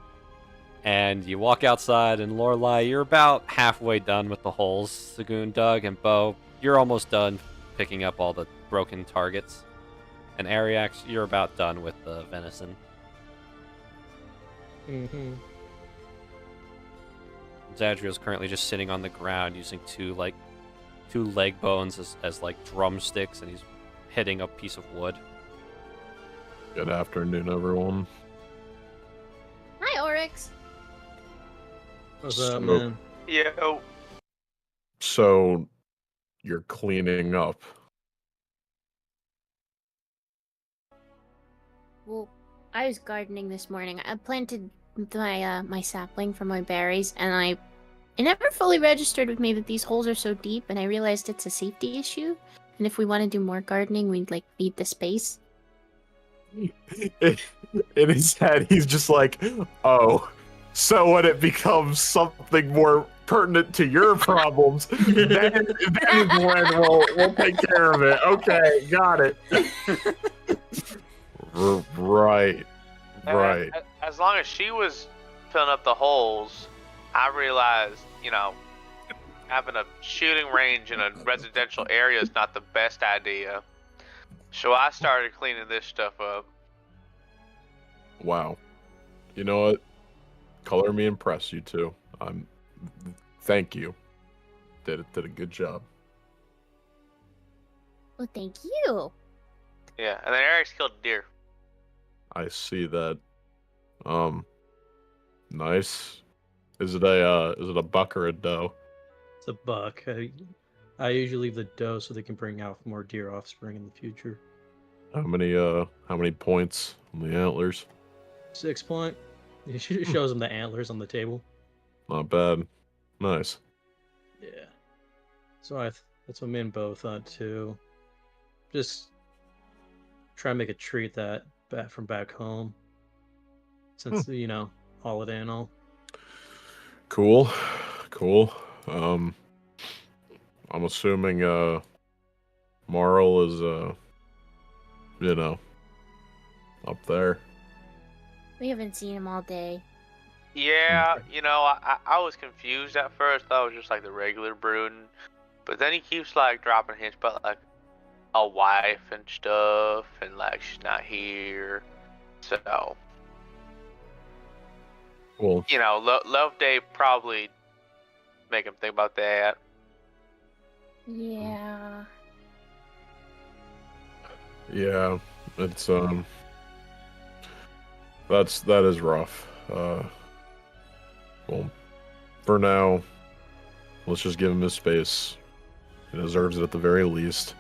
And you walk outside, and Lorelei, you're about halfway done with the holes Sagoon dug, and Bo, you're almost done picking up all the broken targets. And Ariax, you're about done with the venison. Mm-hmm. Zadriel's currently just sitting on the ground using two leg bones as like drumsticks, and he's hitting a piece of wood. Good afternoon, everyone. Hi, Oryx. What's up, So- man? Yo. So, you're cleaning up. Well, I was gardening this morning. I planted my sapling from my berries, and it never fully registered with me that these holes are so deep, and I realized it's a safety issue. And if we want to do more gardening, we'd need the space. In his head, he's just like, oh, so when it becomes something more pertinent to your problems, then is when we'll take care of it. Okay, got it. Right. Right. As long as she was filling up the holes, I realized, having a shooting range in a residential area is not the best idea. So I started cleaning this stuff up. Wow. You know what? Color me impressed, you two. Thank you. Did a good job. Well, thank you. Yeah, and then Eric's killed a deer. I see that. Nice. Is it a buck or a doe? It's a buck. I usually leave the doe so they can bring out more deer offspring in the future. How many points on the antlers? 6 point. It shows them the antlers on the table. Not bad. Nice. Yeah. So that's what me and Bo thought too. Just try and make a treat that from back home. Since holiday and all. Cool. I'm assuming Marl is up there. We haven't seen him all day. Yeah, I was confused at first. I was just like the regular Bruden. But then he keeps like dropping hints about like a wife and stuff, and like she's not here. So, Well, Love Day probably make him think about that. Yeah. yeah, it's that is rough. Well, for now, let's just give him his space. He deserves it at the very least.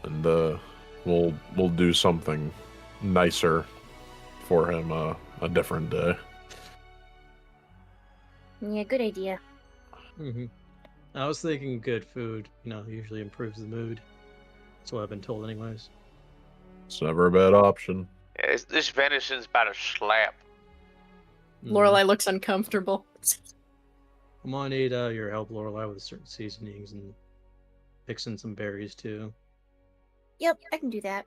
and we'll do something nicer for him a different day. Yeah, good idea. I was thinking good food, usually improves the mood. That's what I've been told anyways. It's never a bad option. Yeah, this venison's about to slap. Lorelai looks uncomfortable. I'm gonna need your help, Lorelai, with certain seasonings and fixing some berries too. Yep, I can do that.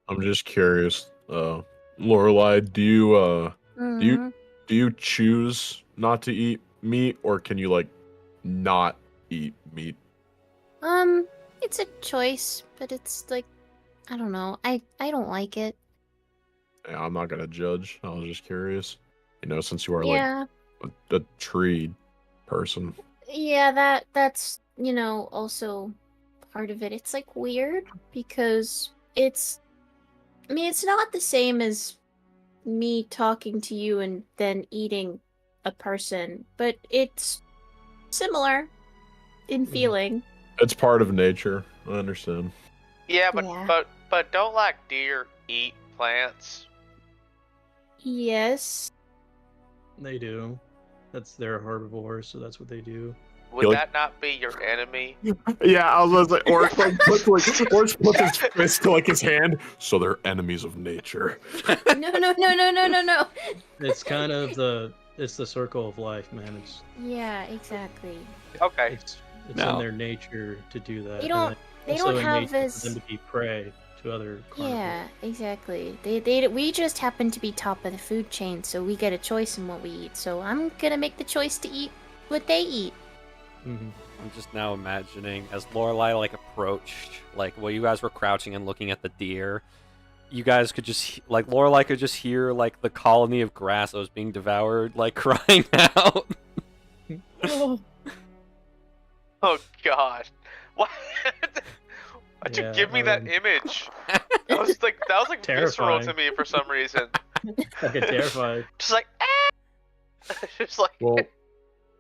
I'm just curious, Lorelai, do you choose not to eat meat, or can you not eat meat? It's a choice, but it's I don't know. I don't like it. Yeah, I'm not gonna judge. I was just curious. Since you are Yeah. a tree person. Yeah, that's also part of it. It's weird because it's not the same as me talking to you and then eating a person, but it's similar in feeling. It's part of nature. I understand. Yeah, Yeah. but don't deer eat plants? Yes. They do. They're herbivores, so that's what they do. Would that not be your enemy? Yeah, I was gonna say, Oryx puts his fist to his hand, so they're enemies of nature. No. It's kind of it's the circle of life, man. Yeah, exactly. Okay. It's No. in their nature to do that. They don't- and they also don't in have nature for as- them to be prey to other carnivores. Yeah, exactly. We just happen to be top of the food chain, so we get a choice in what we eat. So I'm gonna make the choice to eat what they eat. Mm-hmm. I'm just now imagining as Lorelai approached, while you guys were crouching and looking at the deer, you guys could just Lorelai could just hear the colony of grass that was being devoured crying out. Oh god. What? Why'd you Yeah, give me that image? That was visceral Terrifying. to me for some reason. I get terrified. Just just Well,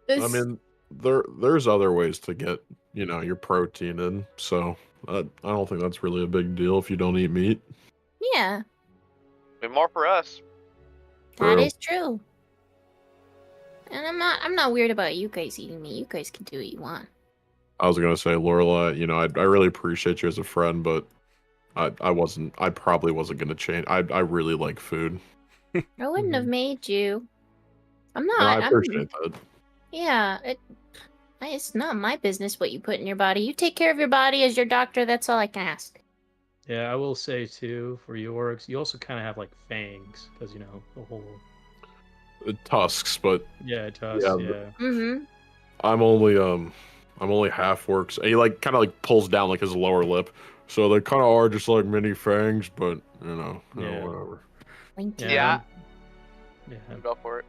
I mean, there's other ways to get your protein in, so I don't think that's really a big deal if you don't eat meat. Yeah, be more for us. that True. is true. And I'm not weird about you guys eating meat. You guys can do what you want. I was gonna say, Lorelai, I really appreciate you as a friend, but I probably wasn't gonna change. I really like food. I wouldn't have made you. I'm not. No, I appreciate that. Yeah, it's not my business what you put in your body. You take care of your body as your doctor. That's all I can ask. Yeah, I will say too, for you Oryx, you also kind of have fangs, because the whole. Tusks, but Yeah, tusks. Yeah, Yeah. Mm-hmm. I'm only half orcs. And he kind of pulls down his lower lip, so they kind of are just mini fangs, but Yeah. whatever. Thank you. Yeah. Yeah. Go for it.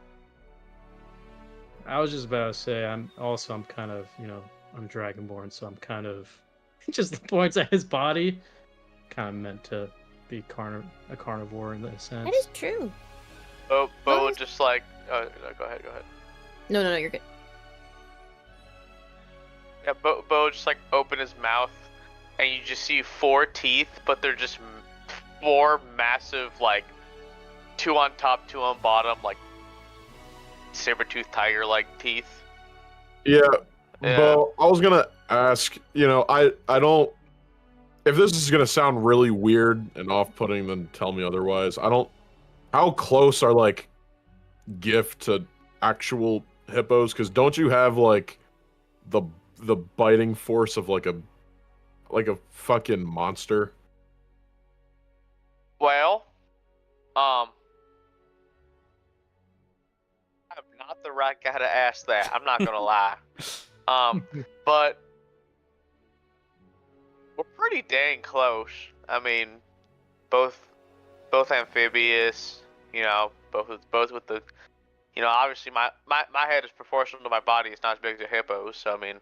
I was just about to say, I'm kind of, I'm Dragonborn, so I'm kind of just points at his body, kind of meant to be a carnivore in that sense. That is true. Bo Oh. just no, go ahead. No, you're good. Yeah, Bo just open his mouth, and you just see 4 teeth, but they're just 4 massive, 2 on top, 2 on bottom, saber-toothed tiger-like teeth. Yeah, Yeah. Bo, I was gonna ask. I don't. If this is gonna sound really weird and off-putting, then tell me otherwise. I don't. How close are Gift to actual hippos? Because don't you have the biting force of a fucking monster? Well, I'm not the right guy to ask that. I'm not gonna lie. But we're pretty dang close. I mean, both amphibious. Both with the. Obviously my head is proportional to my body. It's not as big as a hippo's. So I mean,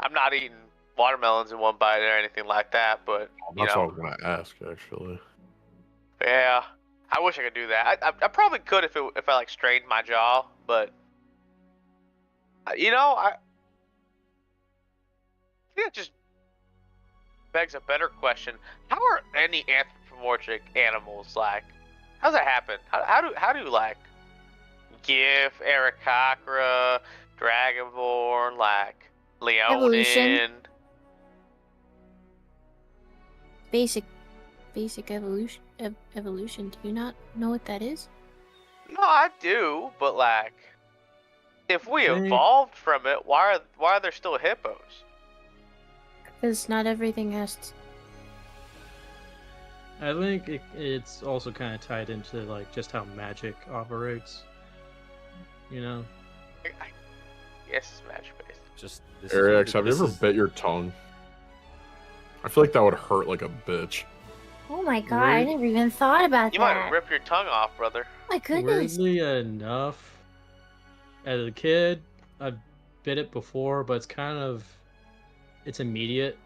I'm not eating watermelons in one bite or anything like that. But That's what I was gonna ask, actually. yeah, I wish I could do that. I probably could if I strained my jaw, but I just begs a better question. How are any anthropomorphic animals like? How does that happen? How do like Gif, Aarakocra, Dragonborn, like Leonin? Evolution. Basic evolution. Evolution. Do you not know what that is? No, I do, but like, if we Think- evolved from it, why are there still hippos? Because not everything has to... I think it's also kind of tied into like just how magic operates. You know. I guess it's magic based. Just this Oryx, have you this ever is- bit your tongue? I feel like that would hurt like a bitch. Oh my god, I never even thought about You that. might rip your tongue off, brother. My goodness. Weirdly enough, as a kid, I bit it before, but it's immediate.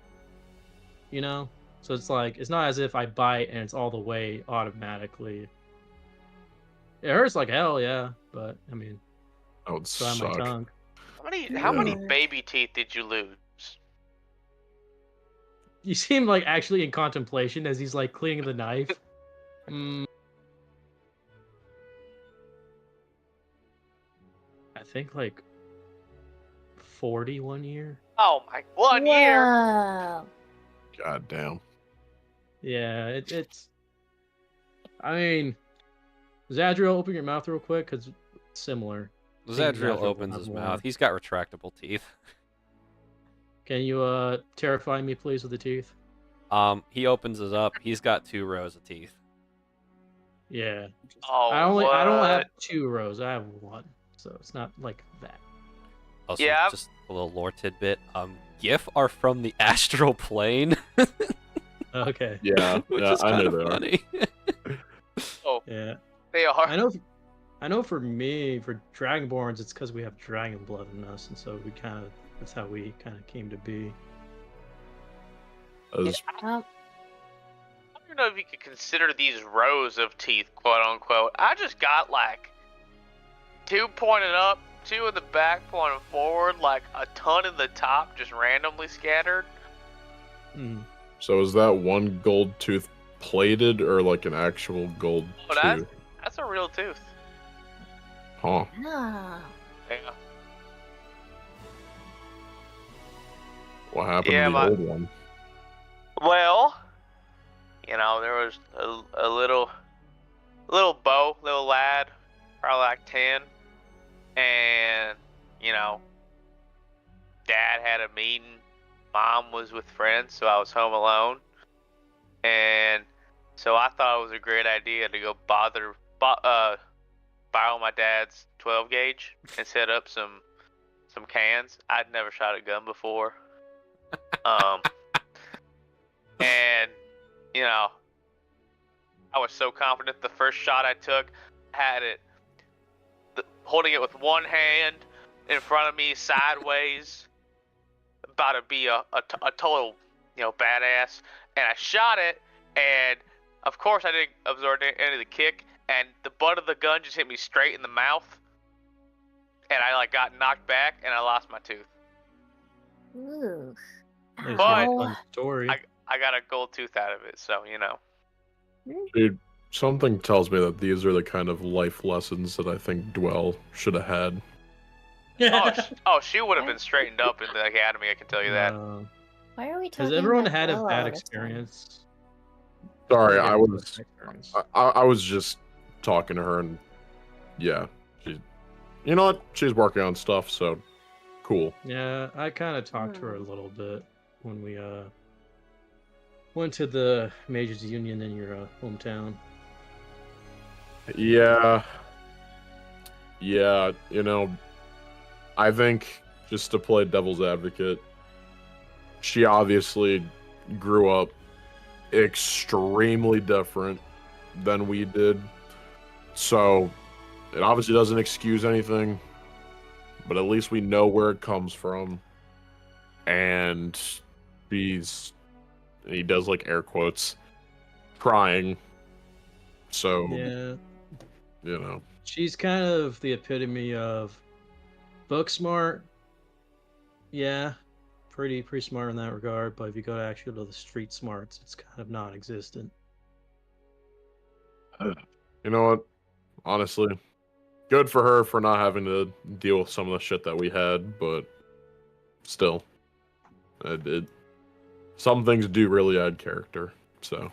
You know, so it's like it's not as if I bite and it's all the way automatically. It hurts like hell, yeah, but I mean, That would still have suck. my tongue. How many Yeah. baby teeth did you lose? You seem like actually in contemplation as he's like cleaning the knife. I think like 41 year. Oh my, 1 year. Whoa. God damn. Yeah, it's. I mean, Zadriel, open your mouth real quick, because it's similar. Zadriel Zadriel opens will his have mouth. more. He's got retractable teeth. Can you terrify me, please, with the teeth? He opens it up. He's got 2 rows of teeth. Yeah. Oh, I don't have what? 2 rows. I have 1, so it's not like that. Also, Yeah. just a little lore tidbit. Gif are from the astral plane, Okay. Yeah, which yeah, is I kind know of they are. funny. Oh, Yeah. they are. I know. For me, for Dragonborns, it's because we have dragon blood in us, and so that's how we kind of came to be. As I don't even know if you could consider these rows of teeth, quote unquote. I just got like 2 pointed up, 2 in the back pointing forward, like a ton in the top, just randomly scattered. So is that 1 gold tooth plated or like an actual gold Oh, tooth? that's a real tooth. Huh. Ah. Yeah. What happened Yeah, to the my- old one? Well, you know, there was a little lad, probably like 10, and you know, dad had a meeting, mom was with friends, so I was home alone, and so I thought it was a great idea to go borrow my dad's 12 gauge and set up some cans. I'd never shot a gun before. And, you know, I was so confident the first shot I took, had it, holding it with one hand in front of me sideways, about to be a total, you know, badass. And I shot it, and of course I didn't absorb any of the kick, and the butt of the gun just hit me straight in the mouth. And I like got knocked back, and I lost my tooth. Ooh. It's But- a fun story. I got a gold tooth out of it, so you know. Dude, something tells me that these are the kind of life lessons that I think Dwell should have had. She would have been straightened up in the academy. I can tell you that. Why are we Has talking everyone about had a Dwell bad all the time? experience? Sorry, Yeah, I everyone was had a bad experience. I was just talking to her, and yeah, you know what? She's working on stuff, so cool. Yeah, I kind of talked to her a little bit when we went to the Mages Union in your hometown. Yeah, you know, I think just to play devil's advocate, she obviously grew up extremely different than we did, so it obviously doesn't excuse anything, but at least we know where it comes from. And he does like air quotes, trying. So, Yeah, you know. she's kind of the epitome of book smart, yeah, pretty smart in that regard, but if you go to actually to the street smarts, it's kind of non-existent. You know what? Honestly, good for her for not having to deal with some of the shit that we had, but still, some things do really add character. So,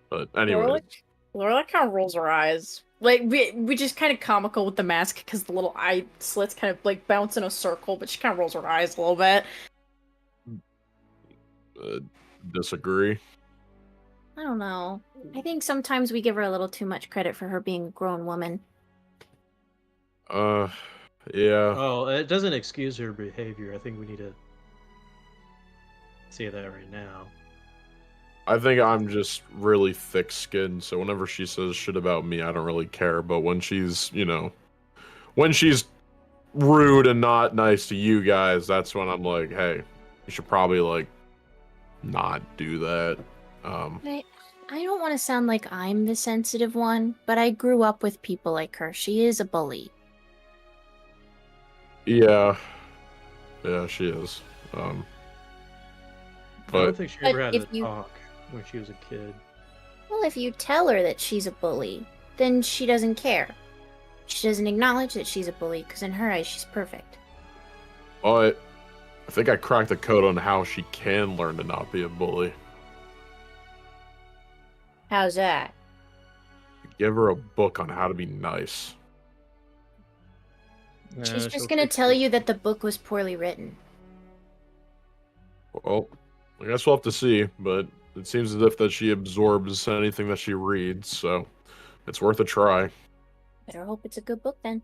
but anyway, Laura kind of rolls her eyes. Like we just kind of comical with the mask because the little eye slits kind of like bounce in a circle, but she kind of rolls her eyes a little bit. disagree. I don't know. I think sometimes we give her a little too much credit for her being a grown woman. Yeah. Oh, it doesn't excuse her behavior. I think we need to say that right now. I think I'm just really thick-skinned, so whenever she says shit about me, I don't really care. But when she's, when she's rude and not nice to you guys, that's when I'm like, hey, you should probably, like, not do that. I don't want to sound like I'm the sensitive one, but I grew up with people like her. She is a bully. Yeah. Yeah, she is. I But don't think she ever had if to you- talk when she was a kid. Well, if you tell her that she's a bully, then she doesn't care. She doesn't acknowledge that she's a bully, because in her eyes, she's perfect. I think I cracked the code on how she can learn to not be a bully. How's that? Give her a book on how to be nice. She's she'll just gonna fix tell it. you that the book was poorly written. Well, I guess we'll have to see, but it seems as if that she absorbs anything that she reads, so it's worth a try. Better hope it's a good book then.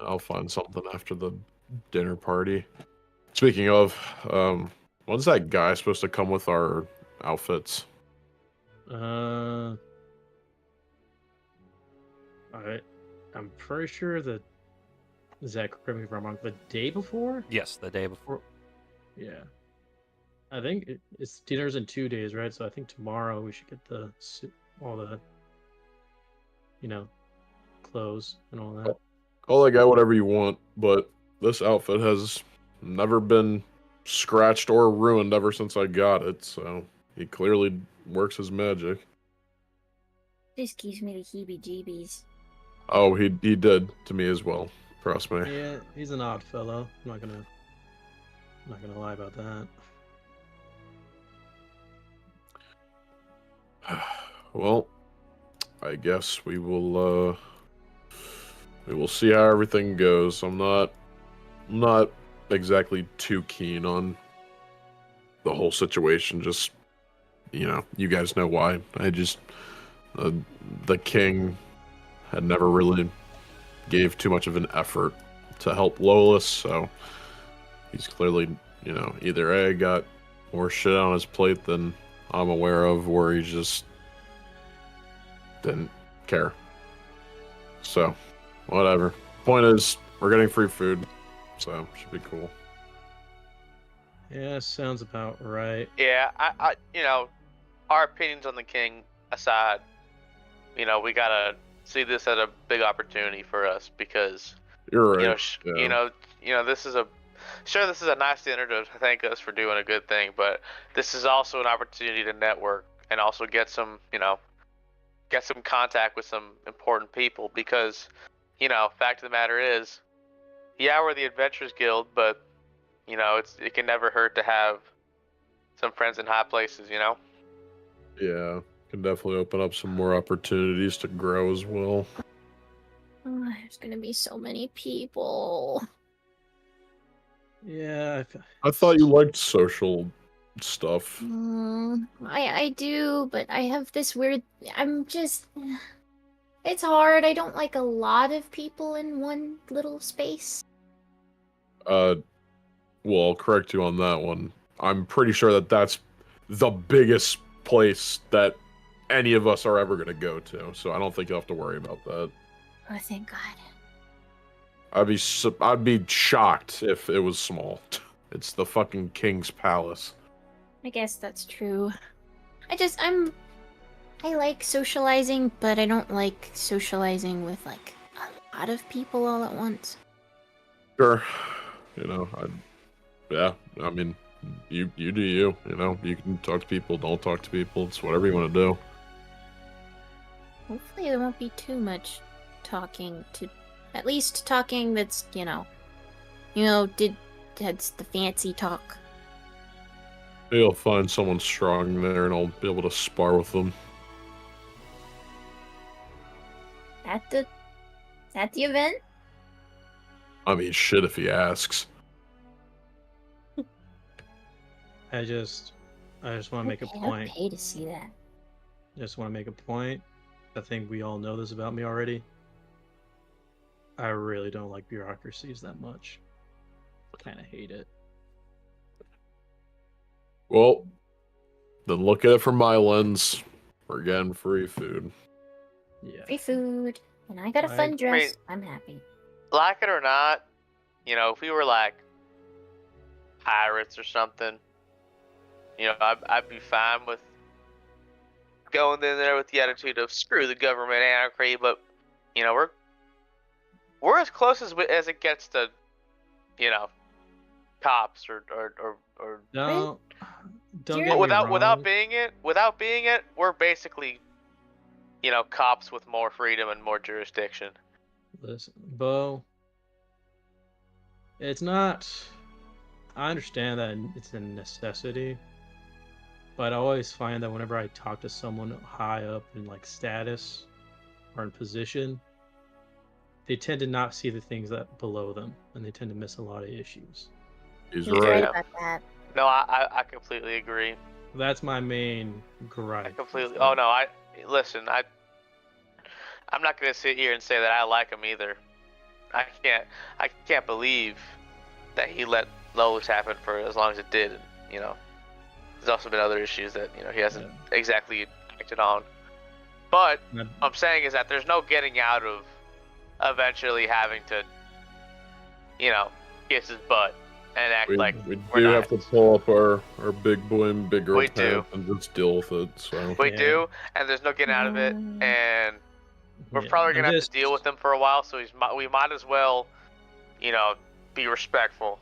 I'll find something after the dinner party. Speaking of, when's that guy supposed to come with our outfits? I'm pretty sure that Zach, correct me if I'm wrong, the day before? Yes, the day before. Yeah. I think it's dinner's in 2 days, right? So I think tomorrow we should get all the, clothes and all that. Call that guy whatever you want, but this outfit has never been scratched or ruined ever since I got it, so he clearly works his magic. This gives me the heebie-jeebies. Oh, he did to me as well. Trust me. Yeah, he's an odd fellow. I'm not gonna lie about that. Well, I guess we will see how everything goes. I'm not exactly too keen on the whole situation. Just, you guys know why. I just the king had never really gave too much of an effort to help Lolas, so he's clearly, either A, got more shit on his plate than I'm aware of, or he just didn't care. So, whatever. Point is, we're getting free food, so should be cool. Yeah, sounds about right. Yeah, I our opinions on the king aside, we gotta see this as a big opportunity for us because You're right. this is a nice dinner to thank us for doing a good thing, but this is also an opportunity to network and also get some contact with some important people because, fact of the matter is, yeah, we're the Adventurers Guild, but it can never hurt to have some friends in high places, Yeah, can definitely open up some more opportunities to grow as well. Oh, there's gonna be so many people. Yeah, I thought you liked social stuff. I do, but I have this weird. It's hard. I don't like a lot of people in one little space. Well, I'll correct you on that one. I'm pretty sure that that's the biggest place that any of us are ever going to go to, so I don't think you'll have to worry about that. Oh, thank God. I'd be shocked if it was small. It's the fucking king's palace. I guess that's true. I like socializing, but I don't like socializing with, like, a lot of people all at once. Sure. Yeah. I mean, you do you. You can talk to people. Don't talk to people. It's whatever you want to do. Hopefully there won't be too much talking at least talking that's, that's the fancy talk. You'll find someone strong there, and I'll be able to spar with them. Is that the event? I mean, shit if he asks. I just want to make a Okay, point. I'd pay to see that. Just want to make a point. I think we all know this about me already. I really don't like bureaucracies that much. Kind of hate it. Well, then look at it from my lens. We're getting free food. Yeah. Free food. And I got a fun dress. I'm happy. Like it or not, if we were like pirates or something, I'd be fine with going in there with the attitude of screw the government anarchy. But we're as close as it gets to, cops or Don't You're- get me wrong. without being it, we're basically, cops with more freedom and more jurisdiction. Listen, Bo. It's not. I understand that it's a necessity, but I always find that whenever I talk to someone high up in like status or in position, they tend to not see the things that below them, and they tend to miss a lot of issues. He's He's right. right about that. No, I completely agree. That's my main I gripe. completely. Oh no, listen. I'm not gonna sit here and say that I like him either. I can't believe that he let Lois happen for as long as it did. There's also been other issues that he hasn't exactly acted on. But Yeah. I'm saying is that there's no getting out of eventually having to, kiss his butt and act like We we're do not. have to pull up our big boy and big girl We do. pants and just deal with it. So We Yeah. do, and there's no getting out of it, and we're Yeah, probably I'm gonna have just- to deal with him for a while. So we might as well, be respectful.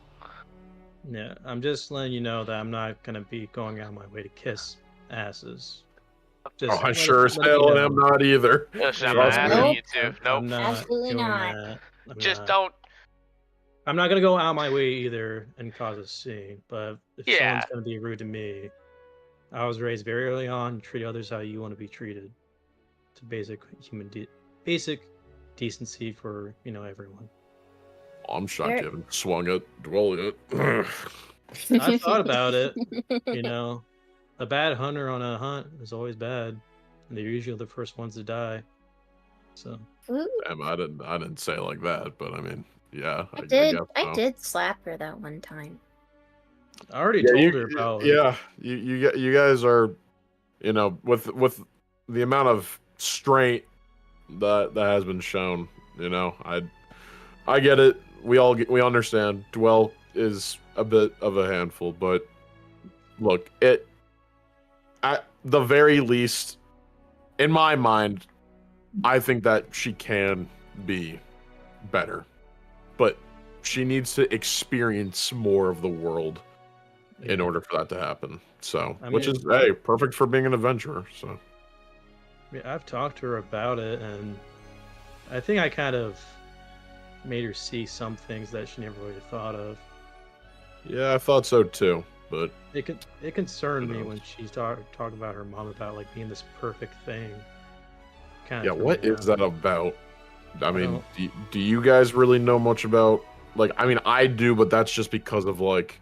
Yeah, I'm just letting you know that I'm not gonna be going out of my way to kiss asses. Just I let sure it- as let it hell be am known. not either. Listen, I'm Yeah, not Trust asking me. you to. I'm Nope. not Absolutely doing not. that. I'm Just not. don't. I'm not gonna go out my way either and cause a scene. But if Yeah. someone's gonna be rude to me, I was raised very early on. Treat others how you want to be treated. It's a basic basic decency for everyone. I'm shocked There- you haven't swung it, dwell yet. I thought about it. A bad hunter on a hunt is always bad, and they're usually the first ones to die. So Ooh, Damn, I didn't say it like that, but I mean, yeah. I did. guess I so. did slap her that one time. I already Yeah, told her about. you guys are, with the amount of strength that has been shown, I get it. We understand. Dwell is a bit of a handful, but look, at the very least, in my mind, I think that she can be better, but she needs to experience more of the world in order for that to happen. So, I which mean- is hey, perfect for being an adventurer. So, I've talked to her about it, and I think I kind of made her see some things that she never really thought of. yeah, I thought so too. But It concerned Who me knows? when she talked about her mom about like being this perfect thing. yeah, what is that about? I mean, don't- do you guys really know much about? Like, I mean, I do, but that's just because of like,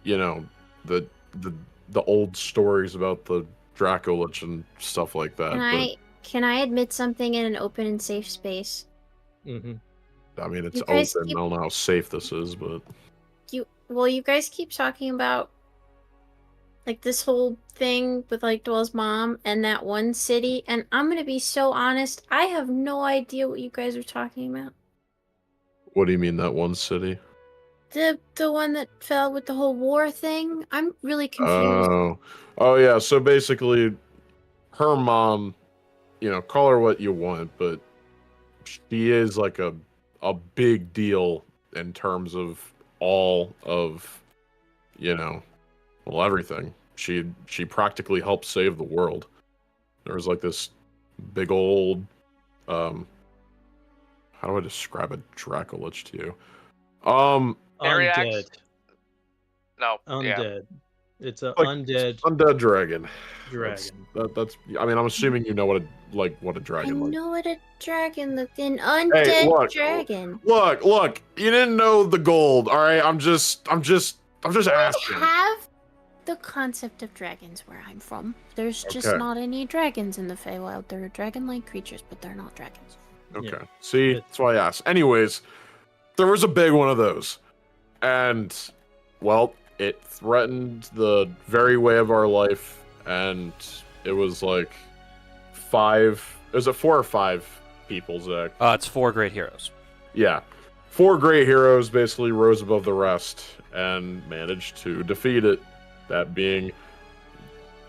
the old stories about the Dracolich and stuff like that. Can I admit something in an open and safe space? Mm-hmm. But I mean, it's You guys open. keep- I don't know how safe this is, but You guys keep talking about like this whole thing with like Dwell's mom and that one city, and I'm gonna be so honest, I have no idea what you guys are talking about. what do you mean that one city? The one that fell with the whole war thing? I'm really confused. Oh yeah. So basically, her mom, call her what you want, but she is like a big deal in terms of all of, well, everything. She practically helped save the world. There was like this big old, how do I describe a Dracolich to you? Ariax? Undead. No. Yeah. Undead. It's an Like, undead undead dragon. dragon. That's. I mean, I'm assuming you know what a I dragon looks. know what a dragon looked. An undead look, dragon. Look. You didn't know the gold. All right. I'm just We asking. have the concept of dragons where I'm from. There's just Okay. not any dragons in the Feywild. There are dragon-like creatures, but they're not dragons. Okay. Yeah. See, that's why I asked. Anyways, there was a big one of those, and well, it threatened the very way of our life, and it was like 5. It was 4 or 5 people, Zach. It's 4 great heroes. Yeah. 4 great heroes basically rose above the rest and managed to defeat it. That being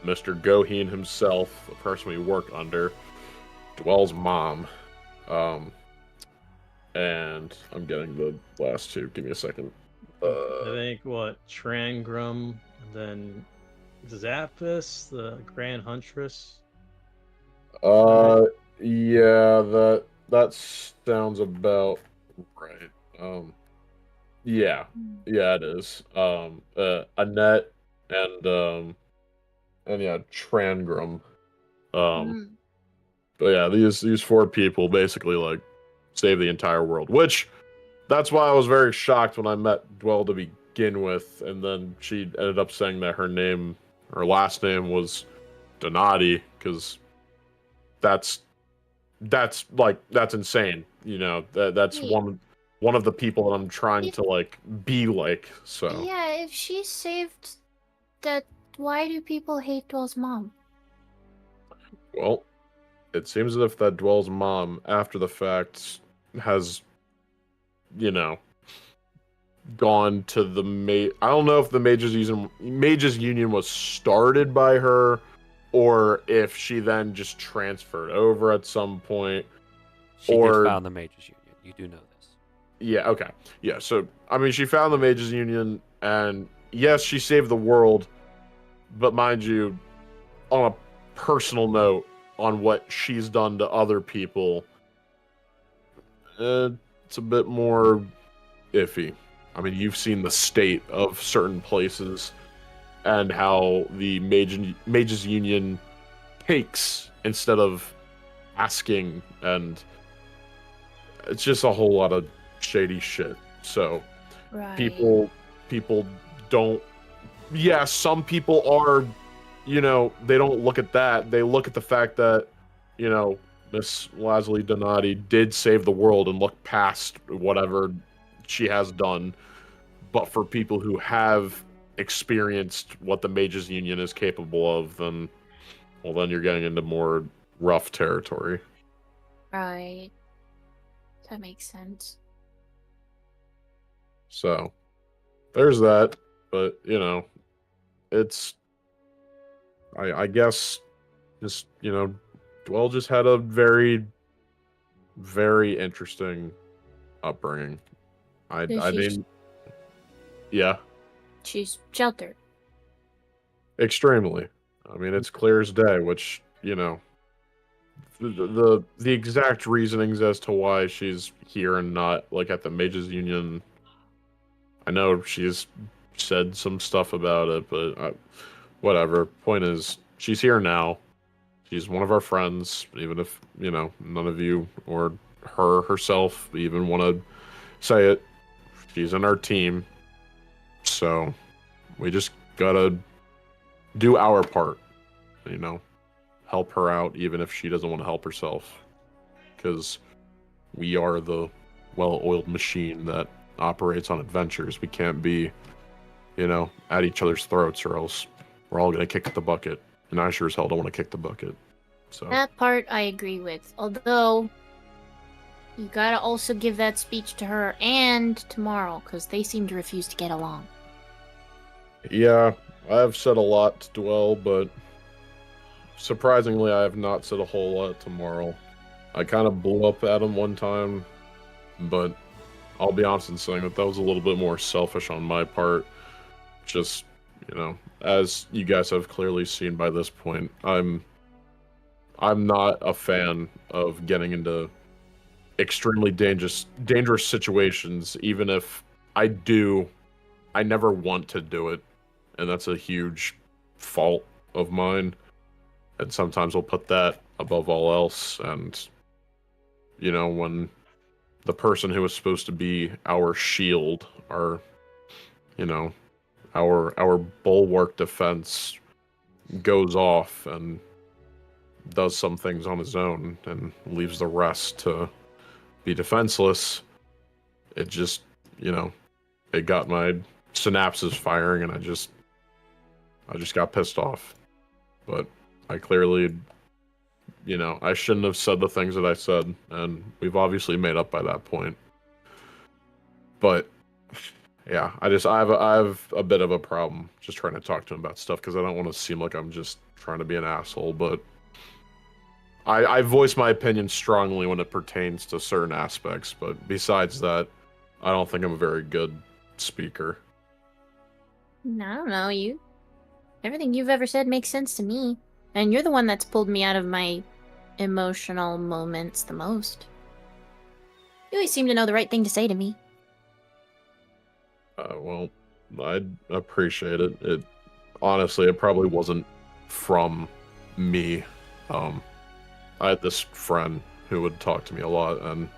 Mr. Goheen himself, the person we work under, Dwell's mom. And I'm getting the last 2. Give me a second. I think Trangrum, and then Zappis, the Grand Huntress. Yeah, that sounds about right. Yeah, it is. Annette and yeah, Trangrum. But yeah, these 4 people basically like save the entire world, which that's why I was very shocked when I met Dwell to begin with, and then she ended up saying that her last name was Donati, because that's insane. That's Wait. one of the people that I'm trying to like be like. So Yeah, if she saved that, why do people hate Dwell's mom? well, it seems as if that Dwell's mom, after the fact, has gone to the I don't know if the Mages Union was started by her, or if she then just transferred over at some point. She Or- did found the Mages Union. You do know this. Yeah, okay. Yeah, so, I mean, she found the Mages Union, and yes, she saved the world, but mind you, on a personal note, on what she's done to other people, it's a bit more iffy. I mean, you've seen the state of certain places and how the Mages Union takes instead of asking, and it's just a whole lot of shady shit. So Right. people don't. Yeah, some people are, they don't look at that. They look at the fact that, Miss Leslie Donati did save the world and look past whatever she has done. But for people who have experienced what the Mages Union is capable of, then you're getting into more rough territory. Right. That makes sense. So there's that. But, it's, I guess, just, Dwell just had a very, very interesting upbringing. I didn't. Yeah, She's sheltered. extremely. I mean, it's clear as day, which, the exact reasonings as to why she's here and not, like, at the Mages Union. I know she's said some stuff about it, but whatever. Point is, she's here now. She's one of our friends, even if, none of you or her herself even want to say it. She's in our team. So we just gotta do our part, help her out, even if she doesn't want to help herself. Because we are the well-oiled machine that operates on adventures. We can't be, at each other's throats, or else we're all gonna kick the bucket. And I sure as hell don't want to kick the bucket. So That part I agree with. Although, you gotta also give that speech to her and to Marl, because they seem to refuse to get along. yeah, I've said a lot to Dwell, but surprisingly, I have not said a whole lot to Marl. I kind of blew up at him one time, but I'll be honest in saying that was a little bit more selfish on my part. Just, as you guys have clearly seen by this point, I'm not a fan of getting into extremely dangerous situations, even if I never want to do it, and that's a huge fault of mine. And sometimes I'll put that above all else, and when the person who is supposed to be our shield, our bulwark defense, goes off and does some things on his own and leaves the rest to be defenseless, it just, it got my synapses firing, and I just got pissed off. But I clearly, I shouldn't have said the things that I said, and we've obviously made up by that point. But yeah, I have a bit of a problem just trying to talk to him about stuff, because I don't want to seem like I'm just trying to be an asshole, but I voice my opinion strongly when it pertains to certain aspects, but besides that, I don't think I'm a very good speaker. I don't know, everything you've ever said makes sense to me. And you're the one that's pulled me out of my emotional moments the most. You always seem to know the right thing to say to me. Well, I'd appreciate it. Honestly, it probably wasn't from me. I had this friend who would talk to me a lot, and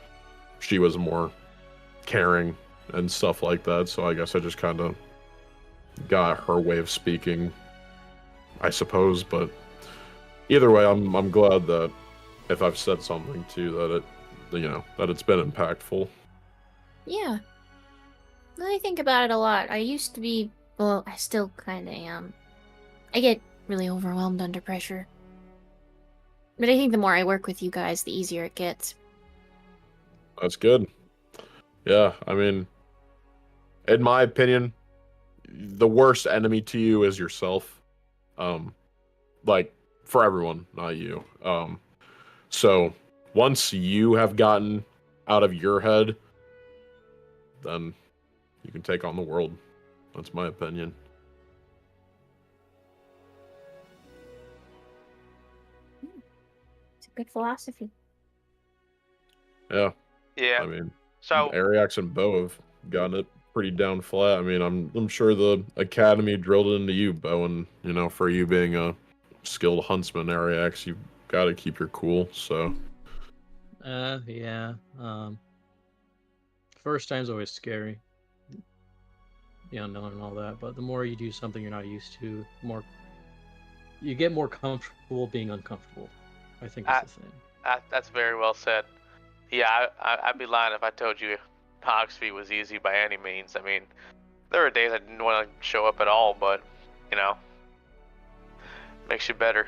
she was more caring and stuff like that, so I guess I just kind of got her way of speaking, I suppose. But either way, I'm glad that if I've said something too, that it's been impactful. Yeah. I think about it a lot. I used to be, well, I still kind of am. I get really overwhelmed under pressure. But I think the more I work with you guys, the easier it gets. That's good. Yeah, I mean, in my opinion, the worst enemy to you is yourself. Like, for everyone, not you. So once you have gotten out of your head, then you can take on the world. That's my opinion. It's a good philosophy. Yeah. Yeah. I mean, So Ariax and Bo have gotten it pretty down flat. I mean, I'm sure the academy drilled it into you, Bo, and for you being a skilled huntsman, Ariax, you've got to keep your cool. So. Yeah. First time's always scary. The unknown and all that, but the more you do something you're not used to, you get more comfortable being uncomfortable. I think that's the thing. That's very well said. Yeah, I'd be lying if I told you Hogsby was easy by any means. I mean, there were days I didn't want to show up at all, but, makes you better.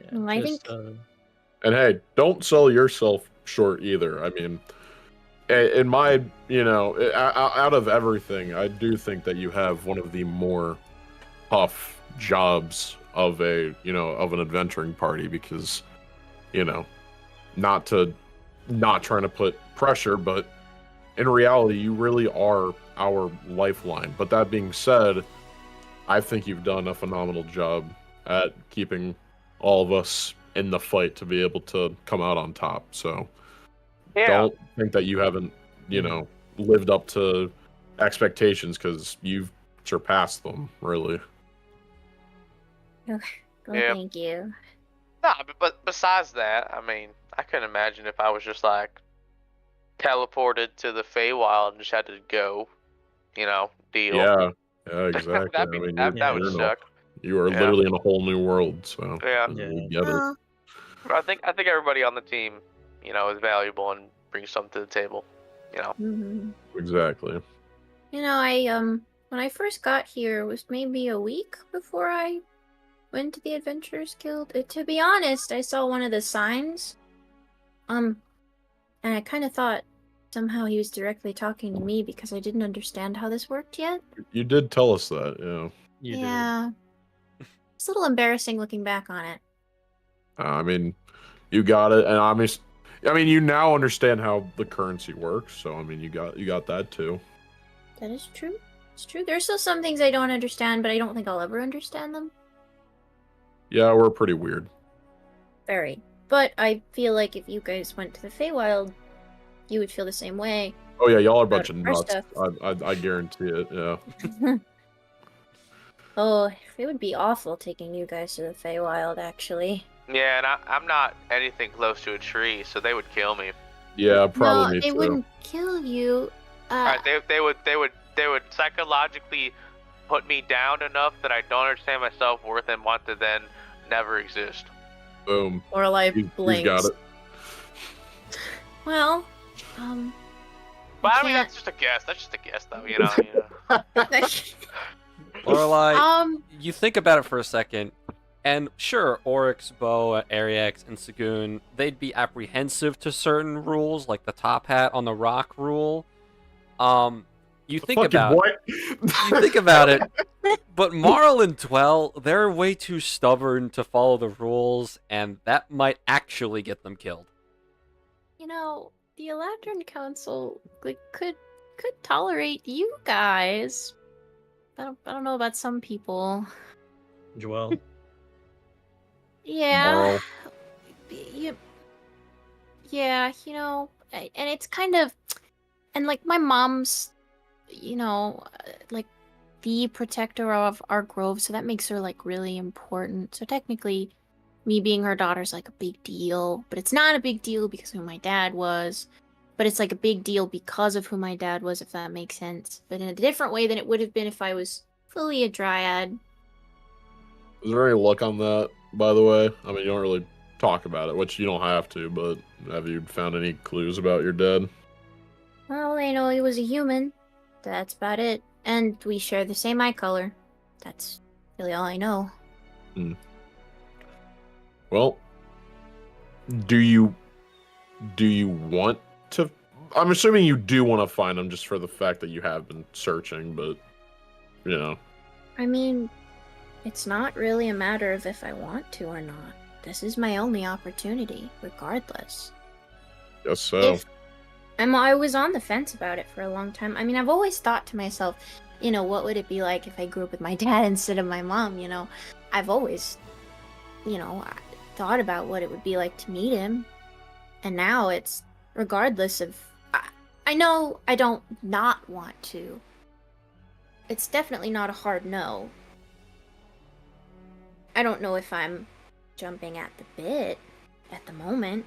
Yeah, Well, I think... And hey, don't sell yourself short either. I mean, in my, out of everything, I do think that you have one of the more tough jobs of an adventuring party, because, not trying to put pressure, but in reality, you really are our lifeline. But that being said, I think you've done a phenomenal job at keeping all of us in the fight to be able to come out on top. So don't think that you haven't, lived up to expectations, because you've surpassed them, really. Well, thank you. Nah, but besides that, I mean, I couldn't imagine if I was just like teleported to the Feywild and just had to go, deal. Yeah, exactly. that would suck. You are literally in a whole new world, so we get it. I think everybody on the team, is valuable and brings something to the table. Mm-hmm. Exactly. When I first got here, it was maybe a week before I went to the Adventurers Guild. To be honest, I saw one of the signs. And I kind of thought somehow he was directly talking to me, because I didn't understand how this worked yet. You did tell us that, yeah. You Yeah. It's a little embarrassing looking back on it. I mean, you got it, and I mean, I mean, you now understand how the currency works, so I mean, you got that too. That is true. It's true. There's still some things I don't understand, but I don't think I'll ever understand them. Yeah, we're pretty weird. Very. But I feel like if you guys went to the Feywild, you would feel the same way. Oh yeah, y'all are a bunch About of our nuts. stuff. I guarantee it. Yeah. Oh, it would be awful taking you guys to the Feywild, actually. Yeah, and I'm not anything close to a tree, so they would kill me. Yeah, probably No, me they too. wouldn't kill you. Alright, they would psychologically put me down enough that I don't understand my self-worth and want to then never exist. Boom. Or like He's blinks. got it. Well, But I mean, can't- that's just a guess. That's just a guess, though. You know. Or like, you think about it for a second, and sure, Oryx, Boa, Ariex, and Sagoon, they'd be apprehensive to certain rules, like the top hat on the rock rule. You think about what? you think about it, but Marl and Dwell, they're way too stubborn to follow the rules, and that might actually get them killed. you know, the Eladrin Council could tolerate you guys. I don't know about some people. Joel. Yeah. Marl. Yeah, and it's kind of, and like my mom's, like the protector of our grove, so that makes her like really important. So technically, me being her daughter is like a big deal, but it's not a big deal because of who my dad was. But it's like a big deal because of who my dad was, if that makes sense. But in a different way than it would have been if I was fully a dryad. Is there any luck on that, by the way? I mean, you don't really talk about it, which you don't have to, but have you found any clues about your dad? Well, I know he was a human. That's about it. And we share the same eye color. That's really all I know. Well, do you want to? I'm assuming you do want to find him just for the fact that you have been searching, but I mean, it's not really a matter of if I want to or not. This is my only opportunity, regardless. Guess so. I was on the fence about it for a long time. I mean, I've always thought to myself, what would it be like if I grew up with my dad instead of my mom, I've always, thought about what it would be like to meet him. And now it's, regardless of, I know I don't not want to. It's definitely not a hard no. I don't know if I'm jumping at the bit at the moment.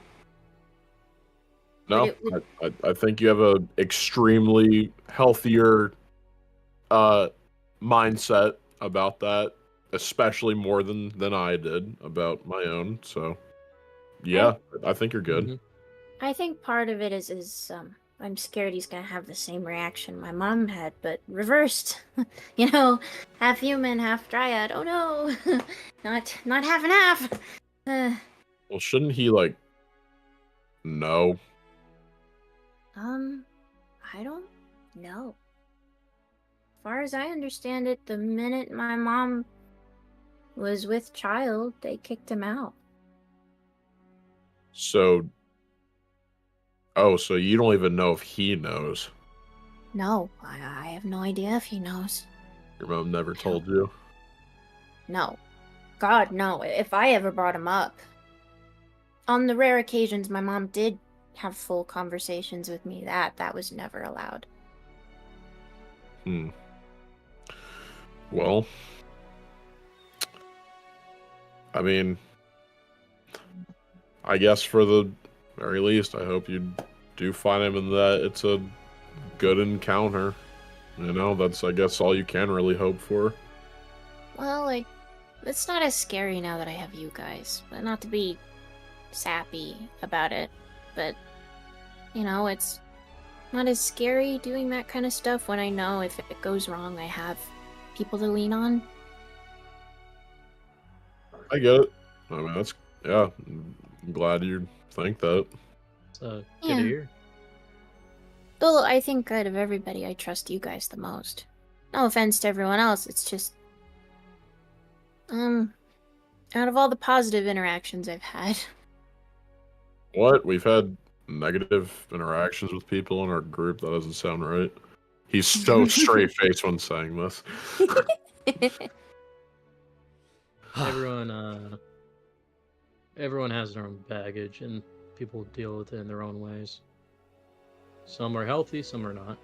No, I think you have a extremely healthier mindset about that, especially more than I did about my own. So, yeah, I think you're good. Mm-hmm. I think part of it is I'm scared he's gonna have the same reaction my mom had, but reversed. Half human, half dryad. Oh no, not half and half. Well, shouldn't he know? I don't know. As far as I understand it, the minute my mom was with child, they kicked him out. So you don't even know if he knows. No, I have no idea if he knows. Your mom never told you? No. God, no. If I ever brought him up. On the rare occasions my mom did have full conversations with me, that was never allowed. Well, I mean, I guess for the very least, I hope you do find him and that it's a good encounter. That's, I guess, all you can really hope for. Well, it's not as scary now that I have you guys. But not to be sappy about it, but, it's not as scary doing that kind of stuff when I know if it goes wrong, I have people to lean on. I get it. I mean, I'm glad you think that. So, good Yeah. to hear. Though I think out of everybody, I trust you guys the most. No offense to everyone else, it's just... out of all the positive interactions I've had... What? We've had negative interactions with people in our group. That doesn't sound right. He's so straight faced when saying this. Everyone has their own baggage, and people deal with it in their own ways. Some are healthy, some are not.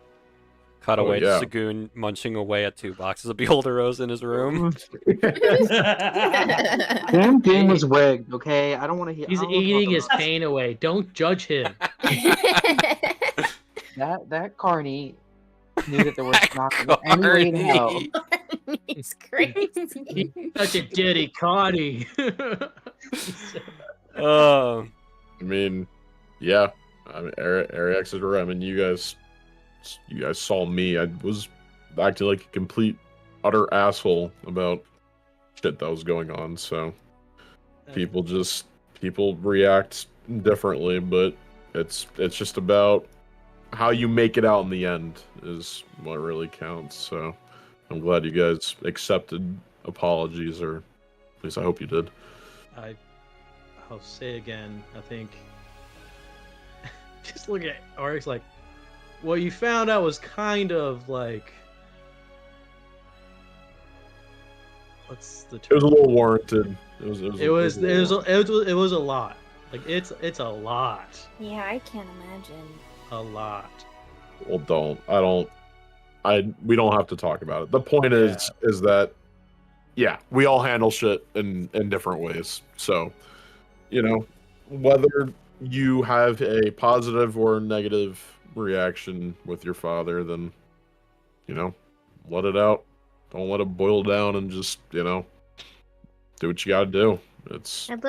Cut away to yeah. Sagoon munching away at 2 boxes of Beholder Rose in his room. Damn game was rigged, okay? I don't want to hear. He's eating his pain away. Don't judge him. That Carney knew that there was not any way in hell. It's crazy. He's such a ditty Connie. I mean, yeah. I mean, Arex is right. I mean, you guys saw me. I was acting like a complete, utter asshole about shit that was going on. So people react differently, but it's just about how you make it out in the end is what really counts. So I'm glad you guys accepted apologies, or at least I hope you did. I'll say again, I think just look at Oryx like what you found out was kind of like, what's the term? It was a little warranted. It was a lot. Like it's a lot. Yeah, I can't imagine. A lot. Well, we don't have to talk about it. The point is that, yeah, we all handle shit in different ways. So, whether you have a positive or negative reaction with your father, then, let it out. Don't let it boil down, and just, do what you gotta do. I'd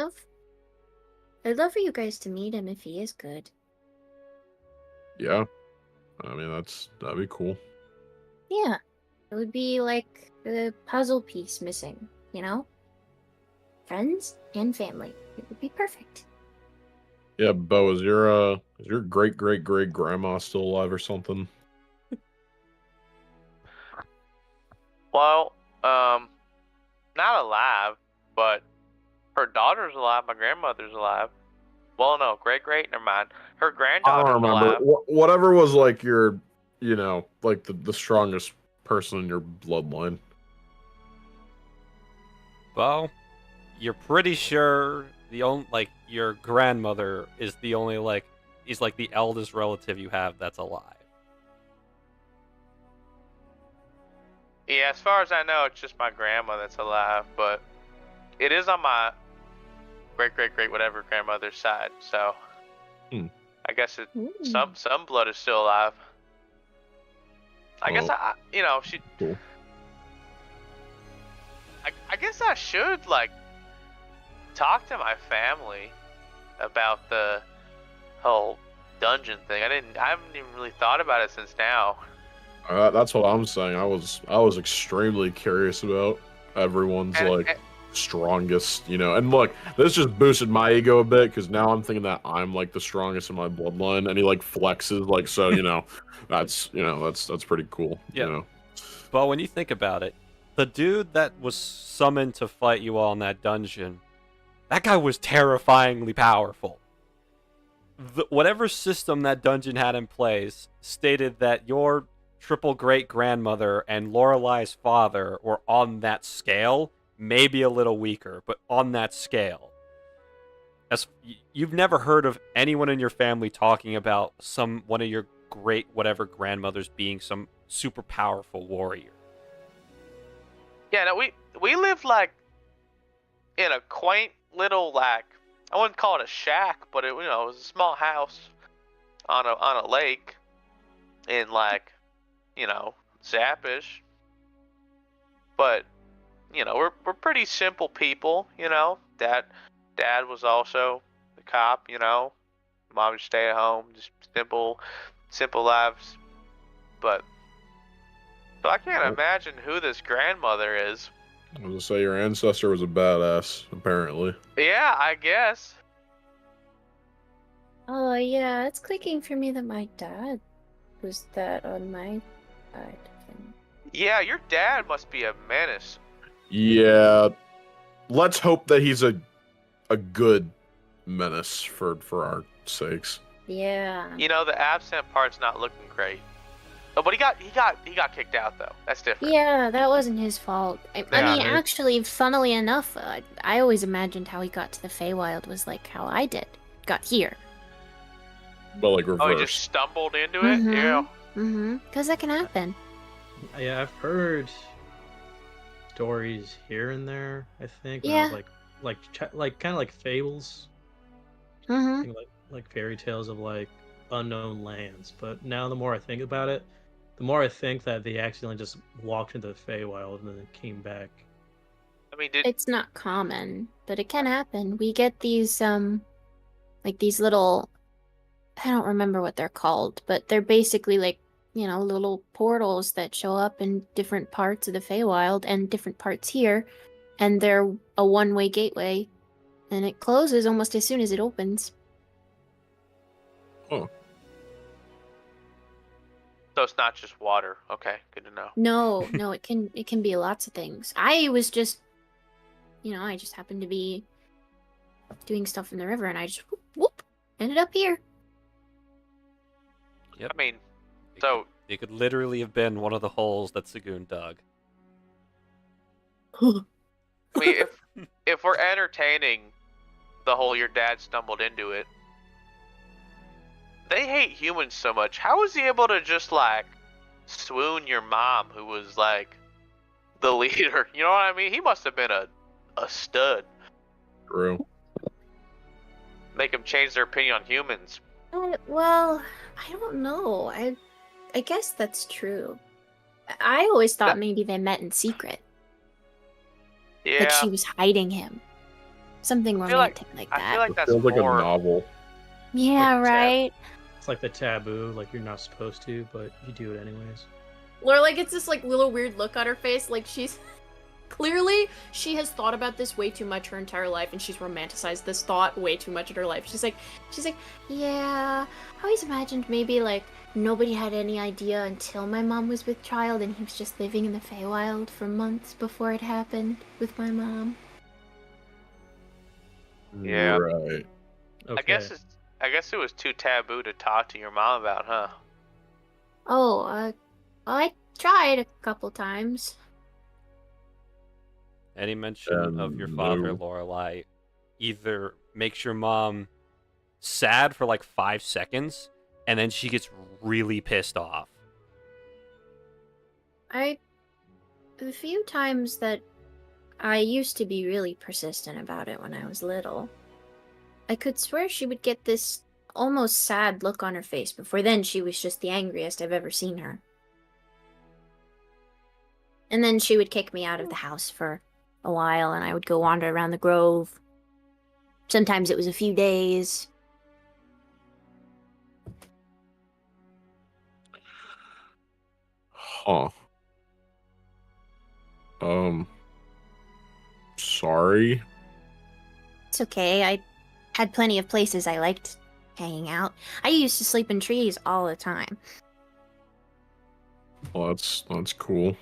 love for you guys to meet him if he is good. Yeah. I mean, that'd be cool. Yeah. It would be like a puzzle piece missing, Friends and family. It would be perfect. Yeah, Bo, is your great grandma still alive or something? Well, not alive, but her daughter's alive. My grandmother's alive. Well, no, great, never mind. Her I granddaughter's don't remember. alive. Whatever was like your, like the strongest person in your bloodline. Well, you're pretty sure your grandmother is the only is like the eldest relative you have that's alive. Yeah, as far as I know, it's just my grandma that's alive, but it is on my great whatever grandmother's side. So I guess some blood is still alive. I guess she. Cool. I guess I should talk to my family about the whole dungeon thing. I haven't even really thought about it since now. That's what I'm saying. I was extremely curious about everyone's strongest, and look, this just boosted my ego a bit because now I'm thinking that I'm like the strongest in my bloodline, and he flexes so that's pretty cool. Yeah. But when you think about it, the dude that was summoned to fight you all in that dungeon, that guy was terrifyingly powerful. Whatever system that dungeon had in place stated that your triple great grandmother and Lorelai's father were on that scale, maybe a little weaker, but on that scale. You've never heard of anyone in your family talking about one of your great whatever grandmothers being some super powerful warrior. Yeah, no, we live in a quaint little I wouldn't call it a shack, but it was a small house on a lake in Zappish. But we're pretty simple people, Dad was also a cop, Mom would stay at home, just simple lives. But I can't imagine who this grandmother is. I was gonna say your ancestor was a badass, apparently. Yeah, I guess. Oh yeah, it's clicking for me that my dad was that on my side. Yeah, your dad must be a menace. Yeah, let's hope that he's a good menace for our sakes. Yeah. You know, the absent part's not looking great. Oh, but he got kicked out though. That's different. Yeah, that wasn't his fault. I Yeah, mean, right. actually, funnily enough, I always imagined how he got to the Feywild was like how I got here. But like Oh, he reverse. just stumbled into it. Yeah. Because that can happen. Yeah, I've heard stories here and there. I think. When I Yeah. was like kind of like fables. Mm-hmm. Think like fairy tales of like unknown lands. But now the more I think about it, the more I think that they accidentally just walked into the Feywild and then came back. I mean, It's not common, but it can happen. We get these like these little, I don't remember what they're called, but they're basically like, little portals that show up in different parts of the Feywild and different parts here, and they're a one-way gateway, and it closes almost as soon as it opens. Oh, so it's not just water. Okay, good to know. No, it can be lots of things. I was just, I just happened to be doing stuff in the river, and I just whoop ended up here. Yep. I mean, so It could literally have been one of the holes that Sagoon dug. I mean, if we're entertaining the whole your dad stumbled into it, they hate humans so much. How was he able to just like swoon your mom, who was like the leader? You know what I mean? He must have been a stud. true. Make them change their opinion on humans. Well, I don't know. I guess that's true. I always thought maybe they met in secret. Yeah, Like she was hiding him. Something I feel like- romantic like I that. feel like It that's feels like more. a novel. Yeah, like right. It's like the taboo, like you're not supposed to, but you do it anyways. Lorelai gets this like little weird look on her face, like she's clearly she has thought about this way too much her entire life, and she's romanticized this thought way too much in her life. She's like, yeah, I always imagined maybe like nobody had any idea until my mom was with child, and he was just living in the Feywild for months before it happened with my mom. Yeah. Right. Okay. I guess it was too taboo to talk to your mom about, huh? Oh, I tried a couple times. Any mention of your father, No. Lorelai, either makes your mom sad for like 5 seconds, and then she gets really pissed off. The few times that I used to be really persistent about it when I was little, I could swear she would get this almost sad look on her face. Before then, she was just the angriest I've ever seen her. And then she would kick me out of the house for a while, and I would go wander around the grove. Sometimes it was a few days. Huh. Sorry. It's okay, I had plenty of places I liked hanging out. I used to sleep in trees all the time. Well, that's cool.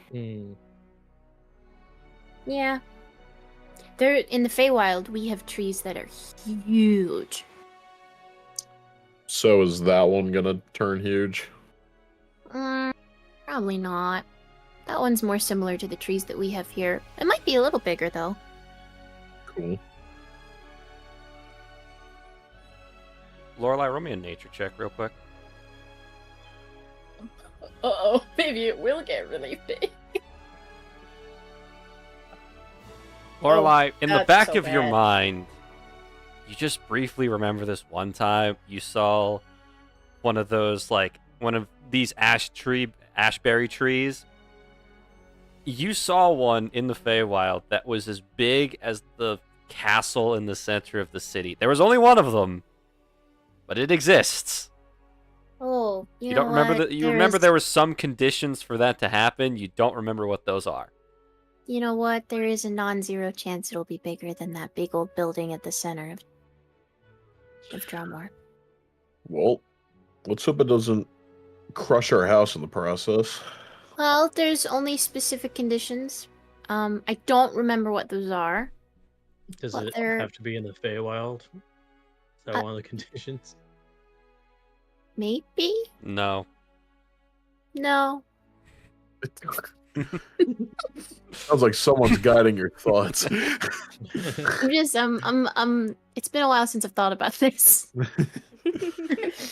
Yeah. There in the Feywild, we have trees that are huge. So is that one gonna turn huge? Probably not. That one's more similar to the trees that we have here. It might be a little bigger, though. Cool. Lorelai, roll me a nature check real quick. Uh-oh, maybe it will get really big. Lorelai, in the that's back so of your bad. mind, you just briefly remember this one time you saw one of these ashberry trees. You saw one in the Feywild that was as big as the castle in the center of the city. There was only one of them, but it exists. Oh, You don't remember you remember there was some conditions for that to happen. You don't remember what those are. You know what? There is a non-zero chance it'll be bigger than that big old building at the center of Drumore. Well, let's hope it doesn't crush our house in the process. Well, there's only specific conditions. I don't remember what those are. Does Well, it they're- have to be in the Feywild? Is that one of the conditions? Maybe? No. No. Sounds like someone's guiding your thoughts. I'm just it's been a while since I've thought about this.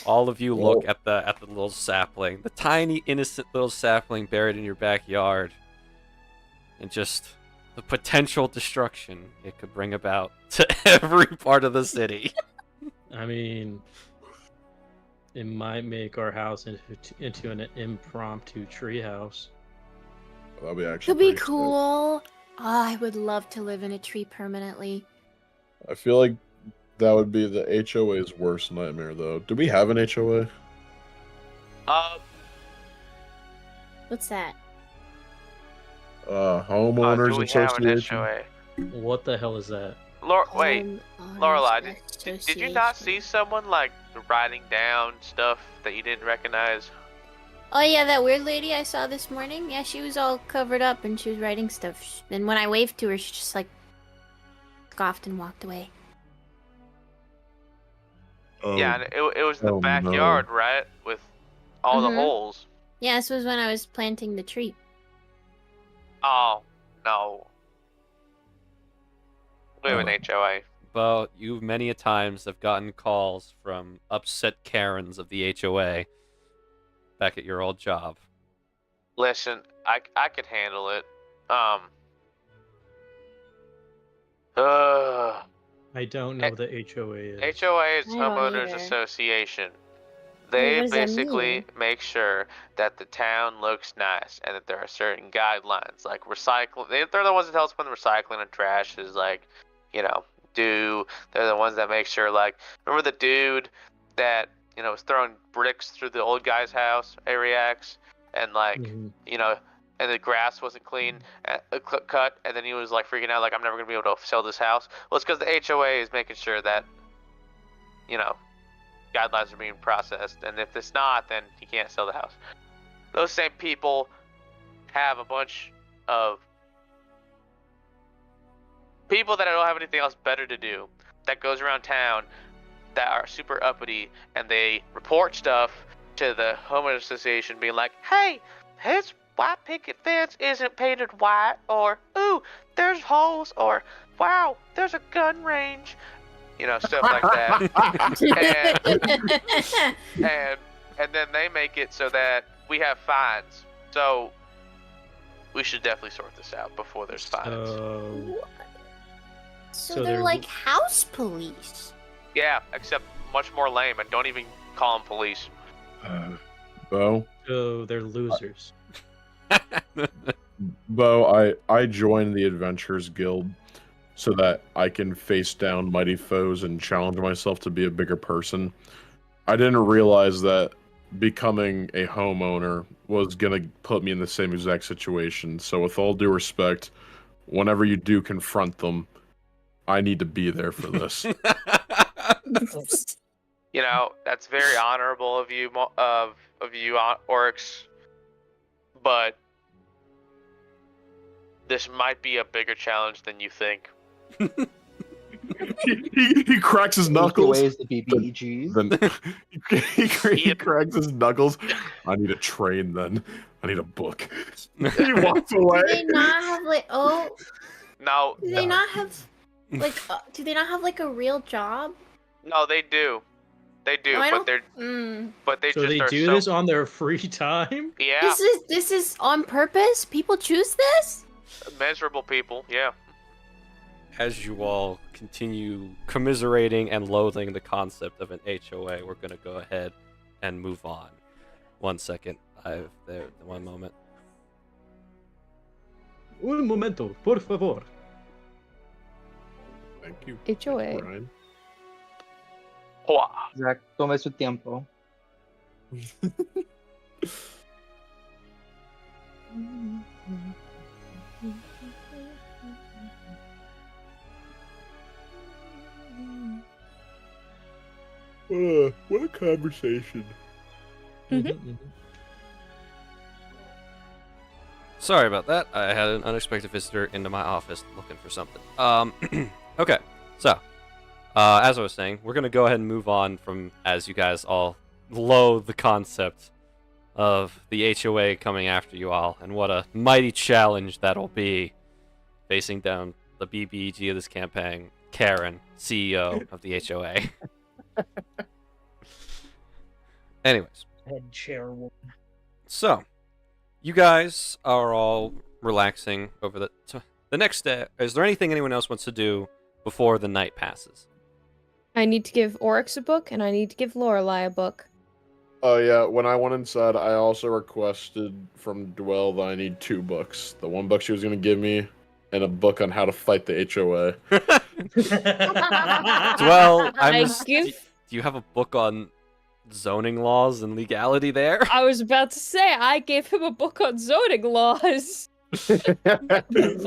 All of you look at the little sapling, the tiny, innocent little sapling buried in your backyard, and just the potential destruction it could bring about to every part of the city. I mean, it might make our house into an impromptu treehouse. That'd be actually Could be pretty sick. cool. Oh, I would love to live in a tree permanently. I feel like that would be the HOA's worst nightmare, though. Do we have an HOA? What's that? Homeowners do we have an Association. HOA? What the hell is that? Wait, Homeowners Lorelai, did you not see Association. someone like writing down stuff that you didn't recognize? Oh yeah, that weird lady I saw this morning. Yeah, she was all covered up and she was writing stuff. And when I waved to her, she just like scoffed and walked away. Yeah, and it was the Oh, no. backyard, right? With all the Mhm. holes. Yeah, this was when I was planting the tree. Oh, no. We have an Oh. HOA. Bo, you many a times have gotten calls from upset Karens of the HOA back at your old job. Listen, I could handle it. I don't know what the HOA is. HOA is I don't Homeowners either. Association. What They does that basically mean? make sure that the town looks nice and that there are certain guidelines, like recycle. They're the ones that tell us when recycling and trash is like, due. They're the ones that make sure, like, remember the dude that was throwing bricks through the old guy's house, Ariax, and like, Mhm. and the grass wasn't clean, cut, and then he was like freaking out, like, I'm never gonna be able to sell this house. Well, it's because the HOA is making sure that, guidelines are being processed, and if it's not, then he can't sell the house. Those same people have a bunch of people that don't have anything else better to do that goes around town that are super uppity, and they report stuff to the homeowner association being like, hey, his white picket fence isn't painted white, or ooh, there's holes, or wow, there's a gun range, stuff like that. and then they make it so that we have fines. So we should definitely sort this out before there's fines. So, So So they're they're- like house police. Yeah, except much more lame, and don't even call them police. Bo, they're losers. I joined the Adventures Guild so that I can face down mighty foes and challenge myself to be a bigger person. I didn't realize that becoming a homeowner was gonna put me in the same exact situation. So with all due respect, whenever you do confront them, I need to be there for this. That's very honorable of you, Oryx. But this might be a bigger challenge than you think. he cracks his knuckles. HOA is the BBEGs. Then he cracks his knuckles. I need a train then. I need a book. He walks Do away. they not have like No, do they not have do they not have like a real job? no, they do. They do, No, I but don't- they So just they are do so, this on their free time? Yeah, This is on purpose? People choose this? miserable people. Yeah. As you all continue commiserating and loathing the concept of an HOA, we're going to go ahead and move on. 1 second. One moment. Un momento, por favor. Thank you. HOA. Brian. Hua. Zach, tome su tiempo. What a conversation. Mhm. Sorry about that. I had an unexpected visitor into my office looking for something. Okay, so as I was saying, we're gonna go ahead and move on from as you guys all loathe the concept of the HOA coming after you all, and what a mighty challenge that'll be, facing down the BBG of this campaign, Karen, CEO of the HOA. Anyways, Head chairwoman. so you guys are all relaxing over the next day. Is there anything anyone else wants to do before the night passes? I need to give Oryx a book, and I need to give Lorelei a book. Oh yeah, when I went inside, I also requested from Dwell that I need 2 books. The one book she was gonna give me, and a book on how to fight the HOA. Well, give. do you have a book on zoning laws and legality there? I was about to say I gave him a book on zoning laws. Oryx is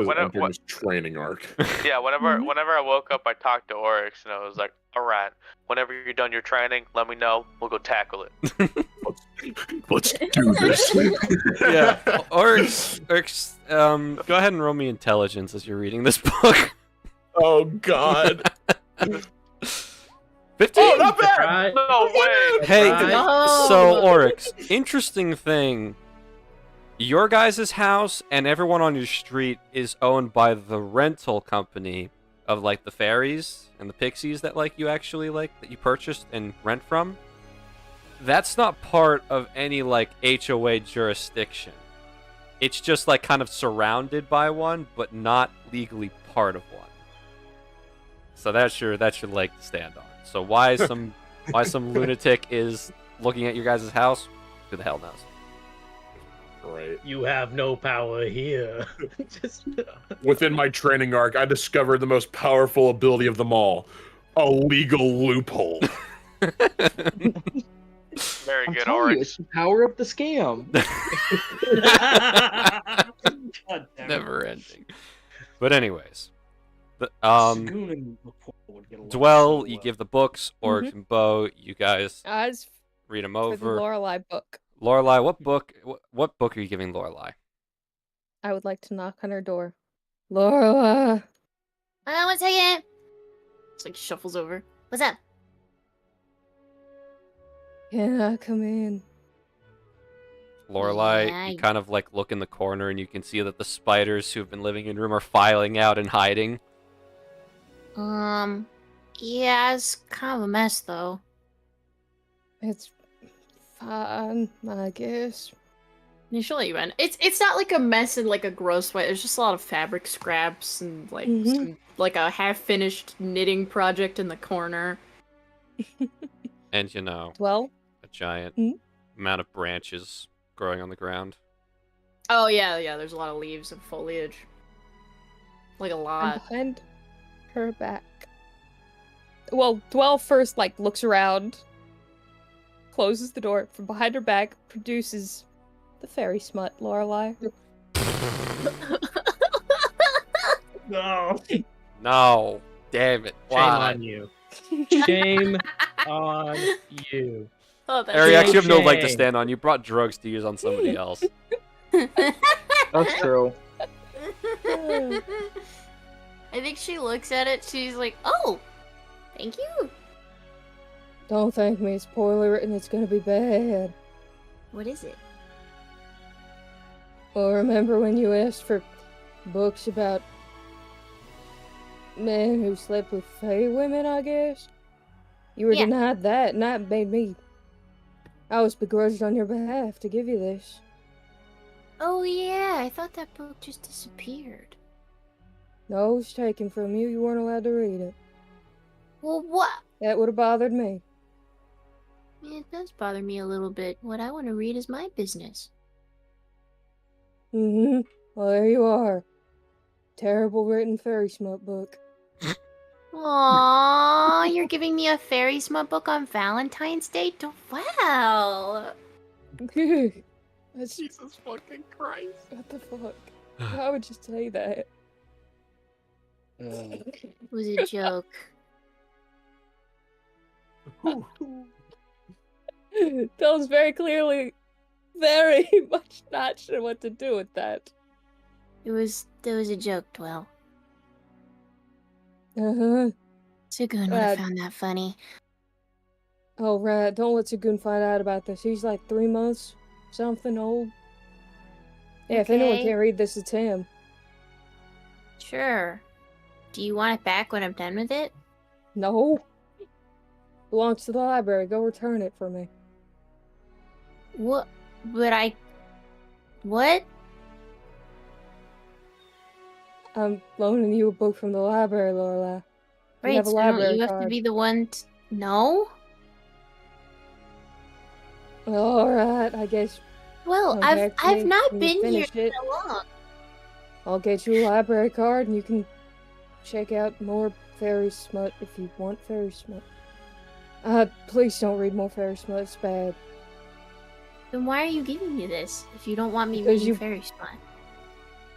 what- entering his training arc. Yeah, whenever I woke up, I talked to Oryx, and I was like, "Alright, whenever you're done your training, let me know. We'll go tackle it." Let's do this. Yeah, Oryx, go ahead and roll me intelligence as you're reading this book. Oh God. 15? Oh, not bad. Right. No way! Hey, Right. so Oryx, interesting thing. Your guys' house and everyone on your street is owned by the rental company of like the fairies and the pixies that like you actually like that you purchased and rent from. That's not part of any like HOA jurisdiction. It's just like kind of surrounded by one, but not legally part of one. So that's your leg to stand on. So why some lunatic is looking at your guys' house? Who the hell knows? Right. You have no power here. Just... Within my training arc, I discovered the most powerful ability of them all: a legal loophole. Very I'm good, telling you, Oryx. it's the power of the scam. God damn it. Never ending. But anyways, Sagoon and Laporte would get along Dwell, so you well. give the books. Oryx and Bo, you guys As read them for the over. Lorelei book, Lorelei, what book are you giving Lorelei? I would like to knock on her door. Lorelei. 1 second. It's like shuffles over. What's up? Can I come in? Lorelei, Yeah, you kind of like look in the corner and you can see that the spiders who have been living in your room are filing out and hiding. Yeah, it's kind of a mess though. It's fine, I guess. Yeah, she'll let you in. It's not like a mess in like a gross way. There's just a lot of fabric scraps and like some, like a half-finished knitting project in the corner. And you know, Well, a giant Hmm? amount of branches growing on the ground. Oh yeah. There's a lot of leaves and foliage. Like a I'm lot. behind her back. Well, Dwell first like looks around, closes the door from behind her back, produces the fairy smut, Lorelei. No. No, damn it! Shame Why? on you. Shame on you. Oh, that's Ari, actually, you have no leg to Shame. stand on. You brought drugs to use on somebody else. That's true. I think she looks at it. She's like, "Oh, thank you." Don't thank me, it's poorly written, it's gonna be bad. What is it? Well, remember when you asked for books about men who slept with fae women, I guess? You were Yeah. denied that, and that made me... I was begrudged on your behalf to give you this. Oh yeah, I thought that book just disappeared. No, it was taken from you, you weren't allowed to read it. Well, what? That would have bothered me. It does bother me a little bit. What I want to read is my business. Mm-hmm. Well, there you are. Terrible written fairy smut book. Aww, you're giving me a fairy smut book on Valentine's Day? Wow. That's... Jesus fucking Christ. What the fuck? Why would you say that? It was a joke. Tells very clearly, very much not sure what to do with that. It was a joke, Dwell. Uh-huh. Sagoon would have Uh, found that funny. Oh, right. Don't let Sagoon find out about this. He's like 3 months, something old. Yeah, if anyone Okay. can't read this, it's him. Sure. Do you want it back when I'm done with it? No. Belongs to the library. Go return it for me. What? But I... What? I'm loaning you a book from the library, Lorelai. You Right, have a so don't library you have to card. be the one No? Alright, I guess Well, I've contact me not when you been here finish it. that long. I'll get you a library card and you can check out more fairy smut if you want fairy smut. Please don't read more fairy smut, it's bad. Then why are you giving me this if you don't want me Because reading you- fairy spot?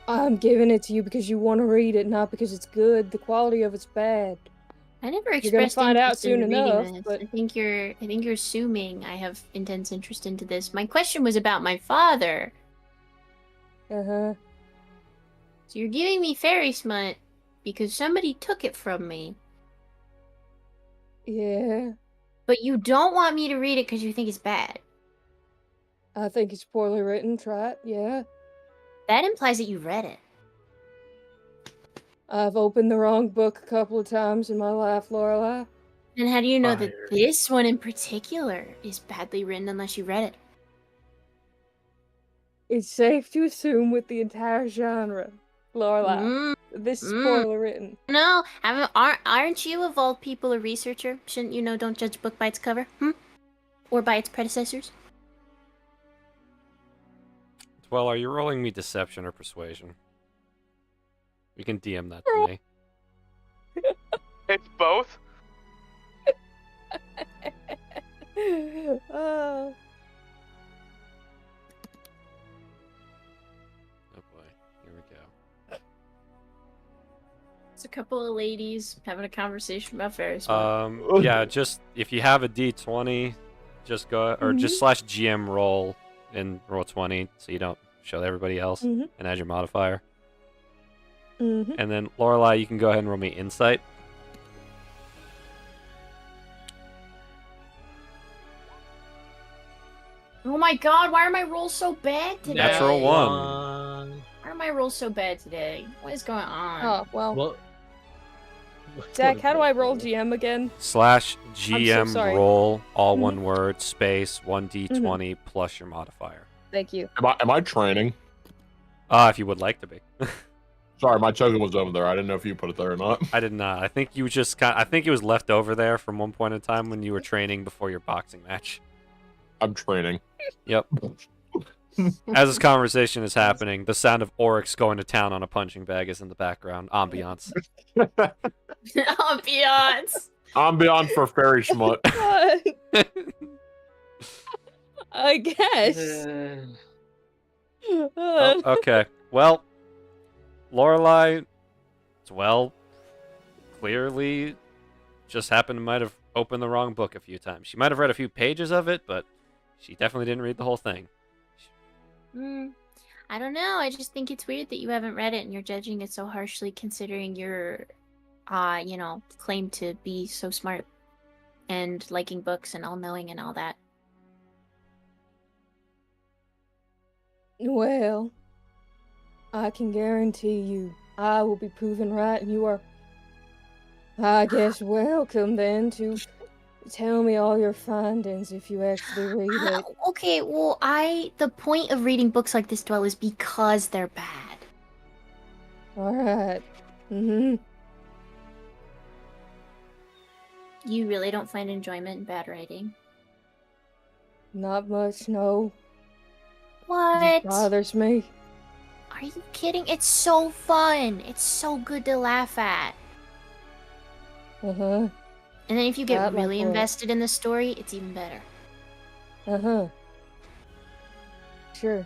I'm giving it to you because you want to read it, not because it's good. The quality of it's bad. I never You're gonna expressed find out interest in soon reading enough, this. but- I think you're assuming I have intense interest into this. My question was about my father. Uh-huh. So you're giving me fairy smut because somebody took it from me, Yeah. but you don't want me to read it because you think it's bad. I think it's poorly written. Try it. Yeah. That implies that you read it. I've opened the wrong book a couple of times in my life, Lorelai. Then how do you know that Fire. this one in particular is badly written unless you read it? It's safe to assume with the entire genre, Lorelai. Mm, This is mm. poorly written. no, aren't you of all people a researcher? Shouldn't you know don't judge a book by its cover? Or by its predecessors? Well, are you rolling me deception or persuasion? You can DM that to me. It's both. Oh. Oh boy, here we go. It's a couple of ladies having a conversation about fairy smut. Yeah, just if you have a D20, just go or just slash GM roll and roll 20, so you don't show everybody else, Mhm. and add your modifier. Mhm. And then Lorelai, you can go ahead and roll me insight. Oh my god, why are my rolls so bad today? Natural one. Why are my rolls so bad today? What is going on? Oh, well. Well, Zach, how do I roll GM again? Slash I'm GM so sorry. roll, all Mhm. one word, space, 1d20 plus your modifier. Thank you. Am I training? If you would like to be. Sorry, my token was over there. I didn't know if you put it there or not. I did not. I think you just I think it was left over there from one point in time when you were training before your boxing match. I'm training. Yep. As this conversation is happening, the sound of Oryx going to town on a punching bag is in the background. Ambiance. Ambiance. Ambiance for fairy schmut. I guess. Oh, okay. Well, Lorelai, clearly just might have opened the wrong book a few times. She might have read a few pages of it, but she definitely didn't read the whole thing. I don't know. I just think it's weird that you haven't read it and you're judging it so harshly considering your, claim to be so smart and liking books and all-knowing and all that. Well, I can guarantee you I will be proven right, and you are, I guess, welcome then to tell me all your findings if you actually read it. Okay, well, the point of reading books like this, Dwell, is because they're bad. Alright. Mm-hmm. You really don't find enjoyment in bad writing? Not much, no. What? It bothers me. Are you kidding? It's so fun. It's so good to laugh at. Uh-huh. And then if you get That like really what? invested in the story, it's even better. Uh-huh. Sure.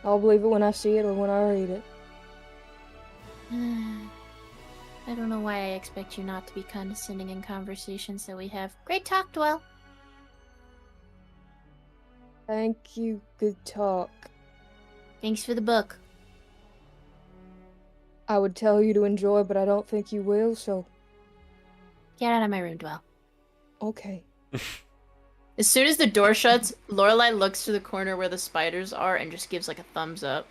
I'll believe it when I see it or when I read it. I don't know why I expect you not to be condescending in conversations that we have. Great talk, Dwell. Thank you. Good talk. Thanks for the book. I would tell you to enjoy, but I don't think you will, so Get out of my room, Dwell. okay. As soon as the door shuts, Lorelai looks to the corner where the spiders are and just gives like a thumbs up.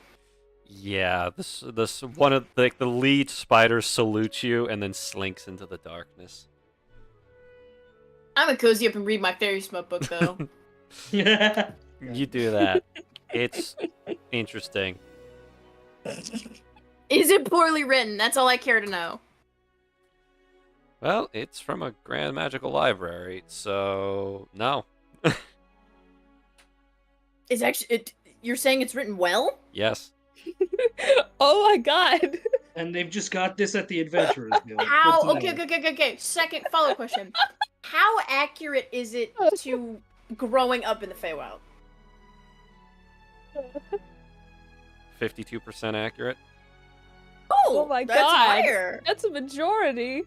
Yeah, this one of the lead spiders salutes you and then slinks into the darkness. I'm gonna cozy up and read my fairy smoke book though. Yeah. You do that. It's interesting. Is it poorly written? That's all I care to know. Well, it's from a grand magical library, so no. It's actually you're saying it's written well? Yes. Oh my god. And they've just got this at the Adventurers Guild. How? Good to Okay, know. okay. Second follow question. How accurate is it to growing up in the Feywild? 52% accurate. Oh, Oh my that's god. higher. That's a majority.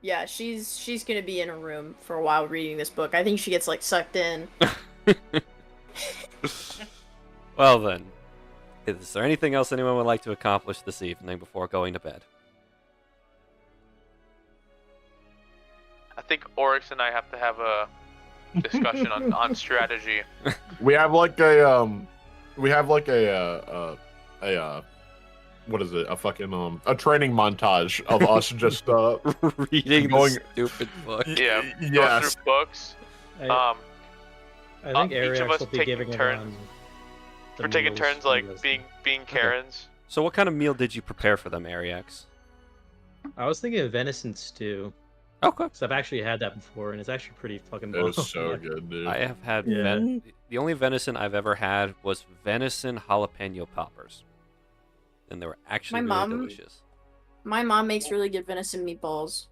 Yeah, she's gonna be in a room for a while reading this book. I think she gets like sucked in. Well then, is there anything else anyone would like to accomplish this evening before going to bed? I think Oryx and I have to have a discussion on strategy. We have like a what is it? A fucking a training montage of us just Reading going- the stupid book. Yeah, go yes. through books. I think each of Ariax us will be taking giving turns- everyone the We're taking meals turns he like does. being Karens. So what kind of meal did you prepare for them, Ariax? I was thinking of venison stew. Okay. So I've actually had that before, and it's actually pretty fucking It bomb. was so good, dude. I have had Yeah. the only venison I've ever had was venison jalapeno poppers. And they were actually My really mom- delicious. My mom makes really good venison meatballs.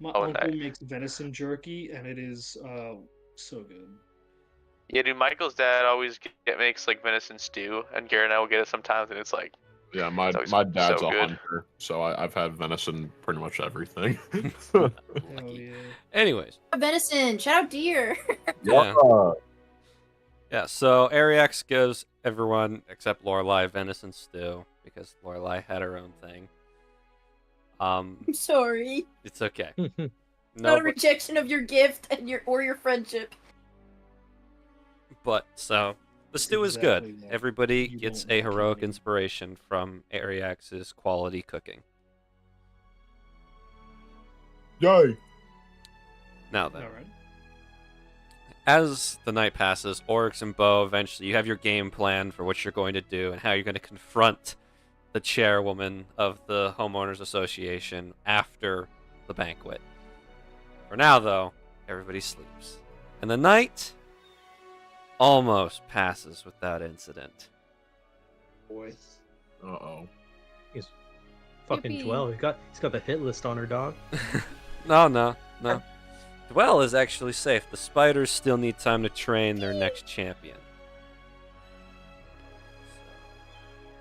My Oh, uncle nice. makes venison jerky, and it is so good. Yeah, dude. Michael's dad always makes like venison stew, and Garrett and I will get it sometimes, and it's like Yeah, my It's always dad's so a good. hunter, so I've had venison pretty much everything. Oh Lucky. yeah. Anyways, Venison, shout out deer. yeah. Yeah, so Ariax gives everyone except Lorelai venison stew because Lorelai had her own thing. I'm sorry. It's okay. Not No, a rejection of your gift and your friendship. but so the stew is Exactly good. what Everybody you gets don't a want to heroic eat. inspiration from Ariax's quality cooking. Yay! Now then, All right. as the night passes, Oryx and Bo, eventually you have your game plan for what you're going to do and how you're going to confront the chairwoman of the Homeowners Association after the banquet. For now, though, everybody sleeps. And the night almost passes without incident. Boy. Uh-oh. Fucking Yippee. Dwell. He's got the hit list on her, dog. No. Dwell is actually safe. The spiders still need time to train their next champion.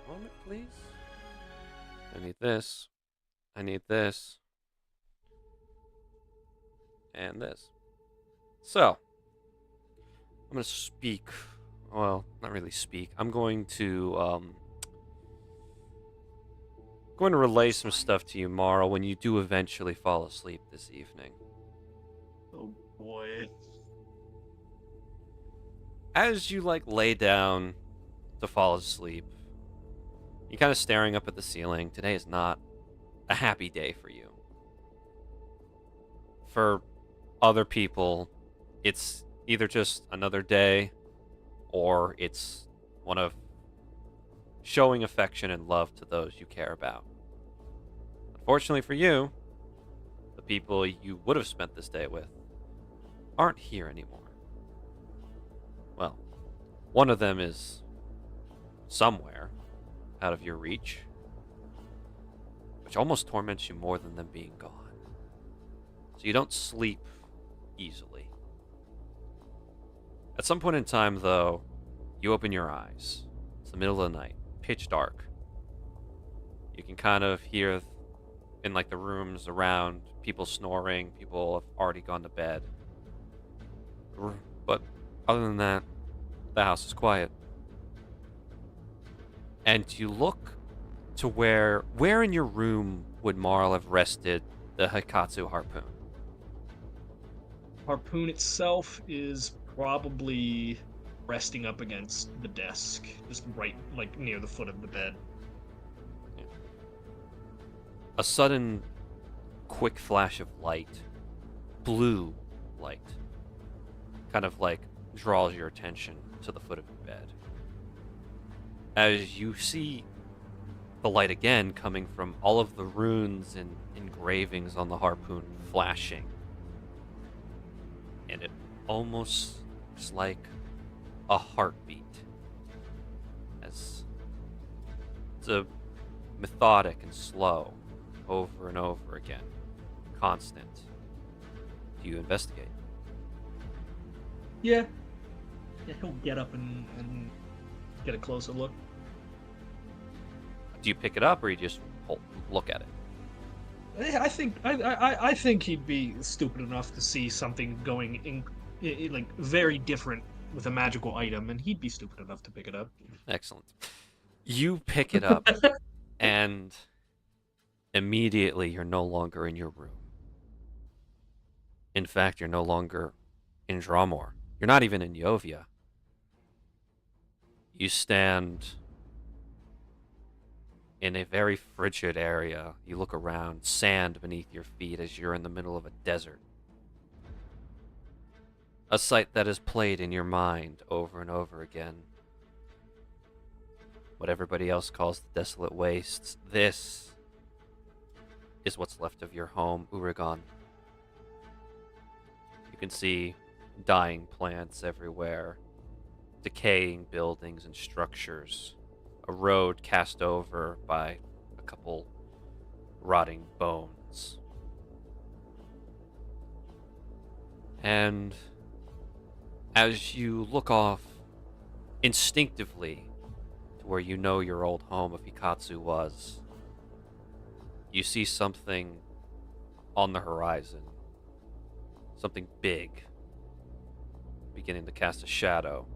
So, moment, please. I need this. I need this. And this. So, I'm going to speak. Well, not really speak. I'm going to relay some stuff to you, Marl, when you do eventually fall asleep this evening. Oh boy. As you lay down to fall asleep, you're kind of staring up at the ceiling. Today is not a happy day for you. For other people, it's either just another day or it's one of showing affection and love to those you care about. Unfortunately for you, the people you would have spent this day with aren't here anymore. Well, one of them is somewhere out of your reach, which almost torments you more than them being gone. So you don't sleep easily. At some point in time, though, you open your eyes. It's the middle of the night, pitch dark. You can kind of hear in the rooms around people snoring, people have already gone to bed. But other than that, the house is quiet. And you look to where in your room would Marl have rested the Hikatsu harpoon? harpoon itself is probably resting up against the desk, just right, like, near the foot of the bed. A sudden, quick flash of light, blue light, kind of like draws your attention to the foot of the bed. As you see the light again coming from all of the runes and engravings on the harpoon flashing. And it almost looks like a heartbeat. As it's a methodic and slow, over and over again, constant. Do you investigate? Yeah, he'll get up and get a closer look. Do you pick it up or you just look at it? I think he'd be stupid enough to see something going in like very different with a magical item, and he'd be stupid enough to pick it up. Excellent. You pick it up, and immediately you're no longer in your room. In fact, you're no longer in Dramor. You're not even in Yovia. You stand in a very frigid area. You look around, sand beneath your feet as you're in the middle of a desert. A sight that is played in your mind over and over again. What everybody else calls the desolate wastes, this is what's left of your home, Uragon. You can see dying plants everywhere, decaying buildings and structures, a road cast over by a couple rotting bones. And as you look off instinctively to where you know your old home of Hikatsu was, you see something on the horizon. Something big, beginning to cast a shadow,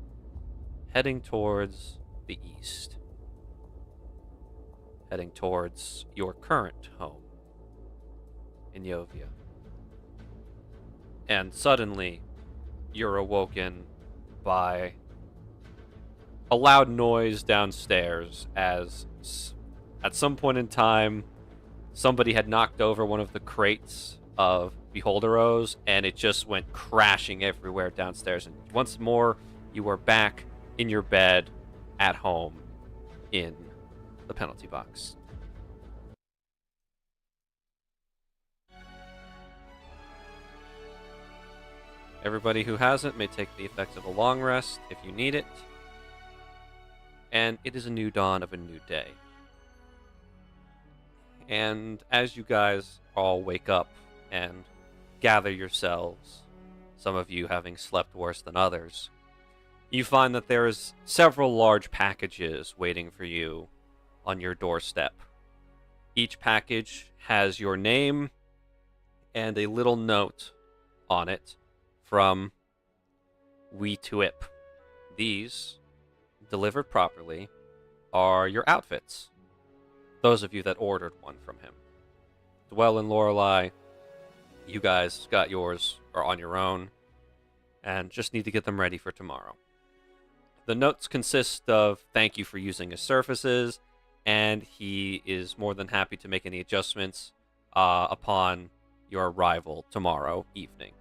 heading towards the east. Heading towards your current home in Yovia. And suddenly, you're awoken by a loud noise downstairs as at some point in time, somebody had knocked over one of the crates of Beholderos, and it just went crashing everywhere downstairs. And once more, you are back in your bed at home in the penalty box. Everybody who hasn't may take the effects of a long rest if you need it. And it is a new dawn of a new day. And as you guys all wake up and gather yourselves, some of you having slept worse than others, you find that there is several large packages waiting for you on your doorstep. Each package has your name and a little note on it from We Tuip. These, delivered properly, are your outfits. Those of you that ordered one from him. Dwell and Lorelei, you guys got yours or on your own, and just need to get them ready for tomorrow. The notes consist of thank you for using his services, and he is more than happy to make any adjustments upon your arrival tomorrow evening.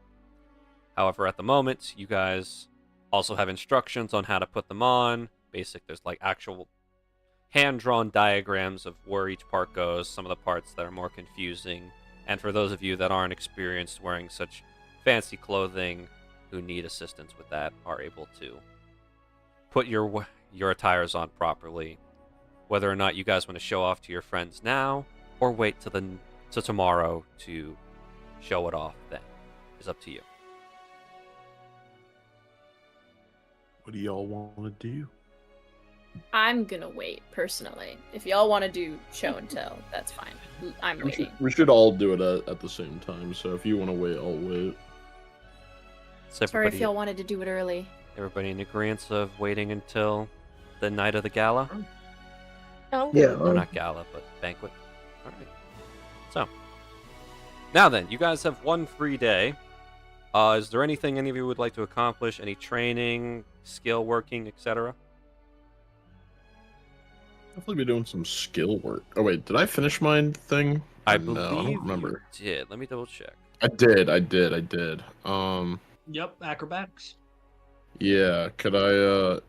However, at the moment, you guys also have instructions on how to put them on. There's like actual hand-drawn diagrams of where each part goes, some of the parts that are more confusing, and for those of you that aren't experienced wearing such fancy clothing who need assistance with that are able to put your attires on properly. Whether or not you guys want to show off to your friends now or wait till tomorrow to show it off then is up to you. What do y'all want to do? I'm gonna wait, personally. If y'all want to do show and tell, that's fine. I'm waiting. We should all do it at the same time, so if you want to wait, I'll wait. Sorry if y'all wanted to do it early. Everybody in agreement of waiting until the night of the gala? Oh. Yeah. Or not gala, but banquet. Alright. So, now then, you guys have one free day Is there anything any of you would like to accomplish? Any training, skill working, etc.? Definitely be doing some skill work. Oh wait, did I finish my thing? I No, I believe don't remember. you did. Let me double check. I did. Yep, acrobatics. Yeah. Could I?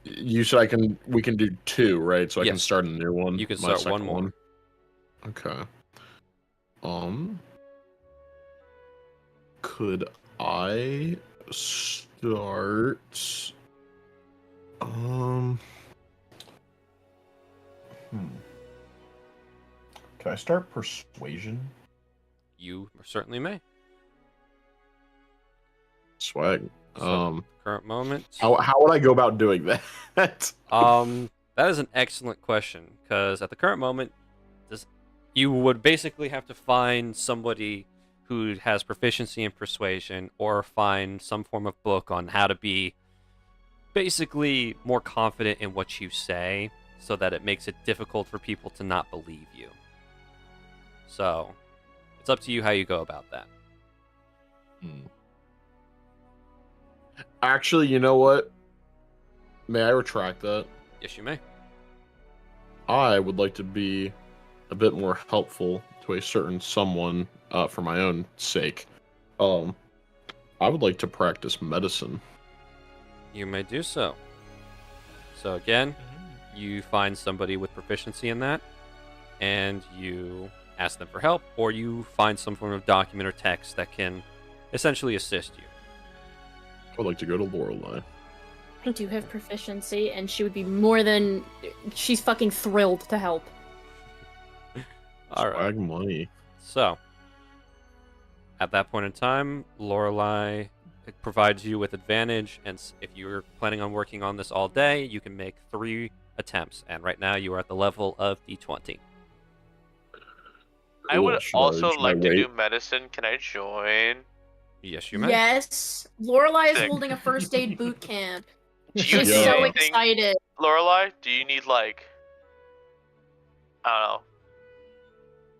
You said we can do 2, right? So I can Yes. start a new one. You can my start one second more. Okay. Could I start? Can I start persuasion? You certainly may. Swag. So, current moment. How would I go about doing that? That is an excellent question, because at the current moment, you would basically have to find somebody who has proficiency in persuasion, or find some form of book on how to be basically more confident in what you say, so that it makes it difficult for people to not believe you. So, it's up to you how you go about that. Actually, you know what? May I retract that? Yes, you may. I would like to be a bit more helpful to a certain someone for my own sake. I would like to practice medicine. You may do so. So again, you find somebody with proficiency in that, and you ask them for help, or you find some form of document or text that can essentially assist you. I would like to go to Lorelei. I do have proficiency, and she would be more than... She's fucking thrilled to help. All right. Swag money. So, at that point in time, Lorelei provides you with advantage, and if you're planning on working on this all day, you can make 3 attempts. And right now, you are at the level of D20. I would Should also should like to wait? do medicine. Can I join? Yes, you may. Yes! Lorelei is Sick. holding a first aid boot camp. Do you She's need Yeah. so anything, excited. Lorelei? Do you need like, I don't know,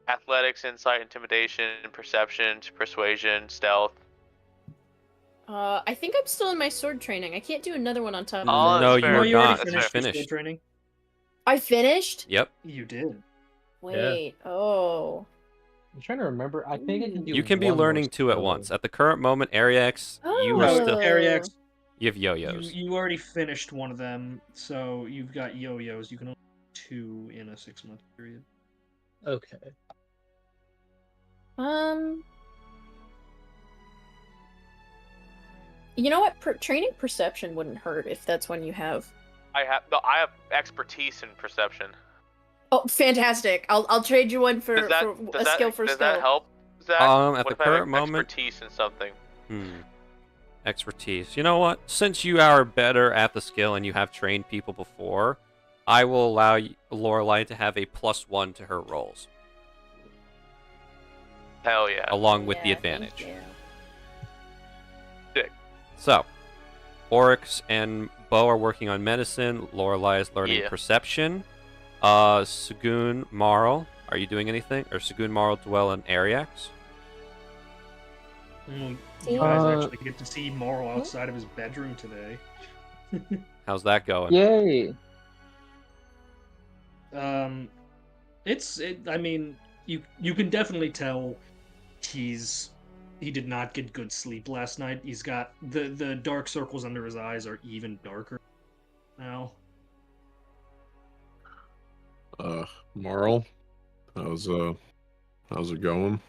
athletics, insight, intimidation, perception, persuasion, stealth? I think I'm still in my sword training. I can't do another one on top of Oh, that. No, that's you fair. are you already not. That's finished fair. your Finished. skill training. I finished? Yep. You did. Wait, oh. I'm trying to remember. I think I can do. You can be one more learning 2 at skill. once. At the current moment, Ariax, you are Oh. still... Ariax, You have yo-yos. you already finished one of them, so you've got yo-yos. You can only do 2 in a 6-month period. Okay. You know what? Training perception wouldn't hurt if that's one you have. I have expertise in perception. Oh, fantastic! I'll trade you one for Does that a skill for does skill. that help, Zach? At What the if I have current moment, expertise in something? Expertise. You know what? Since you are better at the skill and you have trained people before, I will allow Lorelei to have a +1 to her rolls, Hell yeah. along with the Yeah, thank advantage. you. Sick. So, Oryx and Bo are working on medicine. Lorelei is learning Yeah. perception. Sagoon Marl, are you doing anything? Or Sagoon Marl dwell in Ariax? You guys Uh, actually get to see Morrow outside of his bedroom today. How's that going? Yay! I mean, you can definitely tell he did not get good sleep last night. He's got the dark circles under his eyes are even darker now. Marl, how's it going?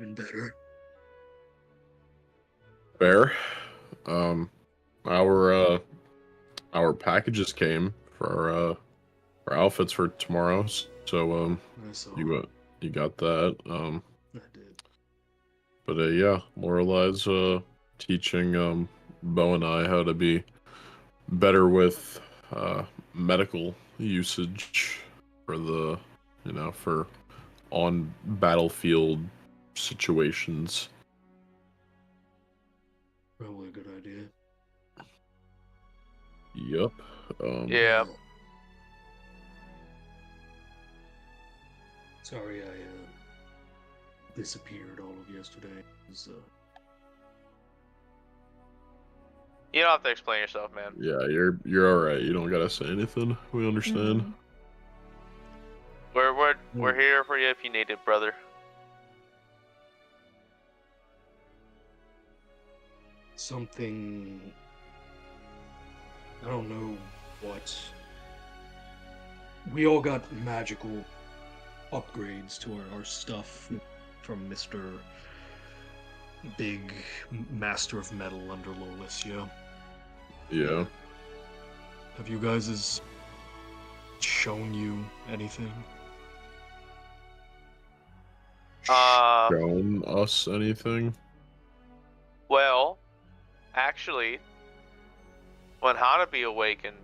Even better. Fair. Our packages came for our outfits for tomorrow. So I saw. you got that. I did. But yeah, Lorelei's teaching Bo and I how to be better with medical usage for the for on battlefield situations. Probably a good idea. Yep. Yeah. Sorry, disappeared all of yesterday. It was, You don't have to explain yourself, man. Yeah, you're all right. You don't gotta say anything. We understand. Mhm. We're here for you if you need it, brother. something. I don't know what. We all got magical upgrades to our stuff from Mr. Big Master of Metal under Lolicia. Yeah. Have you guys shown you anything? Shown us anything? Well, actually, when Hanabi awakened,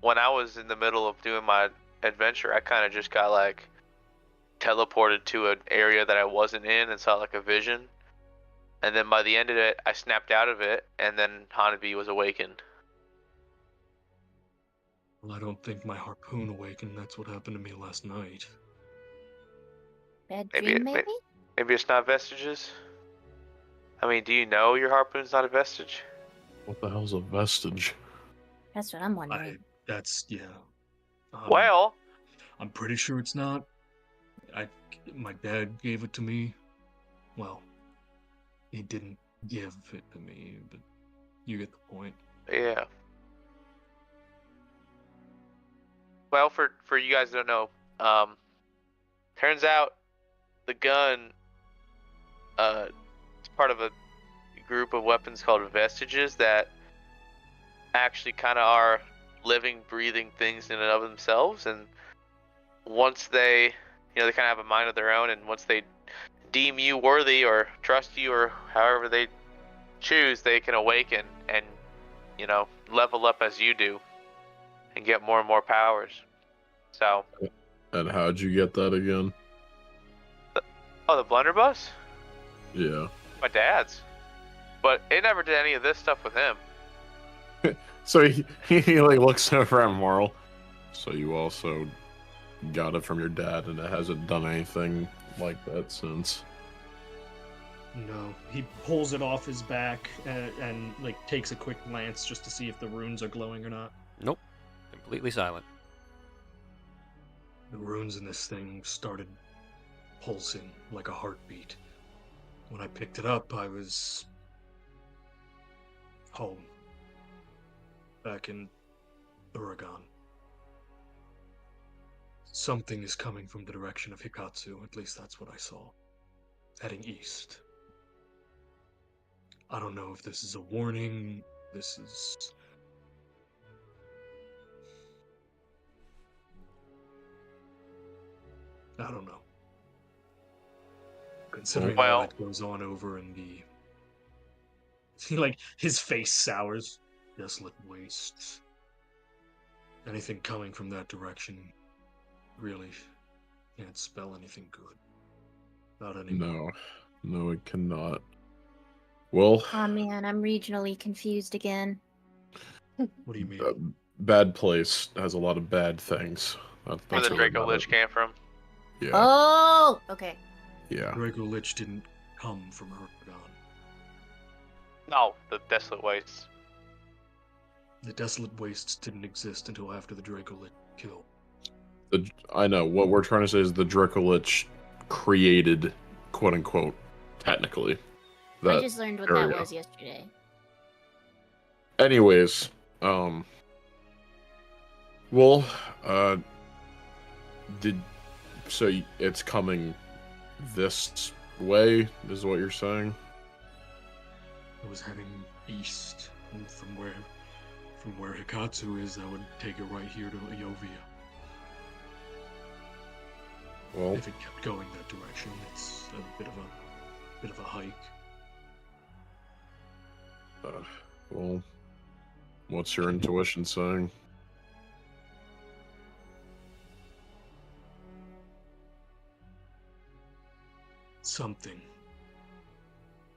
when I was in the middle of doing my adventure, I kind of just got like teleported to an area that I wasn't in and saw like a vision. And then by the end of it, I snapped out of it, and then Hanabi was awakened. Well, I don't think my harpoon awakened. That's what happened to me last night. Bad Maybe dream, it- maybe? Maybe it's not vestiges? I mean, do you know your harpoon's not a vestige? What the hell's a vestige? That's what I'm wondering. Yeah. Well, I'm pretty sure it's not. My dad gave it to me. Well, he didn't give it to me, but you get the point. yeah. Well, for you guys that don't know, turns out the gun is part of a group of weapons called vestiges that actually kind of are living, breathing things in and of themselves. And once they, they kind of have a mind of their own, and once they deem you worthy or trust you or however they choose, they can awaken and, level up as you do and get more and more powers. So. And how'd you get that again? Oh, the blunderbuss? Yeah. My dad's. But it never did any of this stuff with him. So he like looks over at Marl. So you also got it from your dad, and it hasn't done anything like that since. No, he pulls it off his back and like takes a quick glance just to see if the runes are glowing or not. Nope. Completely silent. The runes in this thing started pulsing like a heartbeat. When I picked it up, I was home. Back in Uragan. Something is coming from the direction of Hikatsu, at least that's what I saw. Heading east. I don't know if this is a warning, this is... I don't know. Considering all that goes on over in the... like, his face sours. Desolate wastes. Anything coming from that direction really can't spell anything good. Not anymore. No, it cannot. Well, Oh man, I'm regionally confused again. What do you mean? Bad place has a lot of bad things. Where That's the really Draco about Lich it. came from. Yeah. Oh, okay. Yeah. Draco Lich didn't come from Uragan. No, the Desolate Wastes. The Desolate Wastes didn't exist until after the Draco Lich killed. I know. What we're trying to say is the Draco Lich created, quote unquote, technically. I just learned what that area. was yesterday. Anyways, well, it's coming this way, is what you're saying? I was heading east, and from where Hikatsu is, that would take it right here to Iovia. Well, If it kept going that direction, it's a bit of a hike. well, what's your intuition saying?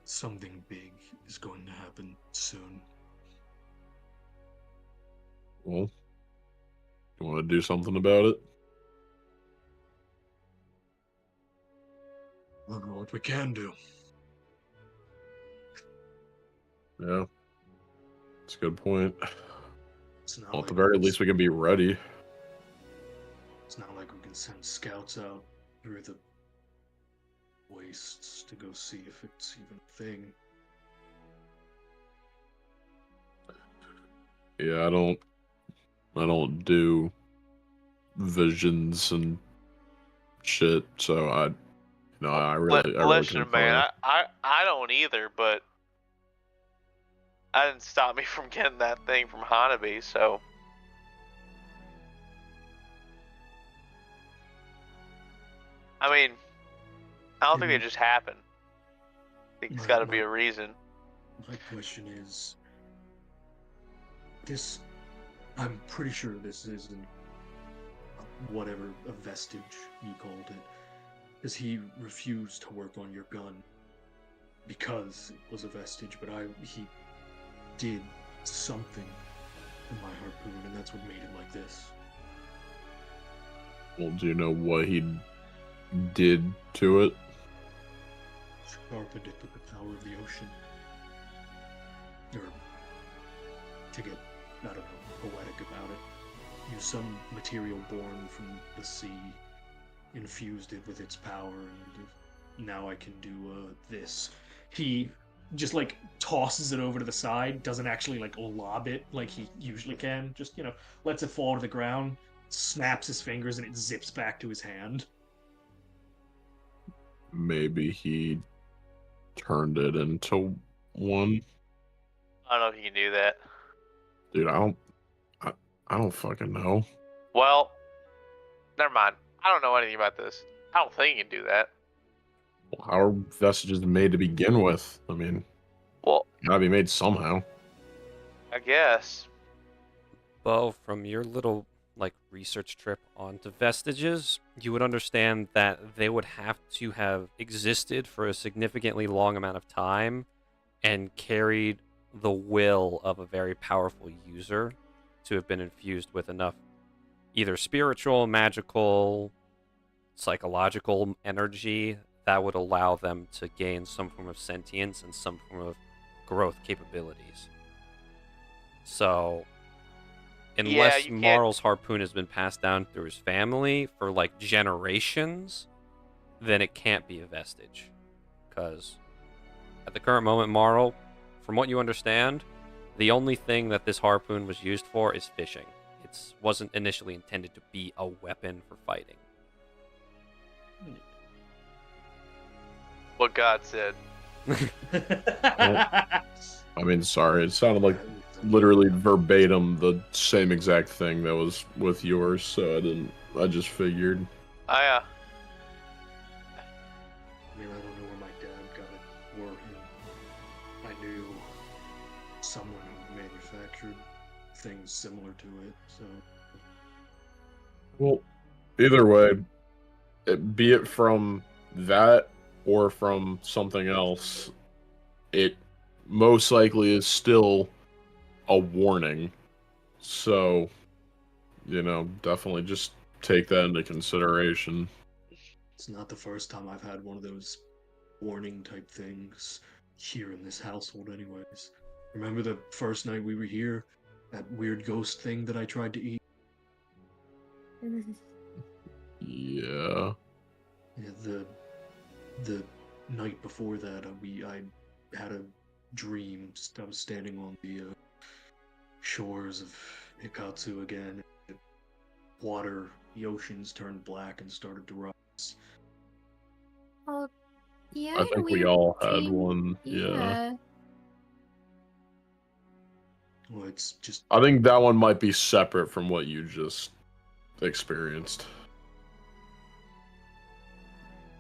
Something big is going to happen soon. Well, you want to do something about it? I don't know what we can do. Yeah. That's a good point. It's not Well, at the like very we can least, we can be ready. It's not like we can send scouts out through the wastes to go see if it's even a thing. Yeah, I don't do visions and shit, so I really Listen, concur. man, I don't either, but that didn't stop me from getting that thing from Hanabi, so. I mean, I don't think they just happen. I think it's got to be a reason. My question is, this, I'm pretty sure this isn't whatever a vestige you called it, because he refused to work on your gun because it was a vestige, but he did something to my harpoon, and that's what made it like this. Well, do you know what he did to it? Sharpened it with the power of the ocean. Or, to get, I don't know, poetic about it, use some material born from the sea, infused it with its power, and now I can do this. He just like tosses it over to the side, doesn't actually like lob it like he usually can, just, lets it fall to the ground, snaps his fingers, and it zips back to his hand. Maybe he turned it into one. I don't know if you can do that. Dude, I don't fucking know. Well, never mind. I don't know anything about this. I don't think you can do that. Well, how are vestiges made to begin with? I mean, Well, gotta be made somehow. I guess. Bo, from your little research trip onto vestiges, you would understand that they would have to have existed for a significantly long amount of time and carried the will of a very powerful user to have been infused with enough either spiritual, magical, psychological energy that would allow them to gain some form of sentience and some form of growth capabilities. So, unless you can't- Marl's harpoon has been passed down through his family for generations, then it can't be a vestige. Because at the current moment, Marl, from what you understand, the only thing that this harpoon was used for is fishing. It wasn't initially intended to be a weapon for fighting. What God said. I mean, sorry, it sounded like literally verbatim the same exact thing that was with yours, so I just figured. Oh, yeah. I mean, I don't know where my dad got it, or him. I knew someone who manufactured things similar to it, so... Well, either way, be it from that or from something else, it most likely is still a warning. So, definitely just take that into consideration. It's not the first time I've had one of those warning type things here in this household anyways. Remember the first night we were here? That weird ghost thing that I tried to eat? Yeah. Yeah, the night before that, I had a dream. I was standing on the shores of Hikatsu again. The oceans turned black and started to rise. Oh, yeah. I think we all had one. Yeah. Well, it's just... I think that one might be separate from what you just experienced.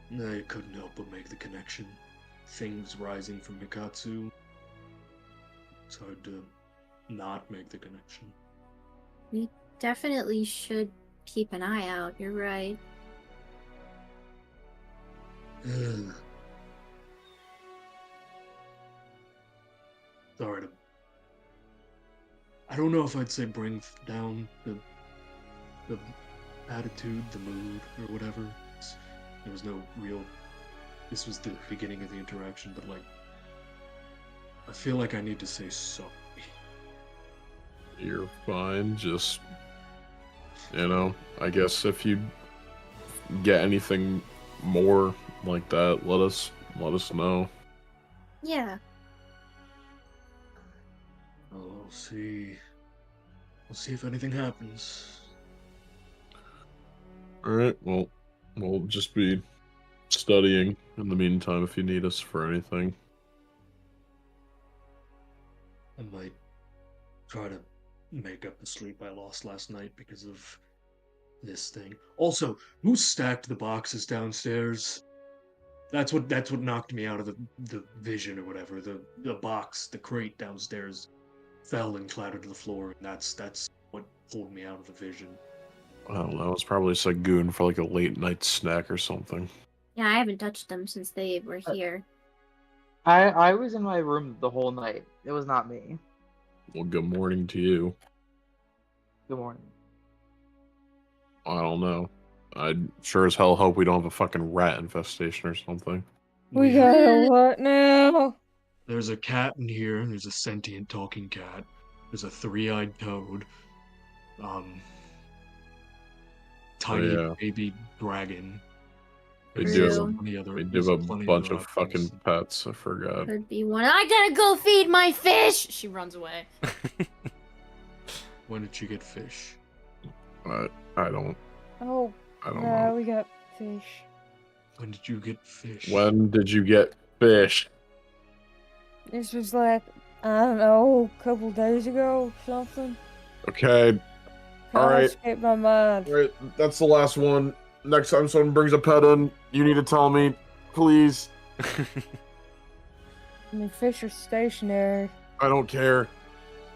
I couldn't help but make the connection. Things rising from Hikatsu. It's hard to not make the connection. We definitely should keep an eye out. You're right. Sorry to... I don't know if I'd say bring down the attitude, the mood, or whatever. There was no real this was the beginning of the interaction, but like, I feel like I need to say sorry. You're fine. Just, I guess if you get anything more like that, let us know. Yeah. I'll see. We'll see if anything happens. All right. Well, we'll just be studying in the meantime if you need us for anything. I might try to make up the sleep I lost last night because of this thing. Also, who stacked the boxes downstairs? That's what knocked me out of the vision or whatever. The box, the crate downstairs fell and clattered to the floor, and that's what pulled me out of the vision. I don't know. It's probably just a goon for like a late night snack or something. Yeah, I haven't touched them since they were here. I was in my room the whole night. It was not me. Well, good morning to you. Good morning. I don't know. I sure as hell hope we don't have a fucking rat infestation or something. We got a what now? There's a cat in here. There's a sentient talking cat. There's a three-eyed toad. Tiny baby dragon. We True. do There's have a plenty bunch other of fucking options. pets. I forgot. Could be one. I gotta go feed my fish! She runs away. When did you get fish? I don't Oh, know. we got fish. When did you get fish? When did you get fish? This was like, I don't know, a couple days ago or something. Okay, all right. Escaped my mind. All right, that's the last one. Next time someone brings a pet in, you need to tell me, please. I mean, fish are stationary. I don't care.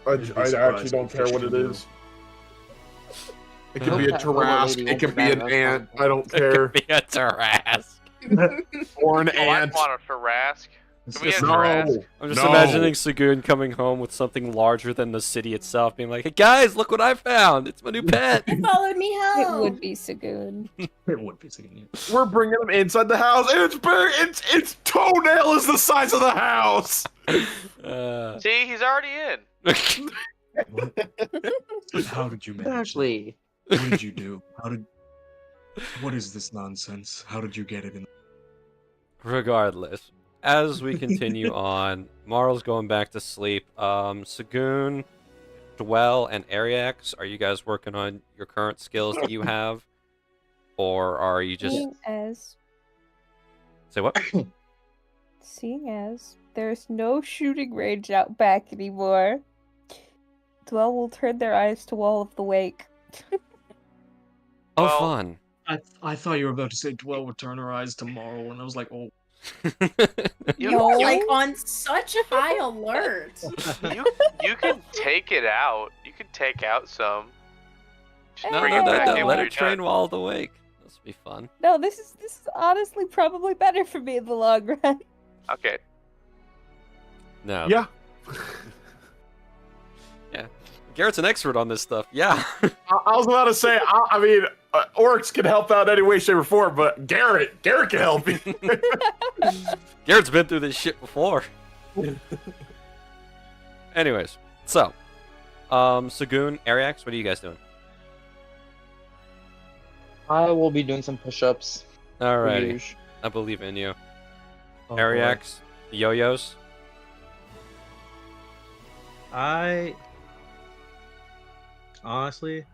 I You'd be actually surprised don't what care fish what can it do. is. It could be a Okay, hold on, Tarrasque. lady, It could be we'll an put that ant. up. I don't care. Be a Tarrasque. Or an Oh, I ant. want a Tarrasque. It's Can we just have No. Tarrasque? I'm just No. imagining Sagoon coming home with something larger than the city itself, being like, "Hey guys, look what I found! It's my new pet." It followed me It home. would be so good. It would be singing it. We're bringing them inside the house, and it's big. Its toenail is the size of the house. See, he's already in. How did you manage? Actually, What did you do? What is this nonsense? How did you get it in? Regardless, as we continue on, Marl's going back to sleep. Sagoon, Dwell, and Ariax, are you guys working on your current skills that you have? Or are you just... Say what? Seeing as there's no shooting range out back anymore, Dwell will turn their eyes to Wall of the Wake. Oh, Well- fun. I thought you were about to say Dwell would turn her eyes tomorrow, and I was like, oh. You are like on such high alert. You can take it out. You can take out some. Just No, bring no, it back let in let when her you're train done. Wall of the Wake. This will be fun. No, this is honestly probably better for me in the long run. Okay. No. Yeah. Yeah. Garrett's an expert on this stuff. Yeah. I was about to say, I mean, Oryx can help out any way, shape, or form, but Garrett can help you. Garrett's been through this shit before. Anyways, so, Sagoon, Ariax, what are you guys doing? I will be doing some push-ups. per Alrighty, usual. I believe in you. Oh, boy. Ariax, yo-yos. Honestly,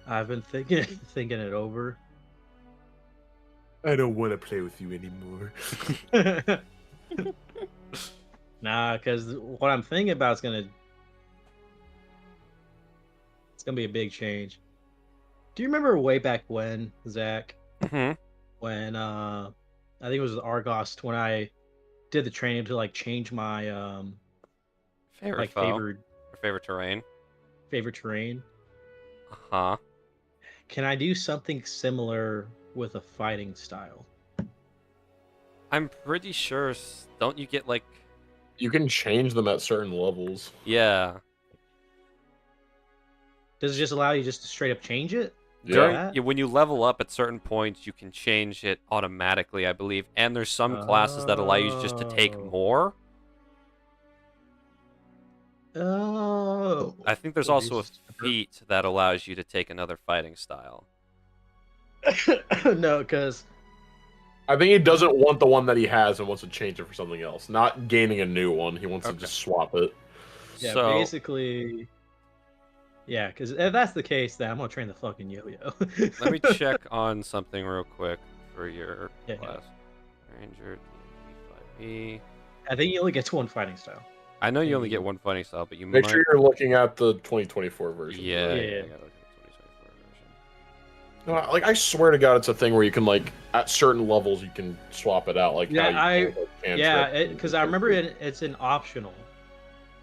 I've been thinking it over. I don't want to play with you anymore. Nah, because what I'm thinking about is it's gonna be a big change. Do you remember way back when, Zach? Mm-hmm. When I think it was the Argos when I did the training to like change my Favorite like foe or favorite terrain. favorite terrain. Uh-huh. Can I do something similar with a fighting style? I'm pretty sure, don't you get like, You can change them at certain levels. yeah. Does it just allow you just to straight up change it? Yeah. When you level up at certain points, you can change it automatically, I believe. And there's some classes that allow you just to take Oh. more. Oh. I think there's Well, also a Jesus. feat that allows you to take another fighting style. No, because I think he doesn't want the one that he has and wants to change it for something else. Not gaining a new one. He wants to just swap it. yeah, So basically, yeah. Because if that's the case, then I'm gonna train the fucking yo-yo. let me check on something real quick for your Yeah, class. Ranger, D5E. I think you only get one fighting style. I know you only get one fighting style, but you Make might. sure you're looking at the 2024 version. Yeah, Yeah. I gotta look at the 2024 version. Like, I swear to God, it's a thing where you can, like, at certain levels, you can swap it out. Like, Yeah, how you can, Yeah, because I remember it's in optional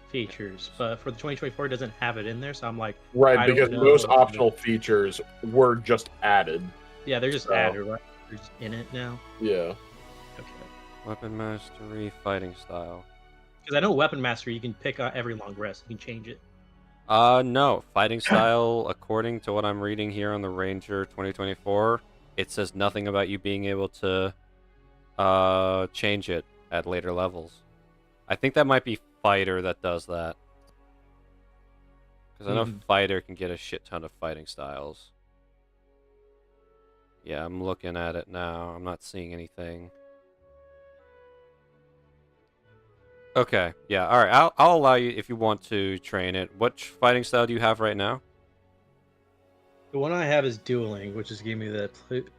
features, but for the 2024, it doesn't have it in there. So I'm like, Right, I don't because know. those optional features were just added. yeah, they're just So- added, right? They're just in it now. Yeah. Okay. Weapon mastery, fighting style. Because I know Weapon Master, you can pick out every long rest. You can change it. No. Fighting style, according to what I'm reading here on the Ranger 2024, it says nothing about you being able to change it at later levels. I think that might be Fighter that does that. Because I know Fighter can get a shit ton of fighting styles. Yeah, I'm looking at it now. I'm not seeing anything. Okay, yeah, all right. I'll allow you if you want to train it. Which fighting style do you have right now? The one I have is dueling, which is giving me the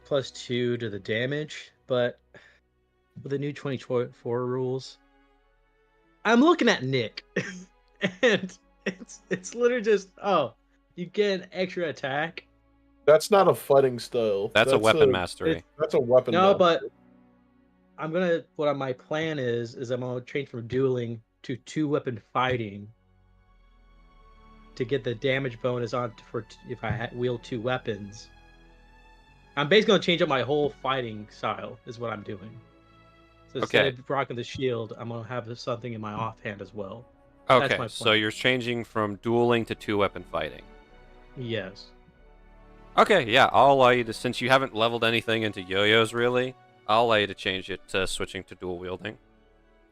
+2 to the damage. But with the new 2024 rules, I'm looking at Nick, and it's literally just you get an extra attack. That's not a fighting style. That's a weapon mastery. That's a weapon No, mastery. but I'm gonna. What my plan is I'm gonna change from dueling to 2-weapon fighting to get the damage bonus on for if I wield 2 weapons. I'm basically gonna change up my whole fighting style. Is what I'm doing. So instead of rocking the shield, I'm gonna have something in my offhand as well. That's Okay, my so plan. you're changing from dueling to 2-weapon fighting. Yes. Okay, yeah, I'll allow you to, since you haven't leveled anything into yo-yos really, I'll allow you to change it to switching to dual wielding.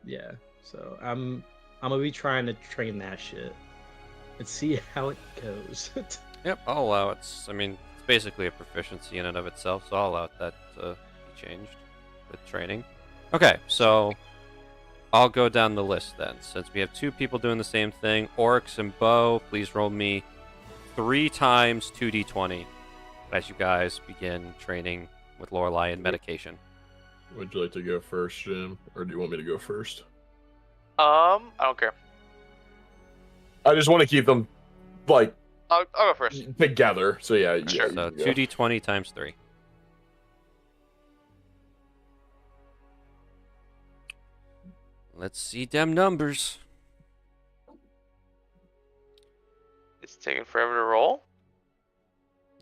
Yeah. So I'm gonna be trying to train that shit and see how it goes. Yep, I'll allow it. I mean, it's basically a proficiency in and of itself, so I'll allow that to be changed with training. Okay, so I'll go down the list then. Since we have 2 people doing the same thing, Oryx and Bo, please roll me 3 times 2d20 as you guys begin training with Lorelei and medication. Would you like to go first, Jim? Or do you want me to go first? I don't care. I just want to keep them, like, I'll go first. together. So, yeah. Sure. So 2d20 times 3. Let's see them numbers. It's taking forever to roll.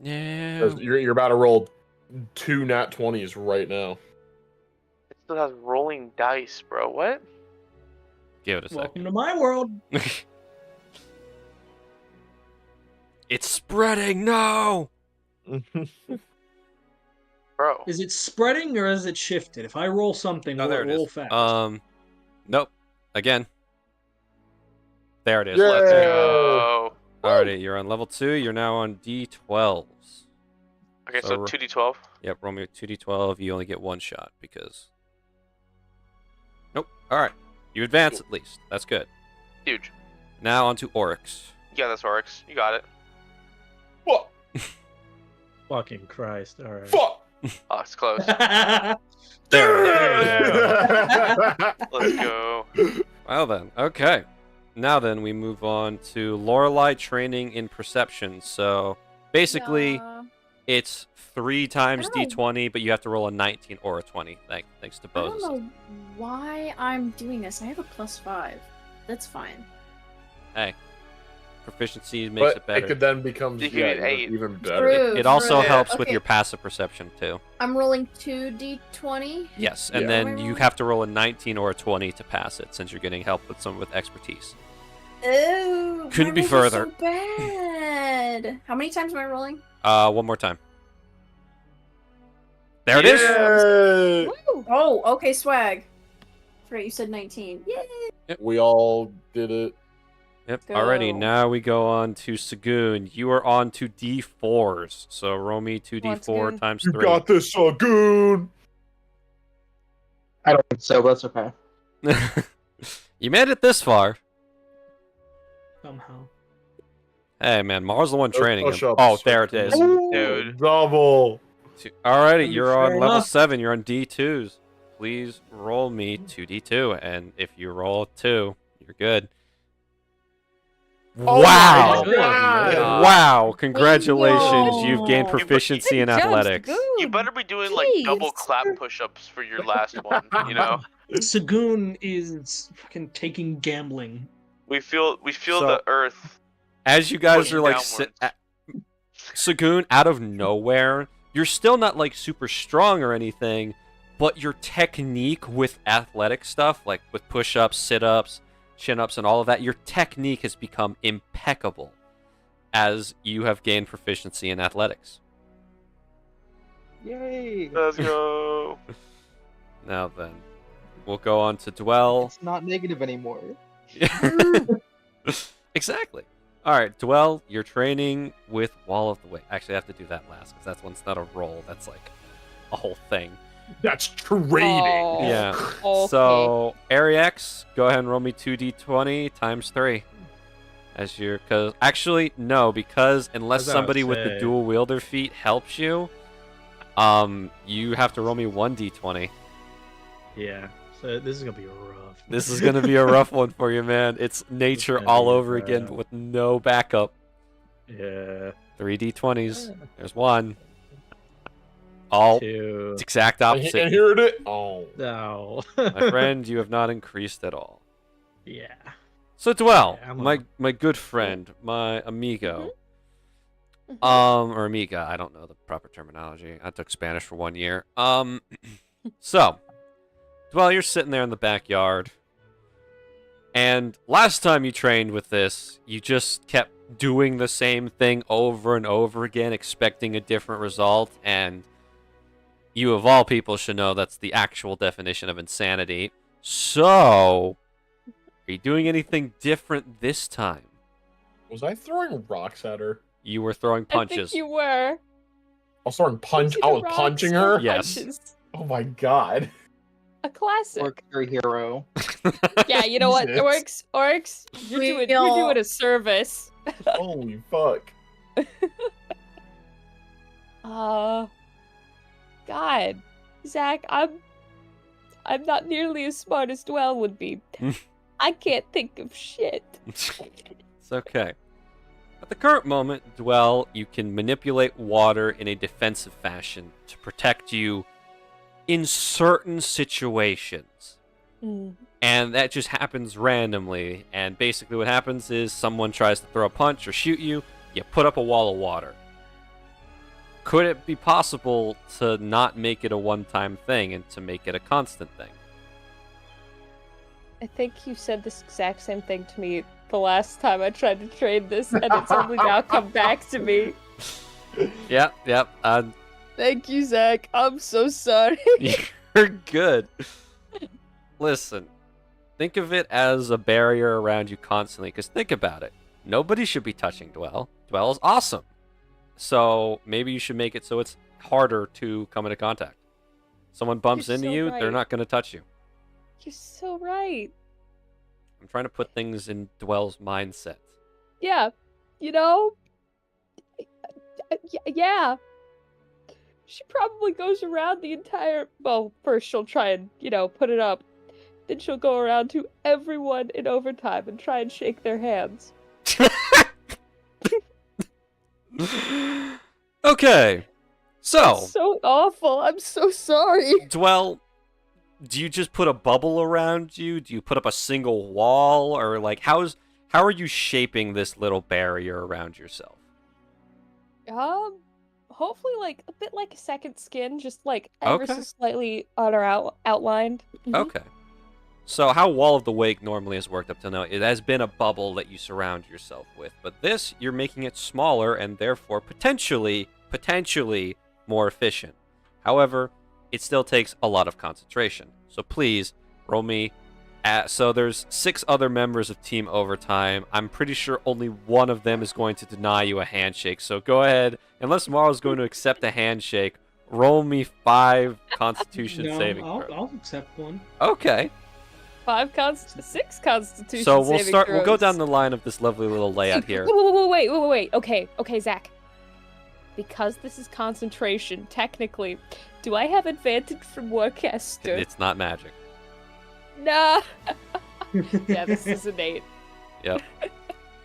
Yeah. You're about to roll 2 nat 20s right now. It still has rolling dice, bro. What? Give it a Welcome second. to my world. It's spreading. No. Bro. Is it spreading or is it shifted? If I roll something, will it roll fast? Nope. Again. There it is. Yeah. Let's go. Alrighty, you're on level 2. You're now on D12s. Okay, so 2d12. Yep, roll me with 2d12. You only get 1 shot because. Nope. Alright. You advance at least. That's good. Huge. Now on to Oryx. Yeah, that's Oryx. You got it. Fuck! Fucking Christ! All right. Fuck! Oh, it's close. There. Let's go. Well then, okay. Now then, we move on to Lorelei training in perception. So basically, it's 3 times I don't d20, but you have to roll a 19 or a 20. Thanks to I don't Bose. know why I'm doing this. I have a +5. That's fine. Hey, proficiency makes But it better. it could then become You could get 8. even better. True. It also True. helps with Okay. your passive perception too. I'm rolling 2d20. Yes, and Yeah. then you have to roll a 19 or a 20 to pass it, since you're getting help with someone with expertise. Oh, Couldn't be my rolls are further. So bad. How many times am I rolling? One more time. There it is. Yay! Woo! Oh, okay, swag. That's right, you said 19. Yay! We all did it. Yep. Go. Alrighty, now we go on to Sagoon. You are on to D4s. So roll me 2d4 Sagoon. times You 3. got this, Sagoon! I don't think so, but that's okay. You made it this far. Somehow. Hey, man, Mars the one Those training him. push-ups Oh, are there it is. cool. Dude. Double. Alrighty, you're on Fair level enough. 7. You're on D2s. Please roll me 2d2, and if you roll a 2, you're good. Oh Wow! my God. Wow! Congratulations, you. you've gained Good proficiency in Good job, athletics. Sagoon. You better be doing like double Jeez. clap push-ups for your last one. You know, Sagoon is fucking taking gambling. we feel So- the earth. As you guys Pushing are like downwards. Sagoon, out of nowhere, you're still not like super strong or anything, but your technique with athletic stuff, like with push-ups, sit-ups, chin-ups, and all of that, your technique has become impeccable as you have gained proficiency in athletics. Yay! Let's go. Now then, we'll go on to Dwell. It's not negative anymore. Exactly. All right, Dwell, you're training with Wall of the Way. Actually, I have to do that last because that's one's not a roll. That's like a whole thing. That's trading. Oh, Yeah. okay. So, Ariex, go ahead and roll me 2d20 times 3. As your, because actually no, because unless As I was somebody with the saying. dual wielder feat helps you, you have to roll me 1d20. Yeah. So this is gonna be rough. This is gonna be a rough one for you, man. It's nature gonna all be over again, rough. but with no backup. Yeah. 3d20s. There's one. All Two. it's exact And opposite. here it is. Oh. No. My friend, you have not increased at all. Yeah. So Dwell, Yeah, I'm my good friend, my amigo, Mhm. or amiga, I don't know the proper terminology. I took Spanish for 1 year. So, Dwell, you're sitting there in the backyard, and last time you trained with this, you just kept doing the same thing over and over again, expecting a different result, and you of all people should know that's the actual definition of insanity. So, are you doing anything different this time? Was I throwing rocks at her? You were throwing I think punches. you were. I was throwing punch. See I the was rocks punching or her. Yes. punches? Oh my god. A classic. Or your hero. Yeah, you know what, Jesus. Oryx, you're We doing all- a service. Holy fuck. God, Zach, I'm not nearly as smart as Dwell would be. I can't think of shit. It's okay. At the current moment, Dwell, you can manipulate water in a defensive fashion to protect you in certain situations. And that just happens randomly. And basically what happens is someone tries to throw a punch or shoot you, you put up a wall of water. Could it be possible to not make it a one-time thing and to make it a constant thing? I think you said this exact same thing to me the last time I tried to trade this, and it's only now come back to me. Yep. Thank you, Zach. I'm so sorry. You're good. Listen, think of it as a barrier around you constantly, because think about it. Nobody should be touching Dwell. Dwell is awesome. So maybe you should make it so it's harder to come into contact. Someone bumps You're into so you, right. they're not going to touch you. You're so right. I'm trying to put things in Dwell's mindset. Yeah, you know, yeah. She probably goes around the entire. Well, first she'll try and put it up. Then she'll go around to everyone in overtime and try and shake their hands. Okay. So, It's so awful. I'm so sorry. Dwell, do you just put a bubble around you? Do you put up a single wall? Or, like, how are you shaping this little barrier around yourself? Hopefully, like a bit like a second skin, just like ever Okay. so slightly on or outlined. Mhm. Okay. So how Wall of the Wake normally has worked up to now, it has been a bubble that you surround yourself with. But this, you're making it smaller and therefore potentially potentially more efficient. However, it still takes a lot of concentration. So please roll me. So there's 6 other members of Team Overtime. I'm pretty sure only one of them is going to deny you a handshake. So go ahead, unless Morrow's going to accept a handshake, roll me 5 Constitution saving throws. I'll accept one. Okay. 6 Constitution So saving we'll go throws. down the line of this lovely little layout here. Wait. Okay, Zach. Because this is concentration, technically, do I have advantage from Warcaster? It's not magic. Nah. Yeah, this is an 8. Yep.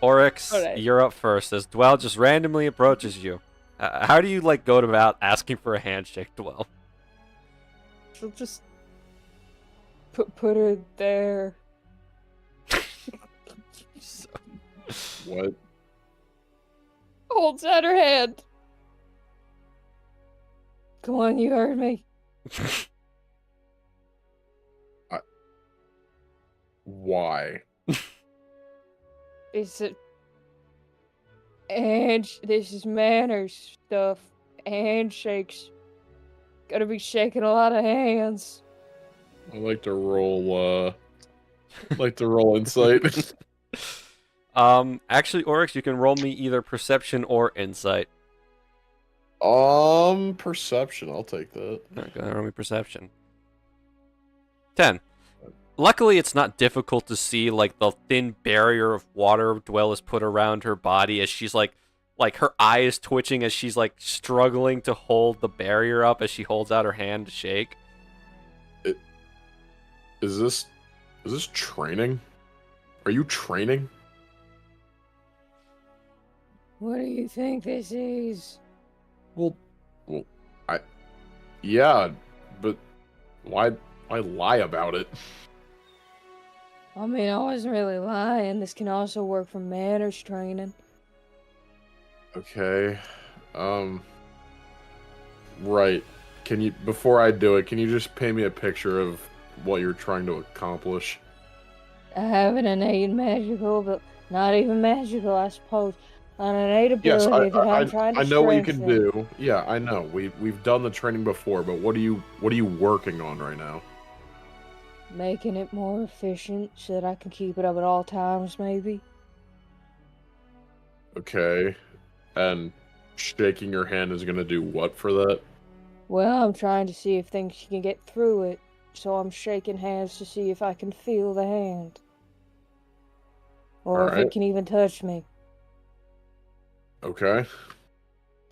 Oryx, Alright. you're up first as Dwell just randomly approaches you. How do you go about asking for a handshake, Dwell? She'll just put her there. What? Holds out her hand. Come on, you heard me. Why? It's a... And this is manners stuff. Handshakes. Gotta be shaking a lot of hands. I like to roll. Insight. Actually, Oryx, you can roll me either perception or insight. Perception. I'll take that. Alright, go ahead, roll me perception. 10. Luckily, it's not difficult to see the thin barrier of water Dwell has put around her body as she's like her eye is twitching as she's struggling to hold the barrier up as she holds out her hand to shake. Is this training? Are you training? What do you think this is? Yeah, but why lie about it? I mean, I wasn't really lying. This can also work for manners training. Okay. Right. Before I do it, can you just paint me a picture of what you're trying to accomplish? I have an innate magical, but not even magical, I suppose. An innate ability Yes, that I'm trying to I know what you can strengthen. do. Yeah, I know. We've done the training before, but what are you working on right now? Making it more efficient so that I can keep it up at all times, maybe. Okay. And shaking your hand is gonna do what for that? Well, I'm trying to see if things can get through it, so I'm shaking hands to see if I can feel the hand. Or if Alright. it can even touch me. Okay.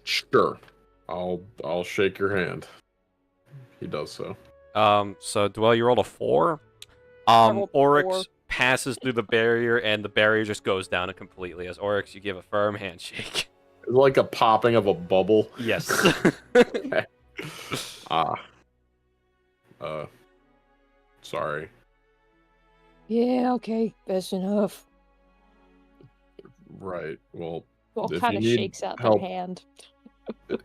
Sure. I'll shake your hand. He does so. So Dwell, you rolled a 4. rolled Oryx 4. passes through the barrier, and the barrier just goes down completely. As Oryx, you give a firm handshake. It's like a popping of a bubble. Yes. Okay. Sorry. Yeah, okay, that's enough. Right. Well, Well, If kind you of need shakes out help- their hand.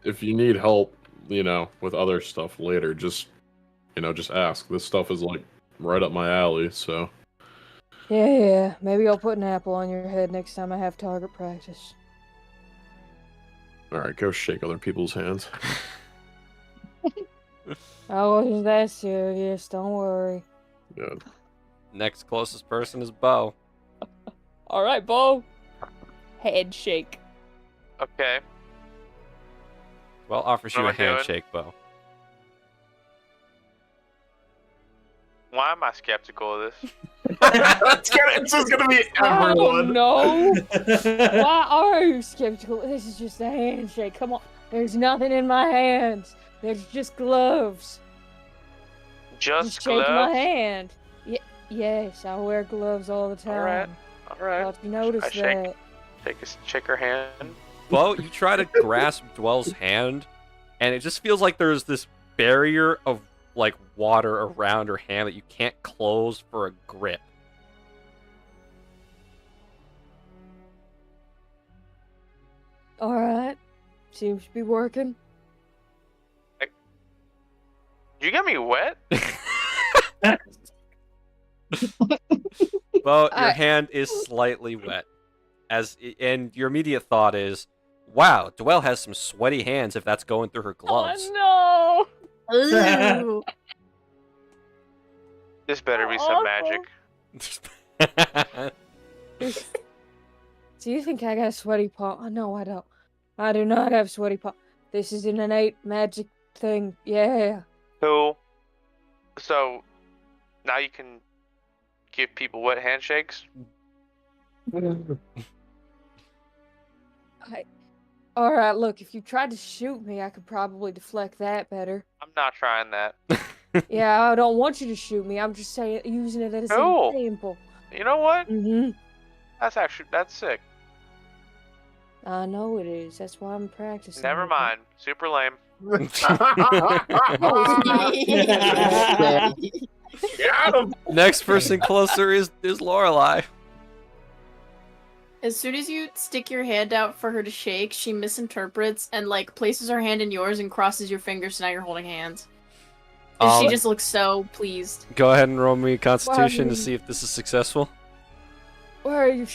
if you need help, with other stuff later, just ask. This stuff is right up my alley, so. Yeah, maybe I'll put an apple on your head next time I have target practice. All right, go shake other people's hands. I wasn't that serious, don't worry. Yeah. Next closest person is Bo. Alright, Bo. Head shake. Okay. Well, offers you What a am I doing? handshake, Bo. Why am I skeptical of this? It's just gonna be Oh everyone. no! Why are you skeptical? This is just a handshake. Come on. There's nothing in my hands. There's just gloves. Just shake my gloves? hand. Yes, I wear gloves all the time. Alright. Alright. Thought you noticed I shake. that. Shake her hand. Bo, you try to grasp Dwell's hand, and it just feels like there's this barrier of water around her hand that you can't close for a grip. Alright. Seems to be working. You get me wet? Bo, your I- hand is slightly wet. And your immediate thought is, Wow, Dwell has some sweaty hands if that's going through her gloves. Oh Ooh. This better be some magic. no! Do you think I got a sweaty paw? Oh, no, I don't. I do not have sweaty paw. This is an innate magic thing. Yeah. Cool. So, now you can give people wet handshakes? Alright, look, if you tried to shoot me, I could probably deflect that better. I'm not trying that. Yeah, I don't want you to shoot me. I'm just saying, using it as Cool. an example. You know what? Mm-hmm. That's sick. I know it is. That's why I'm practicing. Never it. mind. Super lame. Got him. Next person closer is Lorelei. As soon as you stick your hand out for her to shake, she misinterprets and like places her hand in yours and crosses your fingers, so now you're holding hands. And she just looks so pleased. Go ahead and roll me Constitution to Wow. see if this is successful. Why are you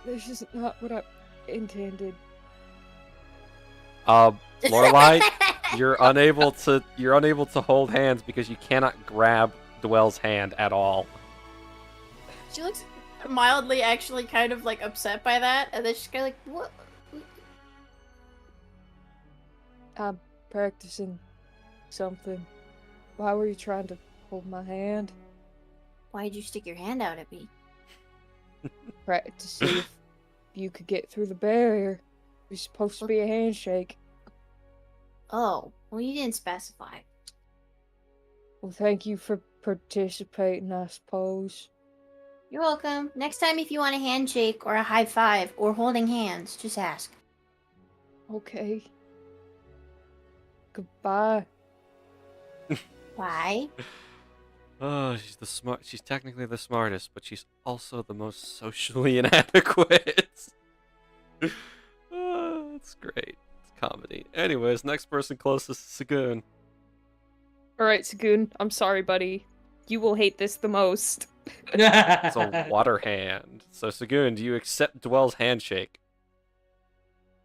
This is not what I intended. Lorelei, you're unable to hold hands because you cannot grab Dwell's hand at all. She looks mildly actually kind of like upset by that, and then she's kind of like, what? I'm practicing something. Why were you trying to hold my hand? Why'd you stick your hand out at me? To see if you could get through the barrier. You're supposed to be a handshake. Oh, well, you didn't specify. Well, thank you for participating, I suppose. You're welcome. Next time, if you want a handshake or a high five or holding hands, just ask. Okay. Goodbye. Why? Oh, she's technically the smartest, but she's also the most socially inadequate. Oh, that's great. It's comedy. Anyways, next person closest is Sagoon. Alright, Sagoon. I'm sorry, buddy. You will hate this the most. It's a water hand. So Sagoon, do you accept Dwell's handshake?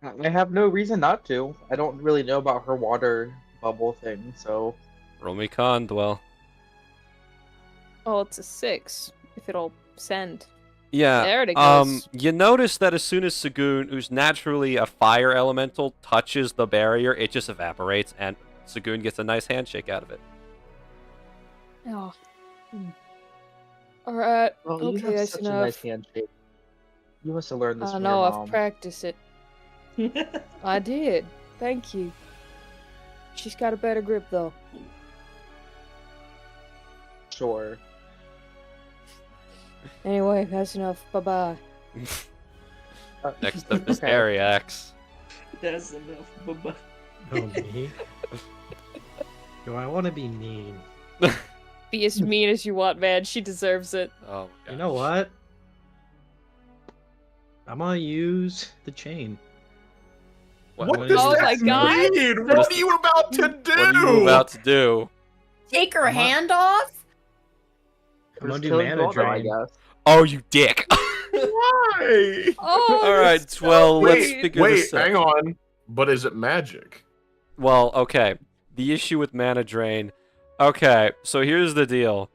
I have no reason not to. I don't really know about her water bubble thing, so Roll me con, Dwell. Oh, it's a 6. If it'll send. Yeah. There it goes. You notice that as soon as Sagoon, who's naturally a fire elemental, touches the barrier, it just evaporates, and Sagoon gets a nice handshake out of it. Oh. Alright. well, you Okay, have that's such enough. a nice handshake. You must have learned this I from know, your I've mom. practiced it. I did. Thank you. She's got a better grip, though. Sure. Anyway, that's enough. Bye-bye. Next up is Okay. Ariax. That's enough. Bye-bye. Oh, me? Do I want to be mean? Be as mean as you want, man. She deserves it. Oh, my You know what? I'm gonna use the chain. What Oh does my that God. mean? What are you about to do? What are you about to do? Take her What? hand off? I'm gonna Just do killing mana Golden, I drain. guess. Oh, you dick! Why? Oh, All right, that's so well, let's mean. figure Wait, this out. hang on. But is it magic? Well, okay. The issue with mana drain. Okay, so here's the deal.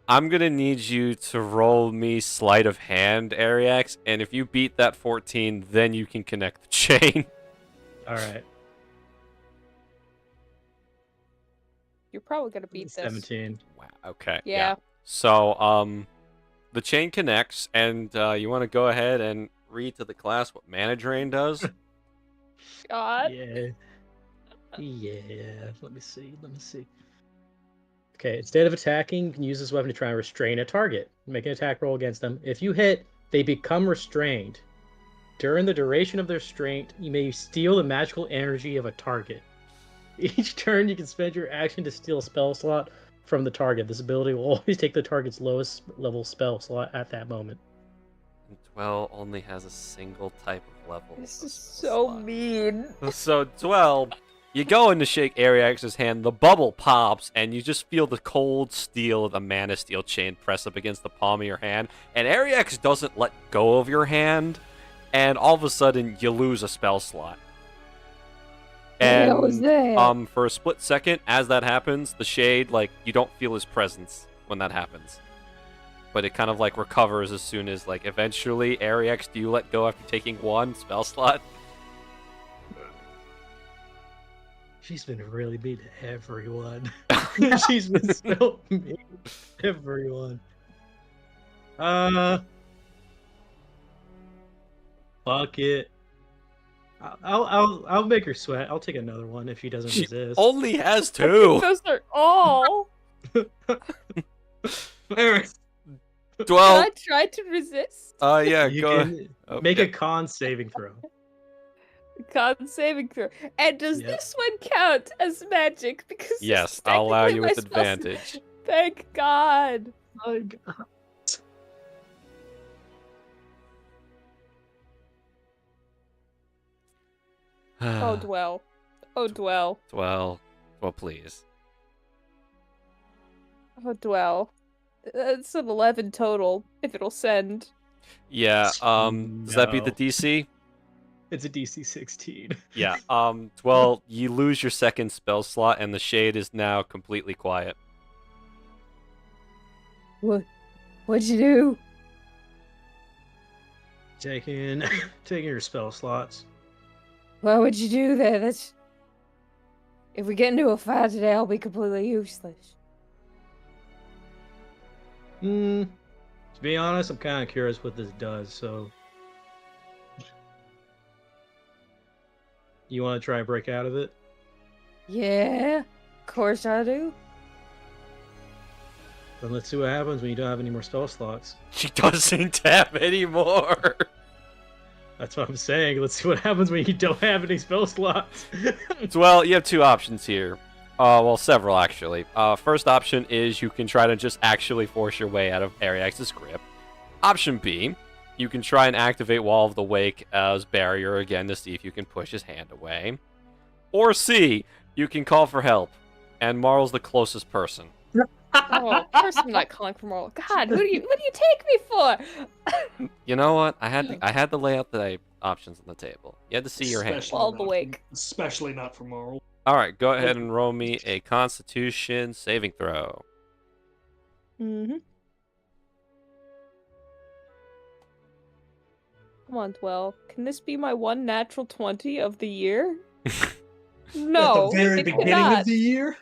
I'm gonna need you to roll me sleight of hand, Ariax, and if you beat that 14, then you can connect the chain. All right, You're probably gonna beat this. 17. Wow. Okay. Yeah. So, the chain connects, and you want to go ahead and read to the class what mana drain does. God. Yeah. Yeah. Let me see. Okay, instead of attacking, you can use this weapon to try and restrain a target. Make an attack roll against them. If you hit, they become restrained. During the duration of their restraint, you may steal the magical energy of a target. Each turn, you can spend your action to steal a spell slot from the target. This ability will always take the target's lowest level spell slot at that moment. And Dwell only has a single type of level. This of is spell so slot. mean. So, Dwell, you go in to shake Ariax's hand, the bubble pops, and you just feel the cold steel of the mana steel chain press up against the palm of your hand, and Ariax doesn't let go of your hand. and all of a sudden you lose a spell slot. The hell was And that? for a split second, as that happens, the shade, like, you don't feel his presence when that happens. But it kind of like recovers as soon as, like, eventually, Aryx, do you let go after taking one spell slot? She's been really mean to everyone. She's been so mean to everyone. Fuck it. I'll make her sweat. I'll take another one if she doesn't She resist. only has I think 2. those are all. Eric, Well, I tried to resist. yeah, You go. can Oh, make yeah. a con saving throw. Con saving throw. And does Yep. this one count as magic? Because this Yes, is I'll allow technically you my with spell slot. advantage. Thank God. Oh my god. Oh, dwell. Oh, dwell. Well, please. Oh, dwell. It's an 11 total, if it'll send. Yeah, does that beat the No. DC? It's a DC 16. Yeah, well, you lose your second spell slot, and the shade is now completely quiet. What'd you do? taking your spell slots. Why would you do that? That's... If we get into a fight today, I'll be completely useless. To be honest, I'm kind of curious what this does, so... You want to try and break out of it? Yeah, of course I do. Then let's see what happens when you don't have any more spell slots. She doesn't have any more. That's what I'm saying. Let's see what happens when you don't have any spell slots. Well, you have 2 options here. Well, several actually. First option is you can try to just actually force your way out of Aryx's grip. Option B, you can try and activate Wall of the Wake as barrier again to see if you can push his hand away. Or C, you can call for help, and Marl's the closest person. Oh, of course I'm not calling for moral. God, what do you take me for? You know what? I had to lay out the options on the table. You had to see your hand. Especially Wall of not- Awake. Especially not for moral. All right, go ahead and roll me a Constitution saving throw. Mm-hmm. Come on, Dwell. Can this be my one natural 20 of the year? No, At the very it beginning cannot. of the year?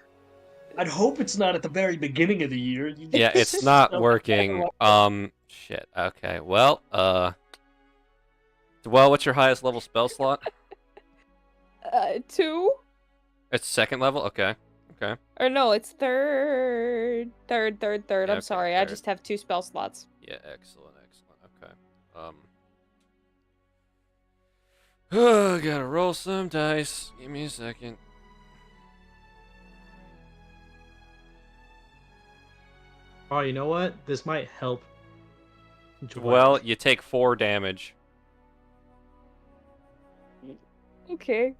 I'd hope it's not at the very beginning of the year. Yeah, it's not working. Shit. Okay. Well, what's your highest level spell slot? 2? It's second level. Okay. Or no, it's third. Yeah, I'm okay, sorry, I third. just have 2 spell slots. Yeah. Excellent. Okay. Gotta roll some dice. Give me a second. Oh, you know what? This might help. Well, you take 4 damage. Okay.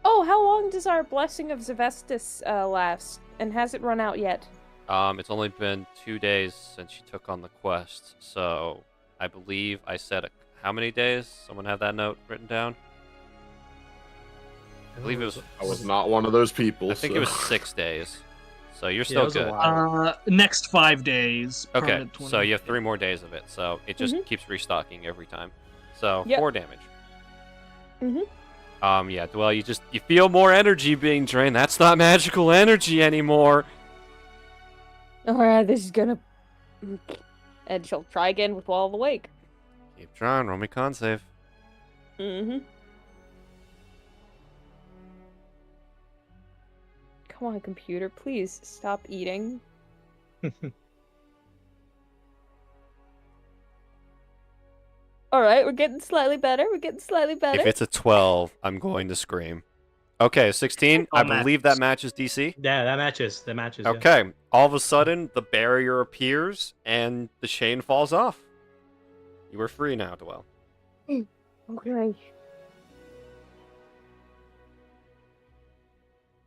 Oh, how long does our Blessing of Zevestus last? And has it run out yet? It's only been 2 days since you took on the quest, so I believe I said how many days? Someone have that note written down? I believe it was. I was not one of those people. I think it was 6 days. So you're it still was a good. while. Next 5 days. Okay, permanent so 20. you have 3 more days of it, so it just keeps restocking every time. So Yep. 4 damage. Mhm. Yeah. Well, you feel more energy being drained. That's not magical energy anymore. Alright, this is gonna... And she'll try again with Wall of the Wake. Keep trying. Roll me con save. Mm-hmm. Come on, computer, please stop eating. Alright, we're getting slightly better. If it's a 12, I'm going to scream. Okay, 16. I believe that matches DC. Yeah, that matches. Yeah. Okay. All of a sudden, the barrier appears and the chain falls off. You are free now, Dwell. Okay.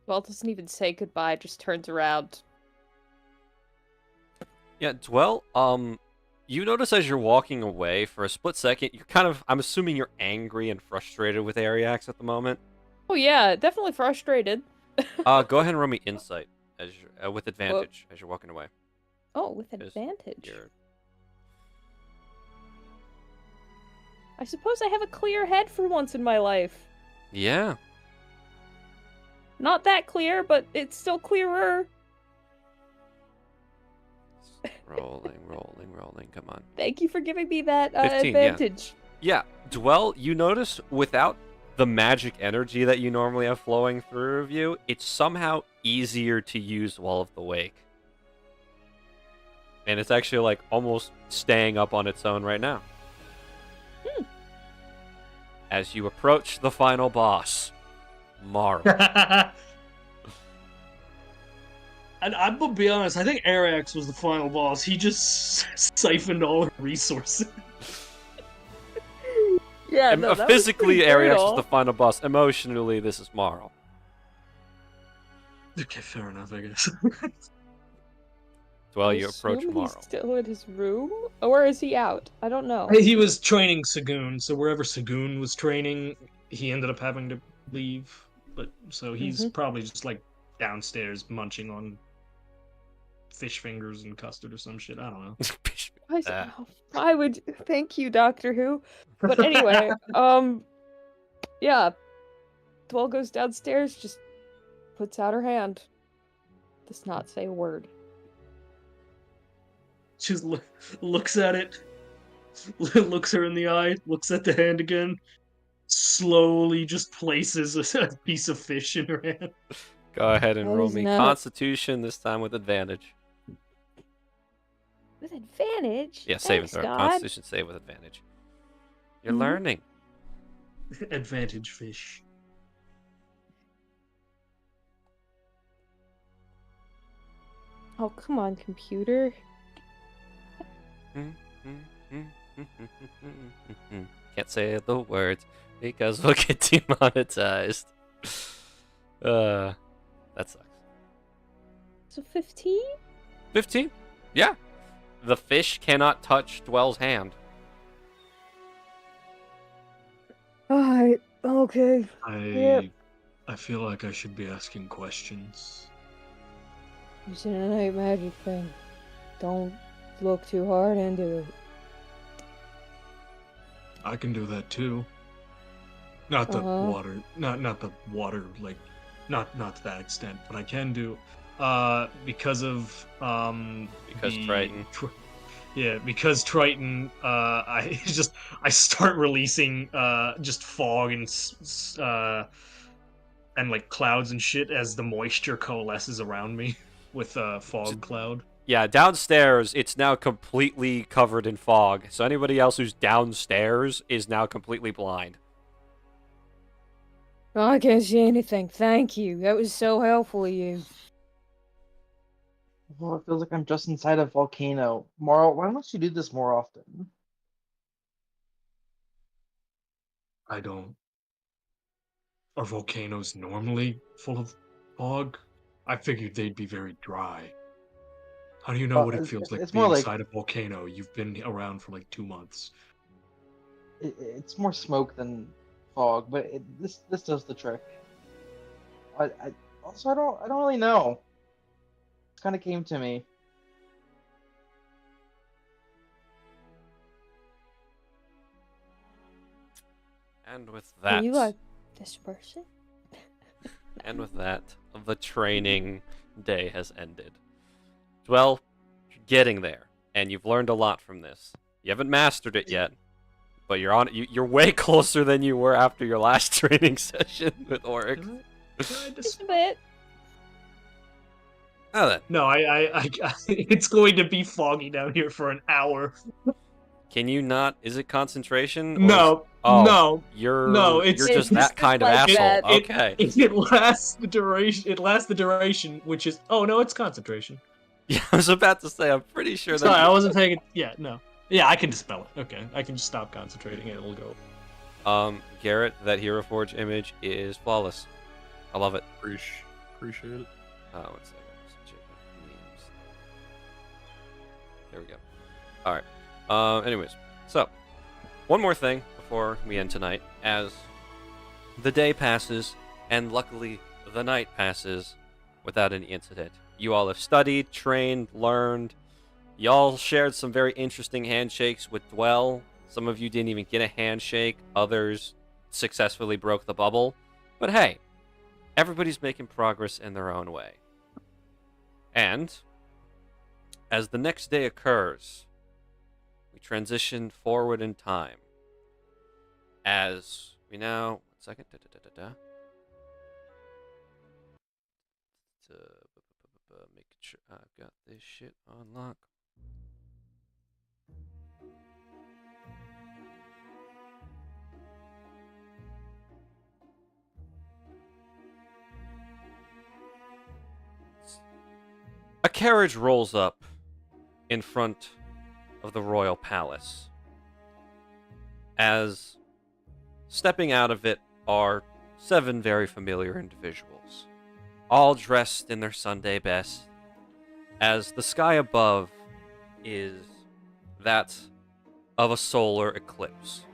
Well, doesn't even say goodbye, just turns around. Yeah, Dwell, You notice as you're walking away for a split second, you're kind of, I'm assuming you're angry and frustrated with Ariax at the moment. Oh yeah, definitely frustrated. Go ahead and roll me insight as you're, with advantage as you're walking away. Oh, with 'Cause advantage. you're- I suppose I have a clear head for once in my life. Yeah. Not that clear, but it's still clearer. Rolling. Come on. Thank you for giving me that 15, yeah. advantage. Yeah, Dwell, you notice without the magic energy that you normally have flowing through of you, it's somehow easier to use Wall of the Wake. And it's actually like almost staying up on its own right now. As you approach the final boss, Marl. And I'm gonna be honest, I think Arax was the final boss. He just siphoned all her resources. Yeah, no, that was Physically, pretty Ariax brutal. is the final boss. Emotionally, this is Marl. Okay, fair enough, I guess. Dwell, I you approach assume Marl. He's still in his room, or is he out? I don't know. He was training Sagoon, so wherever Sagoon was training, he ended up having to leave. But so he's probably just like downstairs munching on fish fingers and custard or some shit. I don't know. Why would? Thank you, Doctor Who. But anyway, yeah. Dwell goes downstairs, just puts out her hand. Does not say a word. Just looks at it, looks her in the eye, looks at the hand again, slowly just places a piece of fish in her hand. Go ahead and That roll is me not- Constitution, this time with advantage. With advantage. Yeah, save and Thanks, throw. God. Constitution save with advantage. You're learning. Advantage fish. Oh, come on, computer. Can't say the words because we'll get demonetized. That sucks. So 15? 15? Yeah. The fish cannot touch Dwell's hand. Alright, okay. Yep. I feel like I should be asking questions. Using a night magic thing. Don't look too hard into it. I can do that too. Not the Uh-huh. water, not the water, like, not to that extent, but I can do, because of Because the Triton. Yeah, because Triton, I start releasing just fog and like clouds and shit as the moisture coalesces around me with a fog cloud. Yeah, downstairs, it's now completely covered in fog. So anybody else who's downstairs is now completely blind. I can't see anything. Thank you. That was so helpful of you. Well, it feels like I'm just inside a volcano. Marl, why don't you do this more often? I don't. Are volcanoes normally full of fog? I figured they'd be very dry. How do you know Well, what it it's- feels like it's to be more like- inside a volcano? You've been around for like 2 months. It's more smoke than fog, but this does the trick. I also I don't really know. It kind of came to me. And with Are that, you like this person? and with that, the training day has ended. Well, you're getting there, and you've learned a lot from this. You haven't mastered it yet, but you're on. You're way closer than you were after your last training session with Oryx. Just a bit. Oh, then. No, I it's going to be foggy down here for an hour. Can you not? Is it concentration? or No, Oh, no, You're no, it's- you're just it's that kind of like asshole. that. Okay. It lasts the duration. It lasts the duration, which is it's concentration. Yeah, I was about to say. I'm pretty sure Sorry, I that. wasn't paying. Yeah, no. Yeah, I can dispel it. Okay, I can just stop concentrating and it'll go. Garrett, that Hero Forge image is flawless. I love it. Appreciate it. Oh, one second. Just checking memes. There we go. All right. Anyways, so one more thing before we end tonight. As the day passes, and luckily the night passes without any incident. You all have studied, trained, learned. Y'all shared some very interesting handshakes with Dwell. Some of you didn't even get a handshake. Others successfully broke the bubble. But hey, everybody's making progress in their own way. And as the next day occurs, we transition forward in time. As we now... 1 second. Making sure I've got this shit on lock. A carriage rolls up in front of the royal palace. As stepping out of it are 7 very familiar individuals, all dressed in their Sunday best, as the sky above is that of a solar eclipse.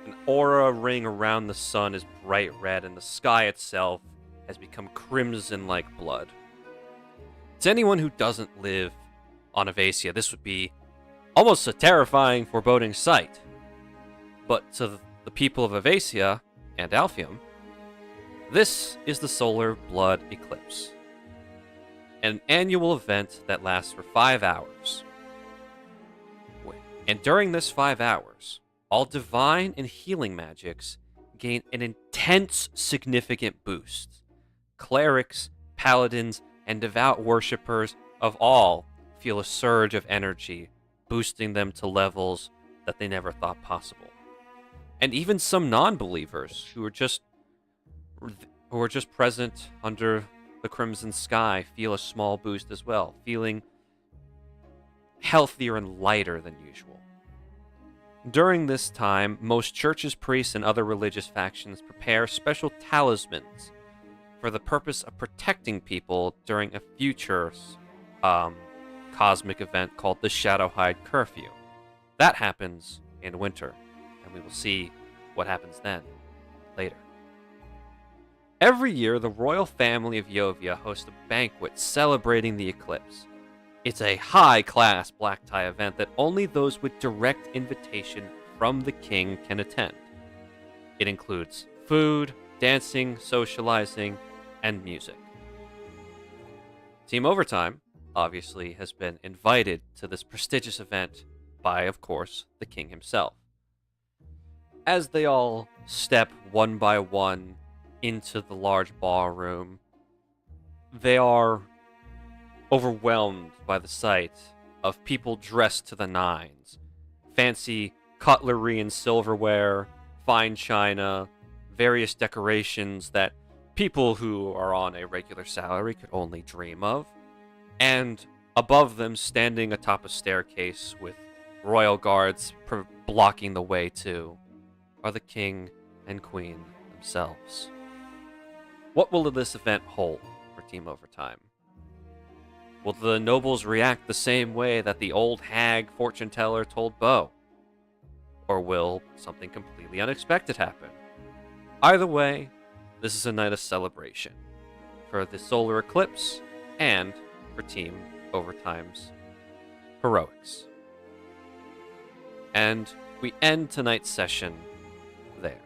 An aura ring around the sun is bright red, and the sky itself has become crimson like blood. To anyone who doesn't live on Avacia, this would be almost a terrifying, foreboding sight. But to the people of Avacia and Alphium, this is the Solar Blood Eclipse, an annual event that lasts for 5 hours. And during this 5 hours, all divine and healing magics gain an intense, significant boost. Clerics, paladins, and devout worshippers of all feel a surge of energy, boosting them to levels that they never thought possible. And even some non-believers who are just present under the crimson sky feel a small boost as well, feeling healthier and lighter than usual. During this time, most churches, priests, and other religious factions prepare special talismans for the purpose of protecting people during a future cosmic event called the Shadowhide Curfew. That happens in winter, and we will see what happens then later. Every year, the royal family of Yovia hosts a banquet celebrating the eclipse. It's a high-class black tie event that only those with direct invitation from the king can attend. It includes food, dancing, socializing, and music. Team Overtime, obviously, has been invited to this prestigious event by, of course, the king himself. As they all step one by one into the large ballroom, they are overwhelmed by the sight of people dressed to the nines. Fancy cutlery and silverware, fine china, various decorations that people who are on a regular salary could only dream of. And above them, standing atop a staircase with royal guards blocking the way to, are the king and queen themselves. What will this event hold for Team Overtime? Will the nobles react the same way that the old hag fortune teller told Bo? Or will something completely unexpected happen? Either way, this is a night of celebration for the solar eclipse and for Team Overtime's heroics. And we end tonight's session there.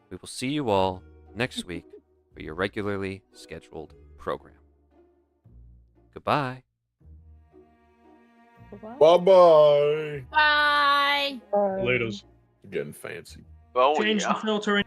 We will see you all next week for your regularly scheduled program. Goodbye. Bye-bye. Bye. Laters. Getting fancy. Oh, Change yeah. the filter